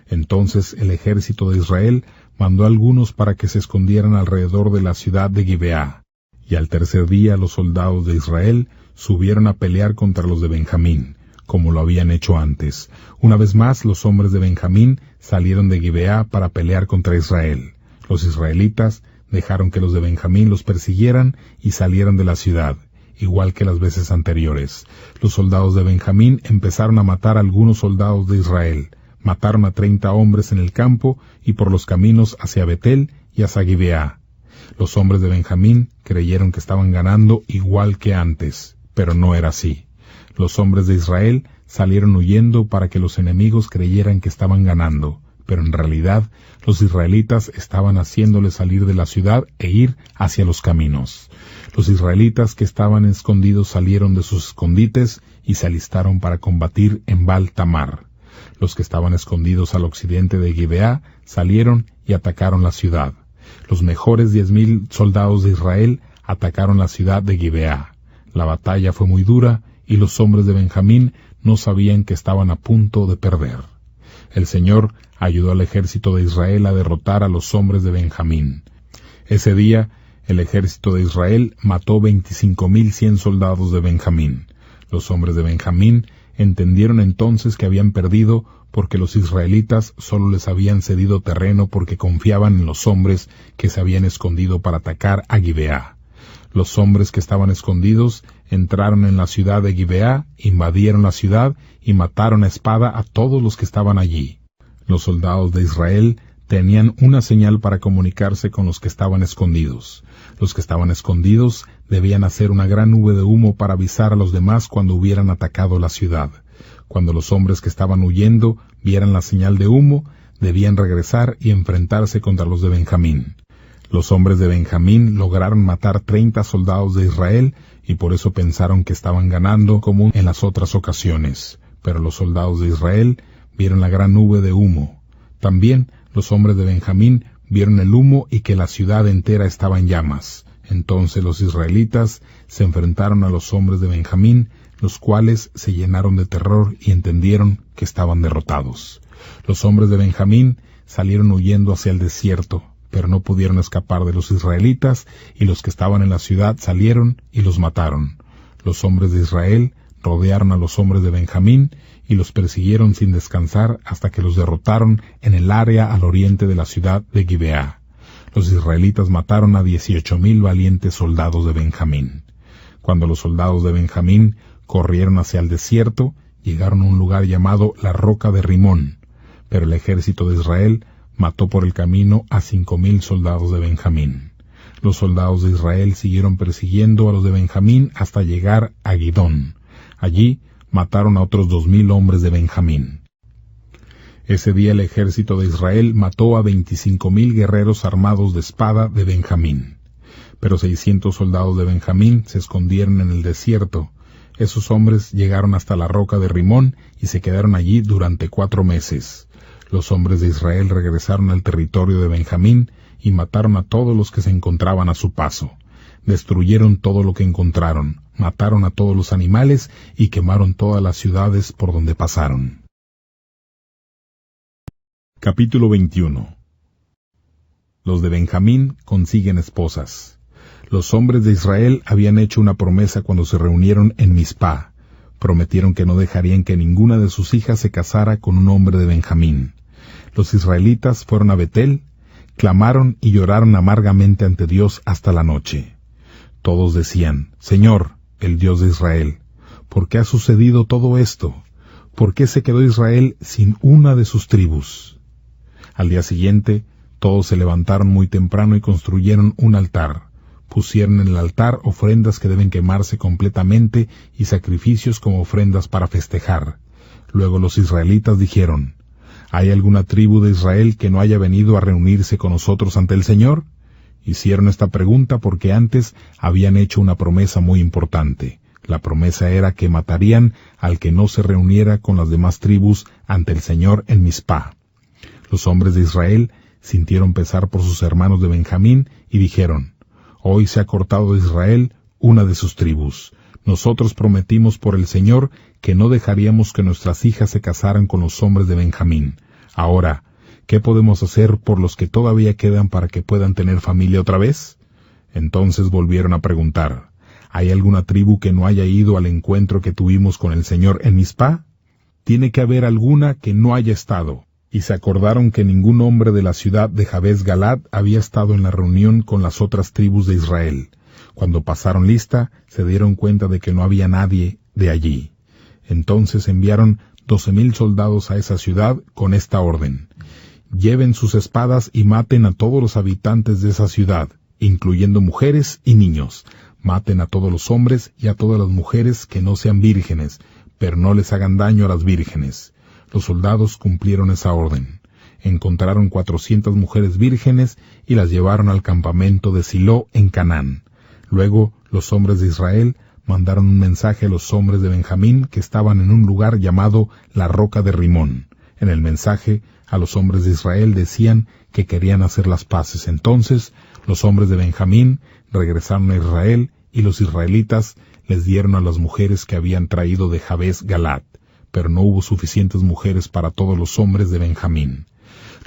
Entonces el ejército de Israel mandó a algunos para que se escondieran alrededor de la ciudad de Gibeá. Y al tercer día los soldados de Israel subieron a pelear contra los de Benjamín, como lo habían hecho antes. Una vez más los hombres de Benjamín salieron de Gibeá para pelear contra Israel. Los israelitas dejaron que los de Benjamín los persiguieran y salieron de la ciudad, igual que las veces anteriores. Los soldados de Benjamín empezaron a matar a algunos soldados de Israel. Mataron a 30 hombres en el campo y por los caminos hacia Betel y hacia Gibeá. Los hombres de Benjamín creyeron que estaban ganando igual que antes, pero no era así. Los hombres de Israel salieron huyendo para que los enemigos creyeran que estaban ganando, pero en realidad los israelitas estaban haciéndoles salir de la ciudad e ir hacia los caminos. Los israelitas que estaban escondidos salieron de sus escondites y se alistaron para combatir en Baal Tamar. Los que estaban escondidos al occidente de Gibeá salieron y atacaron la ciudad. Los mejores 10,000 soldados de Israel atacaron la ciudad de Gibeá. La batalla fue muy dura y los hombres de Benjamín no sabían que estaban a punto de perder. El Señor ayudó al ejército de Israel a derrotar a los hombres de Benjamín. Ese día, el ejército de Israel mató 25,100 soldados de Benjamín. Los hombres de Benjamín entendieron entonces que habían perdido porque los israelitas solo les habían cedido terreno porque confiaban en los hombres que se habían escondido para atacar a Gibeá. Los hombres que estaban escondidos entraron en la ciudad de Gibeá, invadieron la ciudad y mataron a espada a todos los que estaban allí. Los soldados de Israel tenían una señal para comunicarse con los que estaban escondidos. Los que estaban escondidos debían hacer una gran nube de humo para avisar a los demás cuando hubieran atacado la ciudad. Cuando los hombres que estaban huyendo vieran la señal de humo, debían regresar y enfrentarse contra los de Benjamín. Los hombres de Benjamín lograron matar 30 soldados de Israel y por eso pensaron que estaban ganando como en las otras ocasiones. Pero los soldados de Israel vieron la gran nube de humo. También los hombres de Benjamín vieron el humo y que la ciudad entera estaba en llamas. Entonces los israelitas se enfrentaron a los hombres de Benjamín, los cuales se llenaron de terror y entendieron que estaban derrotados. Los hombres de Benjamín salieron huyendo hacia el desierto, pero no pudieron escapar de los israelitas, y los que estaban en la ciudad salieron y los mataron. Los hombres de Israel rodearon a los hombres de Benjamín y los persiguieron sin descansar hasta que los derrotaron en el área al oriente de la ciudad de Gibeá. Los israelitas mataron a 18,000 valientes soldados de Benjamín. Cuando los soldados de Benjamín corrieron hacia el desierto, llegaron a un lugar llamado la Roca de Rimón, pero el ejército de Israel mató por el camino a 5,000 soldados de Benjamín. Los soldados de Israel siguieron persiguiendo a los de Benjamín hasta llegar a Gidón. Allí mataron a otros 2,000 hombres de Benjamín. Ese día el ejército de Israel mató a 25,000 guerreros armados de espada de Benjamín. Pero 600 soldados de Benjamín se escondieron en el desierto. Esos hombres llegaron hasta la Roca de Rimón y se quedaron allí durante 4 meses. Los hombres de Israel regresaron al territorio de Benjamín y mataron a todos los que se encontraban a su paso. Destruyeron todo lo que encontraron, mataron a todos los animales y quemaron todas las ciudades por donde pasaron. Capítulo 21. Los de Benjamín consiguen esposas. Los hombres de Israel habían hecho una promesa cuando se reunieron en Mizpá. Prometieron que no dejarían que ninguna de sus hijas se casara con un hombre de Benjamín. Los israelitas fueron a Betel, clamaron y lloraron amargamente ante Dios hasta la noche. Todos decían: Señor, el Dios de Israel, ¿por qué ha sucedido todo esto? ¿Por qué se quedó Israel sin una de sus tribus? Al día siguiente, todos se levantaron muy temprano y construyeron un altar. Pusieron en el altar ofrendas que deben quemarse completamente y sacrificios como ofrendas para festejar. Luego los israelitas dijeron: ¿Hay alguna tribu de Israel que no haya venido a reunirse con nosotros ante el Señor? Hicieron esta pregunta porque antes habían hecho una promesa muy importante. La promesa era que matarían al que no se reuniera con las demás tribus ante el Señor en Mizpá. Los hombres de Israel sintieron pesar por sus hermanos de Benjamín y dijeron: Hoy se ha cortado de Israel una de sus tribus. Nosotros prometimos por el Señor que no dejaríamos que nuestras hijas se casaran con los hombres de Benjamín. Ahora, ¿qué podemos hacer por los que todavía quedan para que puedan tener familia otra vez? Entonces volvieron a preguntar: ¿Hay alguna tribu que no haya ido al encuentro que tuvimos con el Señor en Mizpá? Tiene que haber alguna que no haya estado. Y se acordaron que ningún hombre de la ciudad de Jabes Galad había estado en la reunión con las otras tribus de Israel. Cuando pasaron lista, se dieron cuenta de que no había nadie de allí. Entonces enviaron 12,000 soldados a esa ciudad con esta orden: Lleven sus espadas y maten a todos los habitantes de esa ciudad, incluyendo mujeres y niños. Maten a todos los hombres y a todas las mujeres que no sean vírgenes, pero no les hagan daño a las vírgenes. Los soldados cumplieron esa orden. Encontraron 400 mujeres vírgenes y las llevaron al campamento de Silo en Canaán. Luego los hombres de Israel mandaron un mensaje a los hombres de Benjamín que estaban en un lugar llamado la Roca de Rimón. En el mensaje, a los hombres de Israel decían que querían hacer las paces. Entonces los hombres de Benjamín regresaron a Israel y los israelitas les dieron a las mujeres que habían traído de Jabes Galad. Pero no hubo suficientes mujeres para todos los hombres de Benjamín.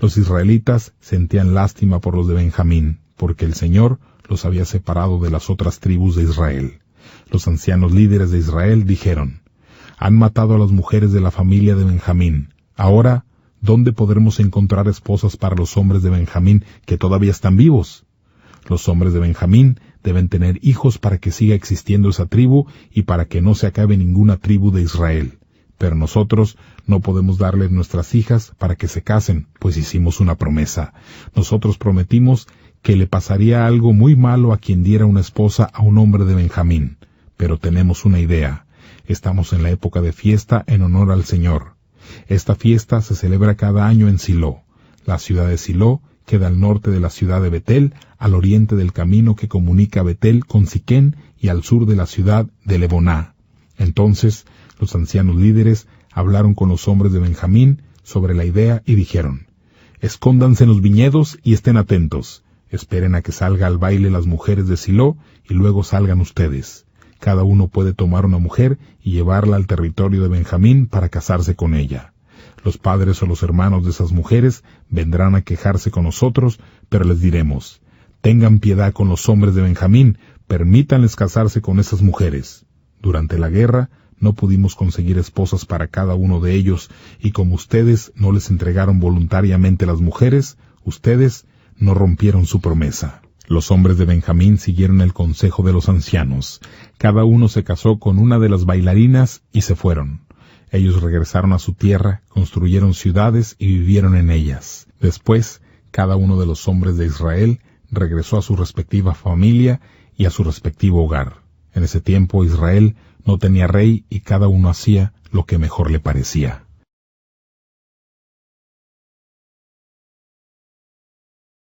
Los israelitas sentían lástima por los de Benjamín, porque el Señor los había separado de las otras tribus de Israel. Los ancianos líderes de Israel dijeron: Han matado a las mujeres de la familia de Benjamín. Ahora, ¿dónde podremos encontrar esposas para los hombres de Benjamín que todavía están vivos? Los hombres de Benjamín deben tener hijos para que siga existiendo esa tribu y para que no se acabe ninguna tribu de Israel. Pero nosotros no podemos darles nuestras hijas para que se casen, pues hicimos una promesa. Nosotros prometimos que le pasaría algo muy malo a quien diera una esposa a un hombre de Benjamín. Pero tenemos una idea. Estamos en la época de fiesta en honor al Señor. Esta fiesta se celebra cada año en Silo. La ciudad de Silo queda al norte de la ciudad de Betel, al oriente del camino que comunica Betel con Siquén y al sur de la ciudad de Leboná. Entonces los ancianos líderes hablaron con los hombres de Benjamín sobre la idea y dijeron: escóndanse en los viñedos y estén atentos. Esperen a que salga al baile las mujeres de Silo y luego salgan ustedes. Cada uno puede tomar una mujer y llevarla al territorio de Benjamín para casarse con ella. Los padres o los hermanos de esas mujeres vendrán a quejarse con nosotros, pero les diremos: tengan piedad con los hombres de Benjamín, permítanles casarse con esas mujeres. Durante la guerra no pudimos conseguir esposas para cada uno de ellos, y como ustedes no les entregaron voluntariamente las mujeres, ustedes no rompieron su promesa. Los hombres de Benjamín siguieron el consejo de los ancianos. Cada uno se casó con una de las bailarinas y se fueron. Ellos regresaron a su tierra, construyeron ciudades y vivieron en ellas. Después, cada uno de los hombres de Israel regresó a su respectiva familia y a su respectivo hogar. En ese tiempo Israel no tenía rey y cada uno hacía lo que mejor le parecía.